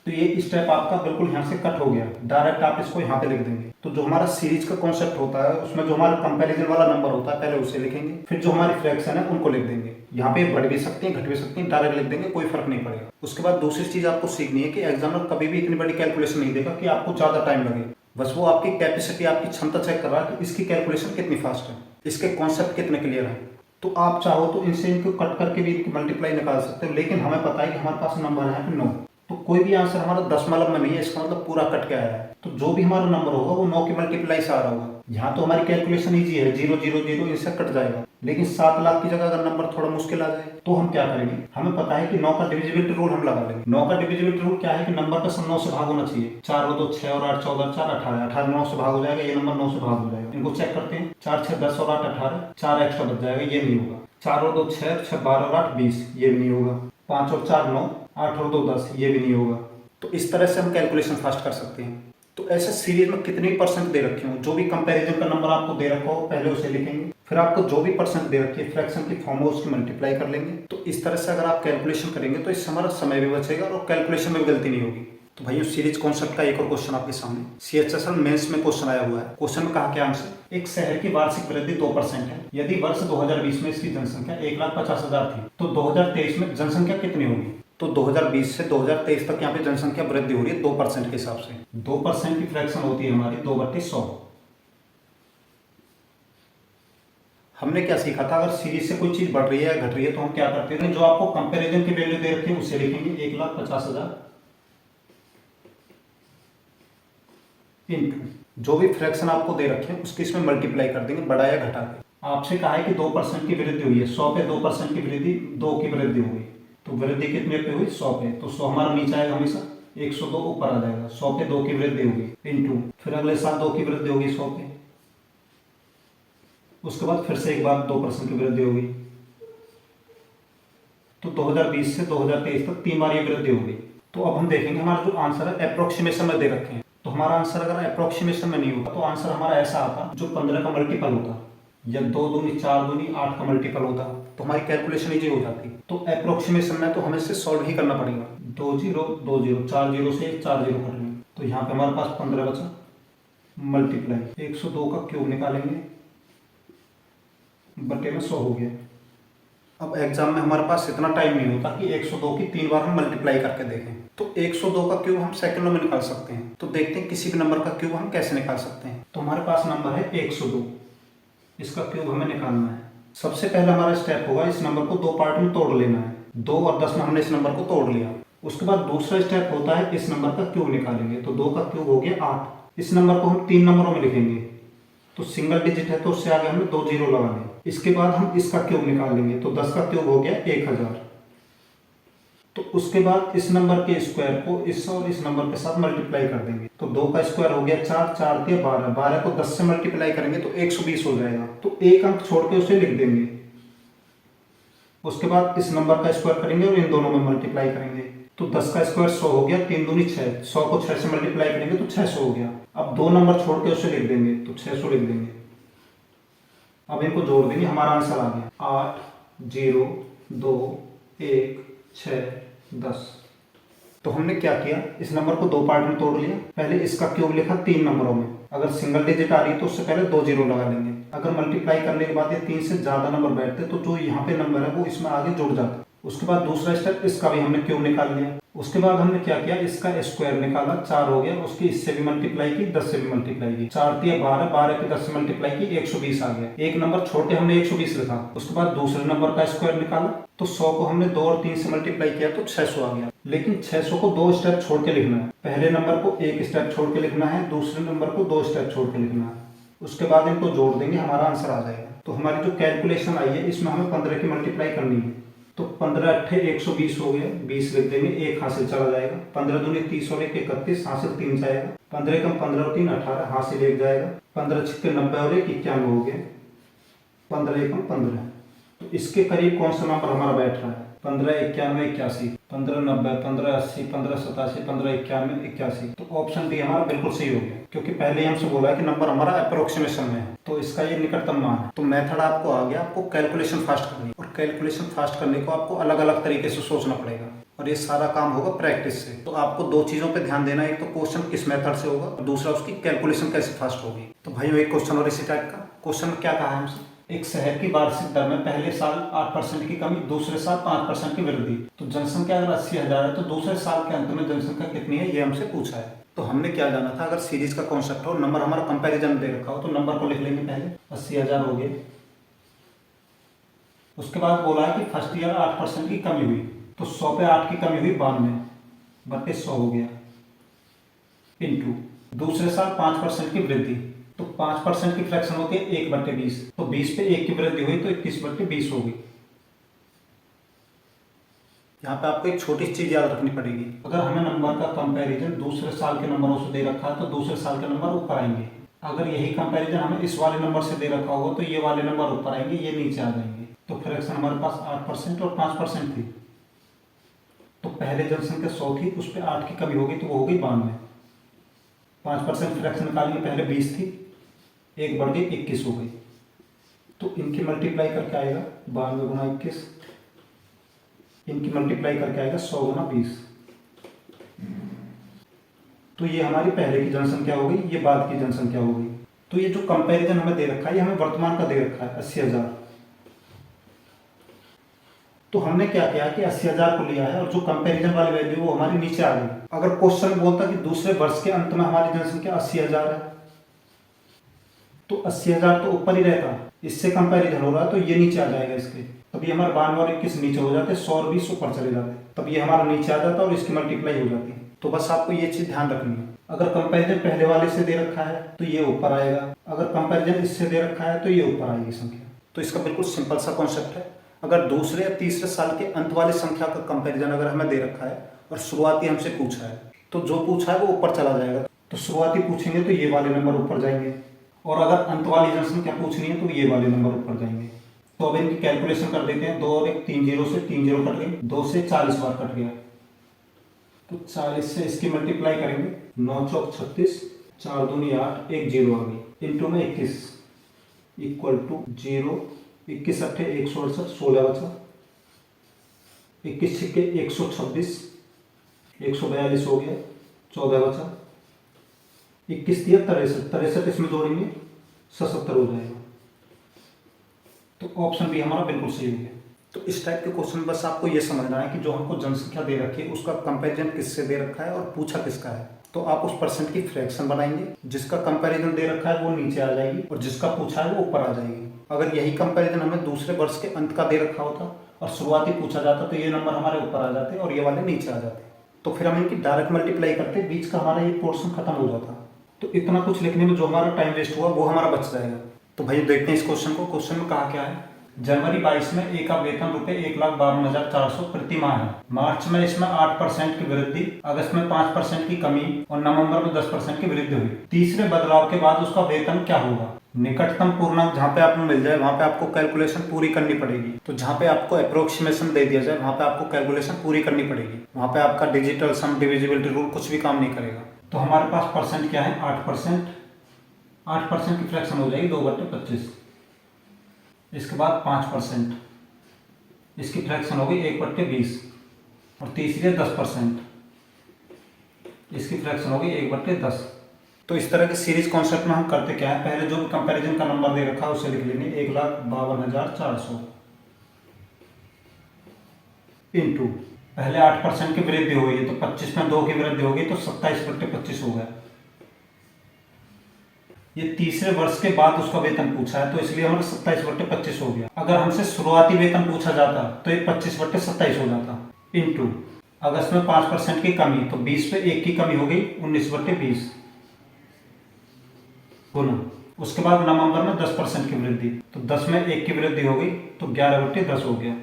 तो ये स्टेप आपका बिल्कुल यहाँ से कट हो गया, डायरेक्ट आप इसको यहाँ पे लिख देंगे। तो जो हमारा सीरीज का कॉन्सेप्ट होता है उसमें जो हमारा कंपैरिजन वाला नंबर होता है पहले उसे लिखेंगे, फिर जो हमारी फ्रैक्शन है उनको लिख देंगे। यहाँ पे बढ़ भी सकती हैं घट भी सकती हैं, डायरेक्ट लिख देंगे, कोई फर्क नहीं पड़ेगा। उसके बाद दूसरी चीज आपको सीखनी है कि एग्जामिनर कभी भी इतनी बड़ी कैलकुलेशन नहीं देगा कि आपको ज्यादा टाइम लगे। बस वो आपकी कैपेसिटी, आपकी क्षमता चेक कर रहा है कि इसकी कैलकुलेशन कितनी फास्ट है, इसके कॉन्सेप्ट कितने क्लियर है। तो आप चाहो तो इनसे इनको कट करके भी इनकी मल्टीप्लाई निकाल सकते हो, लेकिन हमें पता है कि हमारे पास नंबर है 9, तो कोई भी आंसर हमारा दशमलव में नहीं है, इसका मतलब पूरा कट के आया है। तो जो भी हमारा नंबर होगा वो 9 की मल्टीप्लाई से आ रहा होगा। यहाँ तो हमारी कैलकुलेशन ईजी है, 0 0 0 इससे कट जाएगा। लेकिन 7 लाख की जगह अगर नंबर थोड़ा मुश्किल आ जाए तो हम क्या करेंगे? हमें पता है कि 9 का डिविजिबिलिटी रूल हम लगा लेंगे। 9 का डिविजिबिलिटी रूल क्या है कि नंबर का सम 9 से भाग होना चाहिए। 4 और 2 6 और 8 14 4 18 18 9 से भाग हो जाएगा, ये नंबर 9 से भाग हो जाएगा। इनको चेक करते हैं। 4 6 10 और 8 18, 4 एक्स्ट्रा बच जाएगा, ये नहीं होगा। 4 और 2 6 और 6 12 और 8 20, ये भी नहीं होगा। 5 और 4 9, 8 और 2 10, ये भी नहीं होगा। तो इस तरह से हम कैलकुलेशन फास्ट कर सकते हैं। तो ऐसे सीरीज में कितनी परसेंट दे रखी हूँ, जो भी कंपैरिजन का नंबर आपको दे रखा हो पहले उसे लिखेंगे, फिर आपको जो भी परसेंट दे रखी है फ्रैक्शन की फॉर्म में उसकी मल्टीप्लाई कर लेंगे। तो इस तरह से अगर आप कैलकुलेशन करेंगे तो इससे हमारा समय भी बचेगा और कैलकुलेशन में भी गलती नहीं होगी। तो भाइयों, सीरीज कॉन्सेप्ट का एक और क्वेश्चन आपके सामने CHSL मेंस में क्वेश्चन आया हुआ है। क्वेश्चन में कहा क्या आंसर? एक शहर की वार्षिक वृद्धि 2% है। यदि वर्ष 2020 में इसकी जनसंख्या 1,50,000 थी तो 2023 में जनसंख्या कितनी होगी? तो 2020 से 2023 तक यहाँ पे जनसंख्या वृद्धि हो रही है 2% के हिसाब से। 2% की फ्रैक्शन होती है हमारी 2/100। हमने क्या सीखा था? अगर सीरीज से कोई चीज बढ़ रही है या घट रही है तो हम क्या करते हैं, जो आपको कंपैरिजन की वैल्यू दे रखी है उसे लिखेंगे 1,50,000 इंटू जो भी फ्रैक्शन आपको दे रखे हैं उसकी इसमें मल्टीप्लाई कर देंगे, बढ़ा या घटा के। आपसे कहा है कि 2% की वृद्धि हुई है, 100 पे 2% की वृद्धि 2 की वृद्धि हुई, तो वृद्धि कितने पे हुई? 100 पे। तो 100 हमारा नीचे आएगा हमेशा, 102 ऊपर आ जाएगा। 100 पे 2 की वृद्धि होगी इंटू फिर अगले साल 2 की वृद्धि होगी 100 पे, उसके बाद फिर से एक बार 2% की वृद्धि होगी। तो 2020 से 2023 तक 3 बार ये वृद्धि होगी। तो अब हम देखेंगे हमारा जो आंसर है अप्रोक्सीमेशन में दे रखे हैं। तो हमारा आंसर अगर अप्रोक्सीमेशन में नहीं होता तो आंसर हमारा ऐसा आता जो 15 का मल्टीपल होता, या 2 दूनी 4 दूनी 8 का मल्टीपल होता, तो हमारी कैलकुलेशन इजी हो जाती। तो अप्रोक्सीमेशन में तो हमें इसे सॉल्व ही करना पड़ेगा। 2 0 2 0, 4 0 से 4 0 कट लेंगे, तो यहाँ पे हमारे पास 15 बचा, मल्टीप्लाई 102 का क्यूब निकालेंगे, बटे में 100 हो गया। अब एग्जाम में हमारे पास इतना टाइम नहीं होता कि 102 की 3 बार हम मल्टीप्लाई करके देखें। तो 102 का क्यूब हम सेकंडों में निकाल सकते हैं। तो देखते हैं किसी भी नंबर का क्यूब हम कैसे निकाल सकते हैं। तो हमारे पास नंबर है 102, इसका क्यूब हमें निकालना है। सबसे पहले हमारा स्टेप होगा इस नंबर को 2 पार्ट में तोड़ लेना है। 2 और 10 में हमने इस नंबर को तोड़ लिया। उसके बाद दूसरा स्टेप होता है इस नंबर का क्यूब निकालेंगे। तो 2 का क्यूब हो गया 8। इस नंबर को हम 3 नंबरों में लिखेंगे, तो सिंगल डिजिट है तो उससे आगे हमने 2 जीरो लगाने। इसके बाद हम इसका क्यूब निकाल लेंगे, तो 10 का क्यूब हो गया 1000। तो उसके बाद इस नंबर के स्क्वायर को इस और इस नंबर के साथ मल्टीप्लाई कर देंगे। तो 2 का स्क्वायर हो गया 4, 4 के 12, 12 को 10 से मल्टीप्लाई करेंगे तो 120 हो जाएगा। तो एक अंक छोड़ के उसे लिख देंगे। उसके बाद इस नंबर का स्क्वायर करेंगे और इन दोनों में मल्टीप्लाई करेंगे। तो 10 का स्क्वायर 100 हो गया, 3 दूनी 6, 100 को 6 से मल्टीप्लाई करेंगे तो 600 हो गया। अब 2 नंबर छोड़ के उसे लिख देंगे, तो 600 लिख देंगे। अब इनको जोड़ देंगे, हमारा आंसर आ गया 8 0 2 1 6 10। तो हमने क्या किया, इस नंबर को 2 पार्ट में तोड़ लिया। पहले इसका क्यूब लिखा 3 नंबरों में। अगर सिंगल डिजिट आ रही है तो उससे पहले 2 जीरो लगा लेंगे। अगर मल्टीप्लाई करने के बाद ये 3 से ज्यादा नंबर बैठते तो जो यहाँ पे नंबर है वो इसमें आगे जुड़ जाता। उसके बाद दूसरा स्टेप, इसका भी हमने क्यूब निकाल लिया। उसके बाद हमने क्या किया, इसका स्क्वायर निकाला, 4 हो गया, उसकी इससे भी मल्टीप्लाई की, 10 से भी मल्टीप्लाई की, 4 तिया 12, 12 की 10 से मल्टीप्लाई की, 120 आ गया। एक नंबर छोड़ के हमने 120 लिखा। उसके बाद दूसरे नंबर का स्क्वायर निकाला, तो 100 को हमने 2 और 3 से मल्टीप्लाई किया तो 600 आ गया। लेकिन 600 को 2 स्टेप छोड़ के लिखना है। पहले नंबर को 1 स्टेप छोड़ के लिखना है, दूसरे नंबर को 2 स्टेप छोड़ के लिखना है। उसके बाद इनको जोड़ देंगे, हमारा आंसर आ जाएगा। तो हमारी जो कैलकुलेशन आई है इसमें हमें 15 की मल्टीप्लाई करनी है। तो 15 8 120 हो गया, 20 लिख देंगे, एक हासिल चला जाएगा। 15 दूनी 30 और 1 31, हासिल 3 जाएगा। 15 कम 15 और 3 18, हासिल 1 जाएगा। 15 छिक्के 90 और 1 91 हो गया। 15 एकम 15। तो इसके करीब कौन सा नंबर हमारा बैठ रहा है? 15 91 81, 15 90, 15 80, 15 87, 15 91 81। तो ऑप्शन डी हमारा बिल्कुल सही हो गया, क्योंकि पहले ही हमसे बोला है कि नंबर हमारा अप्रोक्सीमेशन में है, तो इसका ये निकटतम मान है। तो मेथड आपको आ गया, आपको कैलकुलेशन फास्ट करनी है। और कैलकुलेशन फास्ट करने को आपको अलग अलग तरीके से सोचना पड़ेगा, और ये सारा काम होगा प्रैक्टिस से। तो आपको 2 चीजों पे ध्यान देना है, एक तो क्वेश्चन किस मेथड से होगा और दूसरा उसकी कैलकुलेशन कैसे फास्ट होगी। तो भाइयों, एक क्वेश्चन और इसी टाइप का क्वेश्चन क्या कहा है हमसे, एक शहर की वार्षिक दर में पहले साल 8% की कमी, दूसरे साल 5% की वृद्धि। तो जनसंख्या अगर 80,000 है तो दूसरे साल के अंत में जनसंख्या कितनी है, ये हमसे पूछा है। तो हमने क्या जाना था, अगर सीरीज का कॉन्सेप्ट हो, नंबर हमारा कंपैरिजन दे रखा हो, तो नंबर को लिख लेंगे पहले, 80,000 हो गए। उसके बाद बोला है कि फर्स्ट ईयर 8% की कमी हुई, तो 100 पे 8 की कमी हुई 92। बटे 100 हो गया, इंटू दूसरे साल 5% की वृद्धि, तो 5% की फ्रैक्शन होती है 1/20, तो 20 पे 1 की वृद्धि हुई तो 21/20 होगी। यहाँ पे आपको एक छोटी चीज याद रखनी पड़ेगी, अगर हमें नंबर का कंपैरिजन दूसरे साल के नंबरों से दे रखा है तो दूसरे साल के नंबर ऊपर आएंगे। अगर यही कंपैरिजन हमें इस वाले नंबर से दे रखा होगा तो ये वाले नंबर ऊपर आएंगे, ये नीचे आ जाएंगे। तो फ्रैक्शन हमारे पास 8% और 5% थी, तो पहले जनसंख्या 100 थी, उस पर 8 की कमी होगी तो वो होगी 92। 5% फ्रैक्शन निकालेंगे, पहले 20 थी, 1 बढ़ गई 21 हो गई, तो इनकी मल्टीप्लाई करके आएगा 92 गुना 21, इनकी मल्टीप्लाई करके आएगा 100 गुना 20। तो ये हमारी पहले की जनसंख्या हो गई, ये बाद की जनसंख्या हो गई। तो ये जो कंपैरिजन हमें दे रखा है ये हमें वर्तमान का दे रखा है 80,000। तो हमने क्या किया कि 80,000 को लिया है और जो कंपैरिजन वाली वैल्यू वो हमारी नीचे आ गई। अगर क्वेश्चन बोलता कि दूसरे वर्ष के अंत में हमारी जनसंख्या 80,000 है तो 80,000 तो ऊपर ही रहता, इससे कंपैरिजन हो रहा है तो ये नीचे आ जाएगा इसके, तब ये हमारे 92 और 21 नीचे हो जाते, 100 और 20 ऊपर चले जाते, तब ये हमारा नीचे आ जाता और इसकी मल्टीप्लाई हो जाती। तो बस आपको ये चीज ध्यान रखनी है, अगर कंपैरिजन पहले वाले से दे रखा है तो ये ऊपर आएगा, अगर कंपैरिजन इससे दे रखा है तो ये ऊपर आएगी संख्या। तो इसका बिल्कुल सिंपल सा कॉन्सेप्ट है, अगर दूसरे या तीसरे साल के अंत वाली संख्या का कंपैरिजन अगर हमें दे रखा है और शुरुआती हमसे पूछा है तो जो पूछा है वो ऊपर चला जाएगा। तो शुरुआती पूछेंगे तो ये वाले नंबर ऊपर जाएंगे, और अगर अंत वाली जनसंख्या पूछनी है तो ये वाले नंबर ऊपर जाएंगे। तो अब इनकी कैलकुलेशन कर देते हैं, 2 और 1 3 जीरो से 3 जीरो कट गई, 2 से 40 बार कट गया, तो 40 से इसकी मल्टीप्लाई करेंगे, 9 चौक 36, 4 दूनी 8, 1 जीरो आ गई, इंटू में 21 इक्वल टू 0, 21 अट्ठे 168, 16 बचा, 21 छिक्के 126, 142 हो गया, 14 बचा, 21 दिया 63 इसमें जोड़ेंगे 77 हो जाएगा। तो ऑप्शन बी हमारा बिल्कुल सही हो गया। तो इस टाइप के क्वेश्चन बस आपको ये समझना है कि जो हमको जनसंख्या दे रखी है उसका कंपैरिजन किससे दे रखा है और पूछा किसका है, तो आप उस परसेंट की फ्रैक्शन बनाएंगे, जिसका कंपैरिजन दे रखा है वो नीचे आ जाएगी और जिसका पूछा है वो ऊपर आ जाएगी। अगर यही कंपैरिजन हमें दूसरे वर्ष के अंत का दे रखा होता और शुरुआती पूछा जाता तो ये नंबर हमारे ऊपर आ जाते और ये वाले नीचे आ जाते, तो फिर हम इनकी डायरेक्ट मल्टीप्लाई करते, बीच का हमारा ये पोर्शन खत्म हो जाता। तो इतना कुछ लिखने में जो हमारा टाइम वेस्ट हुआ वो हमारा बच जाएगा। तो भाई देखते हैं इस क्वेश्चन को। क्वेश्चन में कहा क्या है, जनवरी 22 में ए का वेतन रुपए 1,52,400 प्रति माह है। मार्च में इसमें 8% की वृद्धि, अगस्त में 5% की कमी और नवंबर में 10% की वृद्धि हुई। तीसरे बदलाव के बाद उसका वेतन क्या होगा। निकटतम पूर्णांक जहाँ पे आपको मिल जाए वहां पे आपको कैलकुलेशन पूरी करनी पड़ेगी। तो जहाँ पे आपको अप्रोक्सीमेशन दे दिया जाए वहां पे आपको कैलकुलेशन पूरी करनी पड़ेगी, वहां पे आपका डिजिटल सम डिविजिबिलिटी रूल कुछ भी काम नहीं करेगा। तो हमारे पास परसेंट क्या है 8%, 8% की फ्रैक्शन हो जाएगी 2/25, इसके बाद 5%, इसकी फ्रैक्शन होगी 1/20 और तीसरी है 10%, इसकी फ्रैक्शन होगी 1/10। तो इस तरह के सीरीज कॉन्सेप्ट में हम करते क्या है, पहले जो भी कंपैरिजन का नंबर दे रखा है उसे लिख लेंगे 1,52,400 इंटू पहले 8% की वृद्धि हो गई तो 25 में 2 की वृद्धि होगी तो 27/25 हो गया। ये तीसरे वर्ष के बाद उसका वेतन पूछा है तो इसलिए हमारा 27/25 हो गया। अगर हमसे शुरुआती वेतन पूछा जाता तो ये 25/27 हो जाता, इंटू अगस्त में 5% की कमी तो 20 पे 1 की कमी हो गई 19/20 गुना, उसके बाद नवंबर में 10% की वृद्धि तो 10 में 1 की वृद्धि हो गई तो 11/10 हो गया।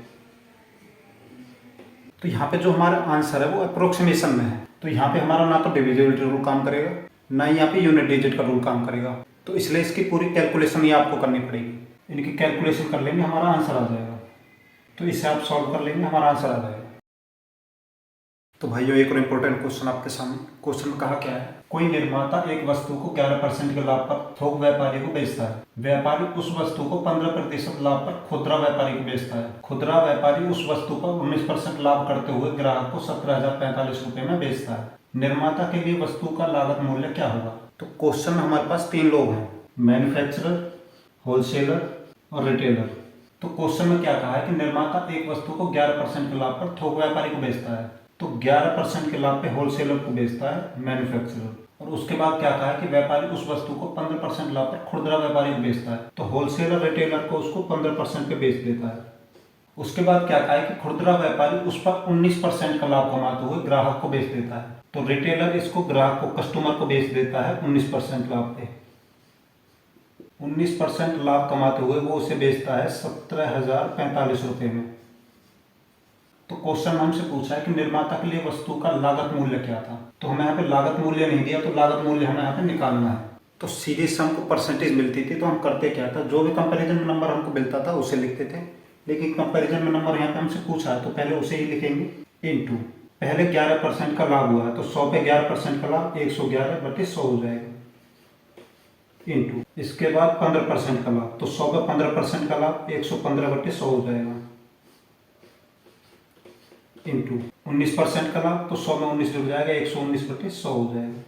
तो यहाँ पे जो हमारा आंसर है वो अप्रोक्सीमेशन में है, तो यहाँ पे हमारा ना तो डिविजिबिलिटी रूल काम करेगा ना ही यहाँ पे यूनिट डिजिट का रूल काम करेगा, तो इसलिए इसकी पूरी कैलकुलेशन ही आपको करनी पड़ेगी। इनकी कैलकुलेशन कर लेंगे हमारा आंसर आ जाएगा, तो इसे आप सॉल्व कर लेंगे हमारा आंसर आ जाएगा। तो भाइयों एक और इम्पोर्टेंट क्वेश्चन आपके सामने। क्वेश्चन में कहा क्या है, कोई निर्माता एक वस्तु को 11% के लाभ पर थोक व्यापारी को बेचता है। व्यापारी उस वस्तु को 15% लाभ पर खुदरा व्यापारी को बेचता है। खुदरा व्यापारी उस वस्तु पर 19% लाभ करते हुए ग्राहक को 17,045 रुपए में बेचता है। निर्माता के लिए वस्तु का लागत मूल्य क्या होगा। तो क्वेश्चन में हमारे पास 3 लोग हैं, मैन्युफैक्चरर, होलसेलर और रिटेलर। तो क्वेश्चन में क्या कहा है कि निर्माता एक वस्तु को 11% के लाभ पर थोक व्यापारी को बेचता है, तो 11% के लाभ पे होलसेलर को बेचता है मैन्युफैक्चरर, और उसके बाद क्या कहा है कि व्यापारी उस वस्तु को 15% लाभ पर खुदरा व्यापारी को बेचता है, तो होलसेलर रिटेलर को उसको 15% पे बेच देता है। उसके बाद क्या कहा है कि खुदरा व्यापारी उस पर 19% का लाभ कमाते हुए ग्राहक को बेच देता है। तो रिटेलर इसको ग्राहक को, कस्टमर को बेच देता है 19% लाभ पे। 19% लाभ कमाते हुए वो उसे बेचता है 17,045 रुपये में। तो क्वेश्चन हमसे पूछा है कि निर्माता के लिए वस्तु का लागत मूल्य क्या था। तो हमें यहाँ पे लागत मूल्य नहीं दिया, तो लागत मूल्य हमें यहाँ पे निकालना है। तो सीधे से हमको परसेंटेज मिलती थी, तो हम करते क्या था, जो भी कंपैरिजन में नंबर हमको मिलता था उसे लिखते थे। लेकिन कंपैरिजन में नंबर यहाँ पे हमसे पूछा है तो पहले उसे ही लिखेंगे इनटू। पहले 11% का लाभ हुआ है तो 100 पे 11% का लाभ 111/100 हो जाएगा, इनटू इसके बाद 15% का लाभ, तो 100 पे 15% का लाभ 115/100 हो जाएगा, इंटू 19% का लाभ, तो 100 में 19 जुड़ जाएगा, 119/100 हो जाएगा।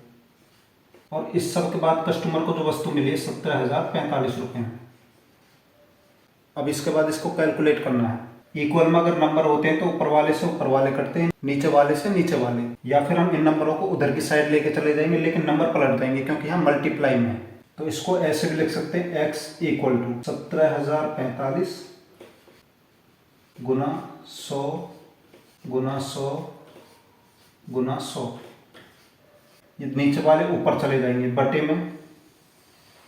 और इस सब के बाद कस्टमर को जो वस्तु मिली है 17,045 रुपये में। अब इसके बाद इसको कैलकुलेट करना है। इक्वल में अगर नंबर होते हैं तो ऊपर वाले से ऊपर वाले करते हैं, नीचे वाले से नीचे वाले, या फिर हम इन नंबरों को उधर की साइड लेके चले जाएंगे, लेकिन नंबर पलट देंगे क्योंकि यहाँ मल्टीप्लाई में है। तो इसको ऐसे भी लिख सकते हैं, x = 17,045 गुना 100 गुना 100 गुना 100। ये नीचे वाले ऊपर चले जाएंगे बटे में,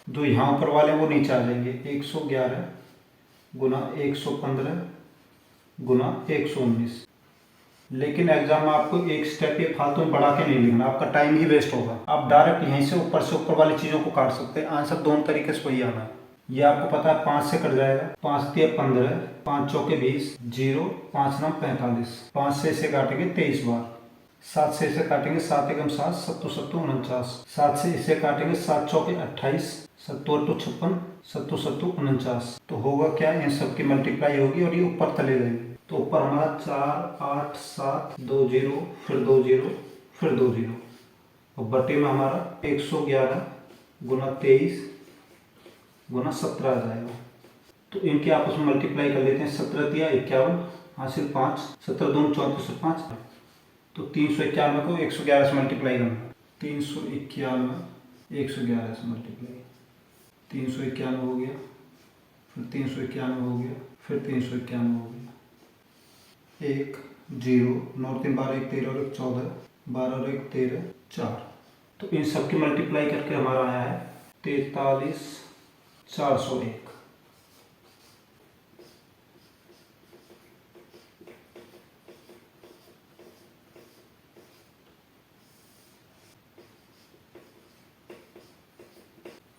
जो यहाँ ऊपर वाले वो नीचे आ जाएंगे, 111 गुना 115 गुना 119। लेकिन एग्जाम में आपको एक स्टेप ये फालतू में बढ़ा के नहीं लिखना, आपका टाइम ही वेस्ट होगा। आप डायरेक्ट यहीं से ऊपर वाली चीज़ों को काट सकते हैं, आंसर दोनों तरीके से वही आना है। ये आपको पता है 5 से कट जाएगा, 5 × 15, 5 × 4 = 20, 0, 5 × 9 = 45, 5 से इसे काटेंगे 23 बार, 7 से इसे काटेंगे 7 × 7 = 7 × 7 = 49, 7 से इसे काटेंगे 7 × 4 = 28, 7 × 8 = 56, 7 × 7 = 49। तो होगा क्या, इन सब की मल्टीप्लाई होगी और ये ऊपर चले जाएंगे। तो ऊपर हमारा 4, 8, 7, 2 0, फिर 2 0, फिर 2 0, और बटे में हमारा 111 गुना 23 गुना 17 आ जाएगा। तो इनके आपस में मल्टीप्लाई कर लेते हैं, 17 × 51 हासिल 5, 17 दूनी 34 और 5, तो 391 को 111 से मल्टीप्लाई करना, 391 111 से मल्टीप्लाई, 391 हो गया, फिर 391 हो गया, फिर 391 हो गया, 1 0, 9 3 12 1 13 और 1 14, 12 और 1 13 4। तो इन सब की मल्टीप्लाई करके हमारा आया है 43,401।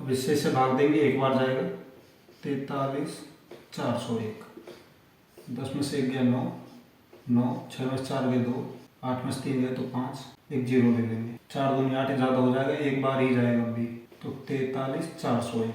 अब इससे इसे भाग देंगे, एक बार जाएगा, 43,401, 10 में से 1 गया 9, 9, 6 में से 4 गए 2, 8 में से 3 गए तो 5, 1 0 ले लेंगे, 4 दूनी 8 ज़्यादा हो जाएगा, एक बार ही जाएगा अभी, तो 43,401।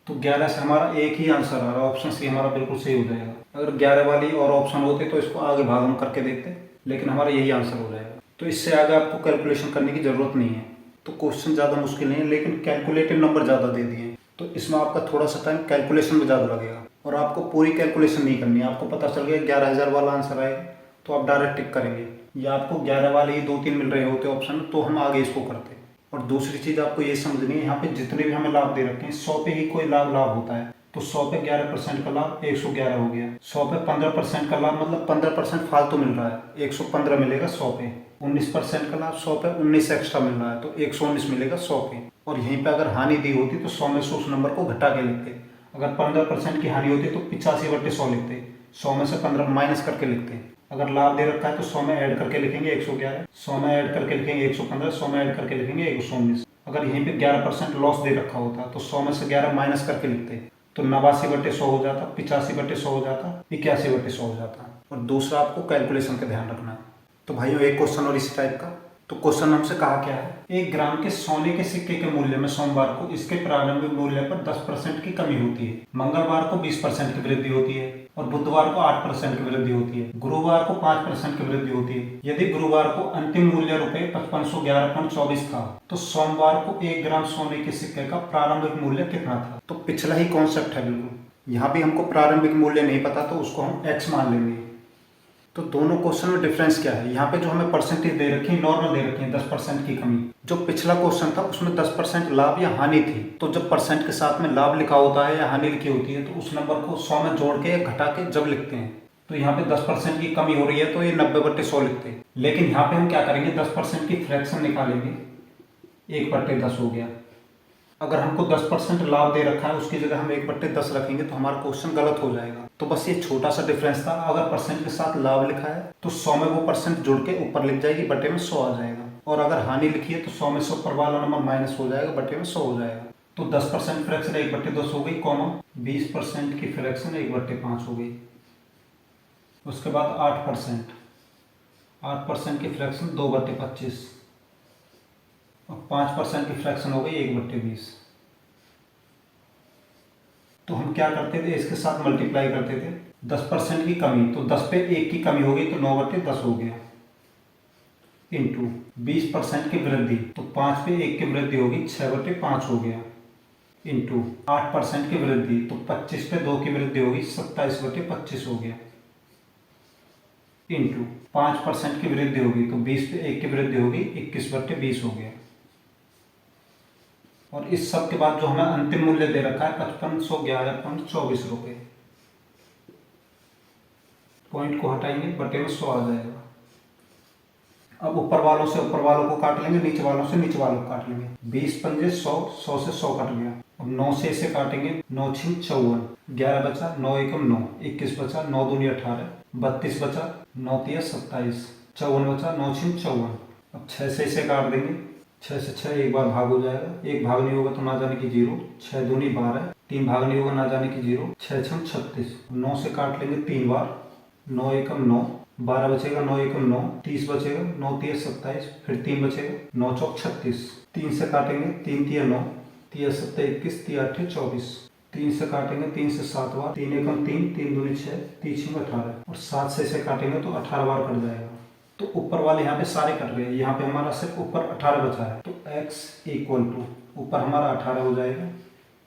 तो 11 से हमारा एक ही आंसर आ रहा है, ऑप्शन सी हमारा बिल्कुल सही हो जाएगा। अगर 11 वाली और ऑप्शन होते तो इसको आगे भाग हम करके देखते, लेकिन हमारा यही आंसर हो जाएगा। तो इससे आगे आपको कैलकुलेशन करने की ज़रूरत नहीं है। तो क्वेश्चन ज़्यादा मुश्किल नहीं है, लेकिन कैलकुलेटेड नंबर ज़्यादा दे दिए, तो इसमें आपका थोड़ा सा टाइम कैलकुलेशन में ज़्यादा लगेगा, और आपको पूरी कैलकुलेशन नहीं करनी है। आपको पता चल गया 11,000 वाला आंसर आएगा तो आप डायरेक्ट टिक करेंगे, या आपको 11 वाले ही 2-3 मिल रहे होते ऑप्शन तो हम आगे इसको करते। और दूसरी चीज़ आपको ये समझनी है, यहाँ पे जितने भी हमें लाभ दे रखे हैं 100 पे ही कोई लाभ होता है, तो 100 पे 11% का लाभ 111 हो गया, 100 पे 15% का लाभ मतलब 15% फालतू मिल रहा है, 115 मिलेगा 100 पे, 19% का लाभ 100 पे 19 एक्स्ट्रा मिल रहा है तो 119 मिलेगा 100 पे। और यहीं पे अगर हानि दी होती तो 100 में से उस नंबर को घटा के लिखते, अगर 15% की हानि होती तो 85/100 लिखते, 100 में से 15 माइनस करके लिखते। अगर लाभ दे रखा है तो 100 में ऐड करके लिखेंगे 111, 100 में ऐड करके लिखेंगे 115, 100 में ऐड करके लिखेंगे 119। अगर यहीं पे 11% लॉस दे रखा होता तो 100 में से 11 माइनस करके लिखते, तो 89/100 हो जाता, 85/100 हो जाता, 81/100 हो जाता। और दूसरा आपको कैलकुलेशन का ध्यान रखना है। तो भाइयों एक क्वेश्चन और इसी टाइप का। तो क्वेश्चन हमसे कहा क्या है, 1 ग्राम के सोने के सिक्के के मूल्य में सोमवार को इसके प्रारंभिक मूल्य पर 10% की कमी होती है, मंगलवार को 20% की वृद्धि होती है, और बुधवार को 8% की वृद्धि होती है, गुरुवार को 5% की वृद्धि होती है। यदि गुरुवार को अंतिम मूल्य रुपये 5511.24 था, तो सोमवार को 1 ग्राम सोने के सिक्के का प्रारंभिक मूल्य कितना था। तो पिछला ही कॉन्सेप्ट है बिल्कुल, यहाँ भी हमको प्रारंभिक मूल्य नहीं पता तो उसको हम x मान लेंगे। तो दोनों क्वेश्चन में डिफरेंस क्या है? यहाँ पे जो हमें परसेंटेज दे रखी है, नॉर्मल दे रखी है 10% की कमी। जो पिछला क्वेश्चन था उसमें 10% लाभ या हानि थी, तो जब परसेंट के साथ में लाभ लिखा होता है या हानि लिखी होती है तो उस नंबर को 100 में जोड़ के या घटा के जब लिखते हैं, तो यहाँ पे 10% की कमी हो रही है तो ये 90/100 लिखते हैं। लेकिन यहाँ पे हम क्या करेंगे, 10% की फ्रैक्शन निकालेंगे, 1/10 हो गया। अगर हमको 10% लाभ दे रखा है उसकी जगह हम 1/10 रखेंगे तो हमारा क्वेश्चन गलत हो जाएगा। तो बस ये छोटा सा डिफरेंस था। अगर परसेंट के साथ लाभ लिखा है तो 100 में वो परसेंट जुड़ के ऊपर लिख जाएगी, बटे में 100 आ जाएगा। और अगर हानि लिखी है तो 100 में से ऊपर वाला नंबर माइनस हो जाएगा, बटे में 100 हो जाएगा। तो 10% फ्रैक्शन 1/10 हो गई, कॉमा 20% की फ्रैक्शन 1/5 हो गई। उसके बाद 8% की फ्रैक्शन 2/25 और 5% की फ्रैक्शन हो गई 1/20। तो हम क्या करते थे, इसके साथ मल्टीप्लाई करते थे। 10% की कमी तो 10 पे 1 की कमी हो गई तो 9/10 हो गया, इंटू 20% की वृद्धि तो 5 पे 1 की वृद्धि होगी 6/5 हो गया, इंटू 8% की वृद्धि तो 25 पे 2 की वृद्धि होगी 27/25 हो गया, इंटू 5% की वृद्धि होगी तो 20 पे 1 की वृद्धि होगी 21/20 हो गया। और इस सब के बाद जो हमें अंतिम मूल्य दे रखा है 5511.24 रुपये, पॉइंट को हटाएंगे, बटे में 100 आ जाएगा। अब ऊपर वालों से ऊपर वालों को काट लेंगे, नीचे वालों से नीचे वालों को काट लेंगे। 20 पंजे 100, 100 से 100 कट गया। अब 9 से इसे काटेंगे, 9 6 54, 11 बचा, 9 एकम 9, 21 बचा, 9 दूनी 18, 32 बचा, 9 तिया 27, 54 बचा, 9 6 54। अब 6 से इसे काट देंगे, 6 से 6 एक बार भाग हो जाएगा, एक भाग नहीं होगा तो ना जाने की 0, 6 दूनी 12, 3 भाग नहीं होगा ना जाने की 0, 6 6 36। 9 से काट लेंगे 3 बार, 9 एकम 9, 12 बचेगा, 9 एकम 9, 30 बचेगा, 9 तिया 27, फिर 3 बचेगा, 9 चौक 36। 3 से काटेंगे, 3 तिया 9, तिया 7 21, तिया 8 24। 3 से काटेंगे, 3 से 7 बार, 3 एकम 3, 3 दूनी 6, 3 6 18, और 7 से इसे काटेंगे तो 18 बार कट जाएगा। तो ऊपर वाले यहाँ पे सारे कट गए, यहाँ पे हमारा सिर्फ ऊपर 18 बचा है, तो x इक्वल टू ऊपर हमारा 18 हो जाएगा।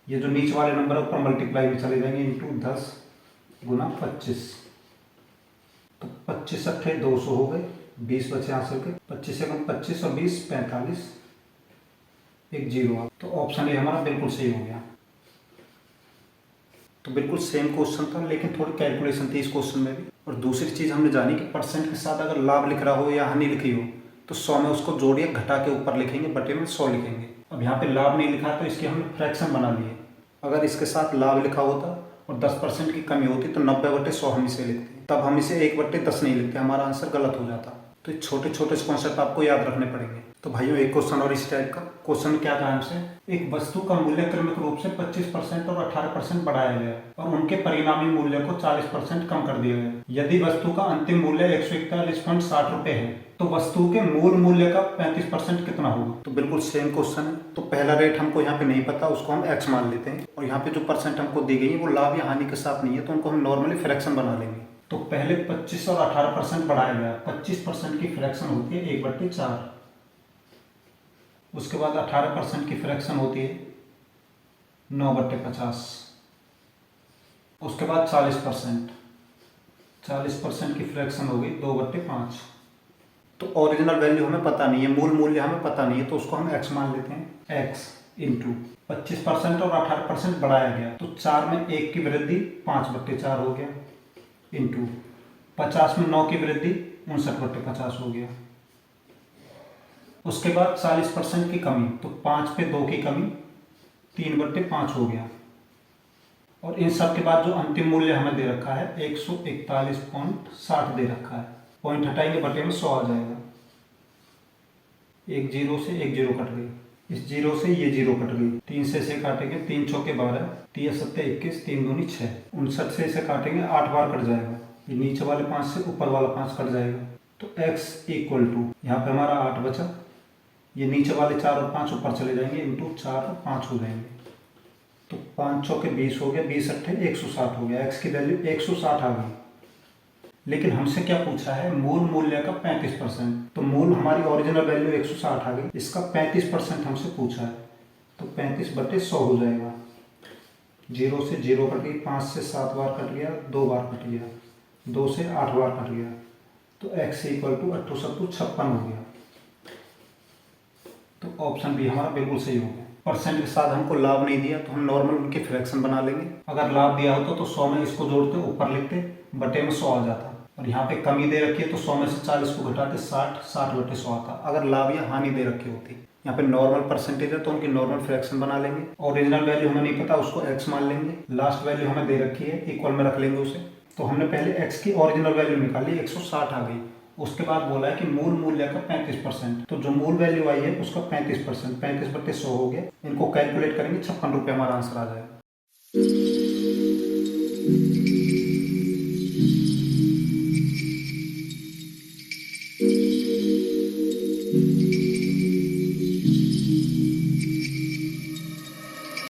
ये जो नीचे वाले नंबर है ऊपर मल्टीप्लाई में चले जाएंगे, इंटू 10 गुना 25, तो 25 अट्ठे 200 हो गए, 20 बचे आंसर के, 25 एकम 25 और 20 45, एक 0। तो ऑप्शन ए हमारा बिल्कुल सही हो गया। तो बिल्कुल सेम क्वेश्चन था, लेकिन थोड़ी कैलकुलेशन थी इस क्वेश्चन में भी। और दूसरी चीज़ हमने जानी कि परसेंट के साथ अगर लाभ लिख रहा हो या हानि लिखी हो तो 100 में उसको जोड़िए, घटा के ऊपर लिखेंगे, बटे में 100 लिखेंगे। अब यहाँ पे लाभ नहीं लिखा तो इसके हमने फ्रैक्शन बना लिए। अगर इसके साथ लाभ लिखा होता और 10% की कमी होती तो 90/100 हम इसे लिखते, तब हम इसे 1/10 नहीं लिखते, हमारा आंसर गलत हो जाता। तो छोटे छोटे कॉन्सेप्ट आपको याद रखने पड़ेंगे। तो भाइयों एक क्वेश्चन और इस टाइप का क्वेश्चन क्या था हमसे, एक वस्तु का मूल्य क्रमिक रूप से 25% और 18% बढ़ाया गया और उनके परिणामी मूल्य को 40% कम कर दिया गया। यदि वस्तु का अंतिम मूल्य 141.60 रुपये है तो वस्तु के मूल मूल्य का 35% कितना होगा। तो बिल्कुल सेम क्वेश्चन है। तो पहला रेट हमको यहाँ पे नहीं पता, उसको हम x मान लेते हैं, और यहाँ पे जो परसेंट हमको दी गई है वो लाभ या हानि के साथ नहीं है, तो उनको हम नॉर्मली फ्रैक्शन बना लेंगे। तो पहले 25 और 18% बढ़ाया गया, 25% की फ्रैक्शन होती है 1/4, उसके बाद 18% की फ्रैक्शन होती है 9/50, उसके बाद 40% की फ्रैक्शन हो गई 2/5। तो ओरिजिनल वैल्यू हमें पता नहीं है, मूल मूल्य हमें पता नहीं है, तो उसको हम x मान लेते हैं। x इंटू 25% और 18% बढ़ाया गया तो 4 में 1 की वृद्धि 5/4 हो गया, इंटू 50 में 9 की वृद्धि 59/50 हो गया। उसके बाद 40% की कमी तो 5 पे 2 की कमी 3/5 हो गया। और इन सब के बाद जो अंतिम मूल्य हमें दे रखा है 141.60 दे रखा है, पॉइंट हटाएंगे, बटे में 100 आ जाएगा। एक 0 से एक 0 कट गई, इस 0 से ये 0 कट गई, 3 से इसे काटेंगे, 3 चौके 12, 3 7 21, 3 दूनी 6, 59 से इसे काटेंगे, 8 बार कट जाएगा। ये नीचे वाले 5 से ऊपर वाला 5 कट जाएगा। तो x इक्वल टू यहाँ पे हमारा 8 बचा, ये नीचे वाले 4 और 5 ऊपर चले जाएंगे, इंटू 4 और 5 हो जाएंगे। तो 5 चौके 20 हो गया, 20 अट्ठे 160 हो गया, x की वैल्यू 160 आ गई। लेकिन हमसे क्या पूछा है, मूल मूल्य का 35%। तो मूल हमारी ओरिजिनल वैल्यू 160 आ गई, इसका 35% हमसे पूछा है, तो 35/100 हो जाएगा। 0 से 0 कट गई, 5 से 7 बार कट गया, 2 बार कट गया, 2 से 8 बार कट गया, तो x इक्वल टू 8 सत्तू 56 हो गया। तो ऑप्शन बी हमारा बिल्कुल सही हो गया। परसेंट के साथ हमको लाभ नहीं दिया तो हम नॉर्मल उनके फ्रैक्शन बना लेंगे। अगर लाभ दिया होता तो 100 में इसको जोड़ते ऊपर लिखते, बटे में 100 आ जाता। और यहाँ पे कमी दे रखी है तो 100 में से 40 को घटाते 60 बटे 100 आता। अगर लाभ या हानि दे रखी होती, यहाँ पे नॉर्मल परसेंटेज है तो उनकी नॉर्मल फ्रैक्शन बना लेंगे। ओरिजिनल वैल्यू हमें नहीं पता, उसको x मान लेंगे। लास्ट वैल्यू हमें दे रखी है, इक्वल में रख लेंगे उसे। तो हमने पहले x की ओरिजिनल वैल्यू निकाली, 160 आ गई। उसके बाद बोला है कि मूल मूल्य का 35%। तो जो मूल वैल्यू आई है उसका 35%, 35 बटे 100 हो गया। इनको कैलकुलेट करेंगे, 56 रुपये हमारा आंसर आ जाएगा।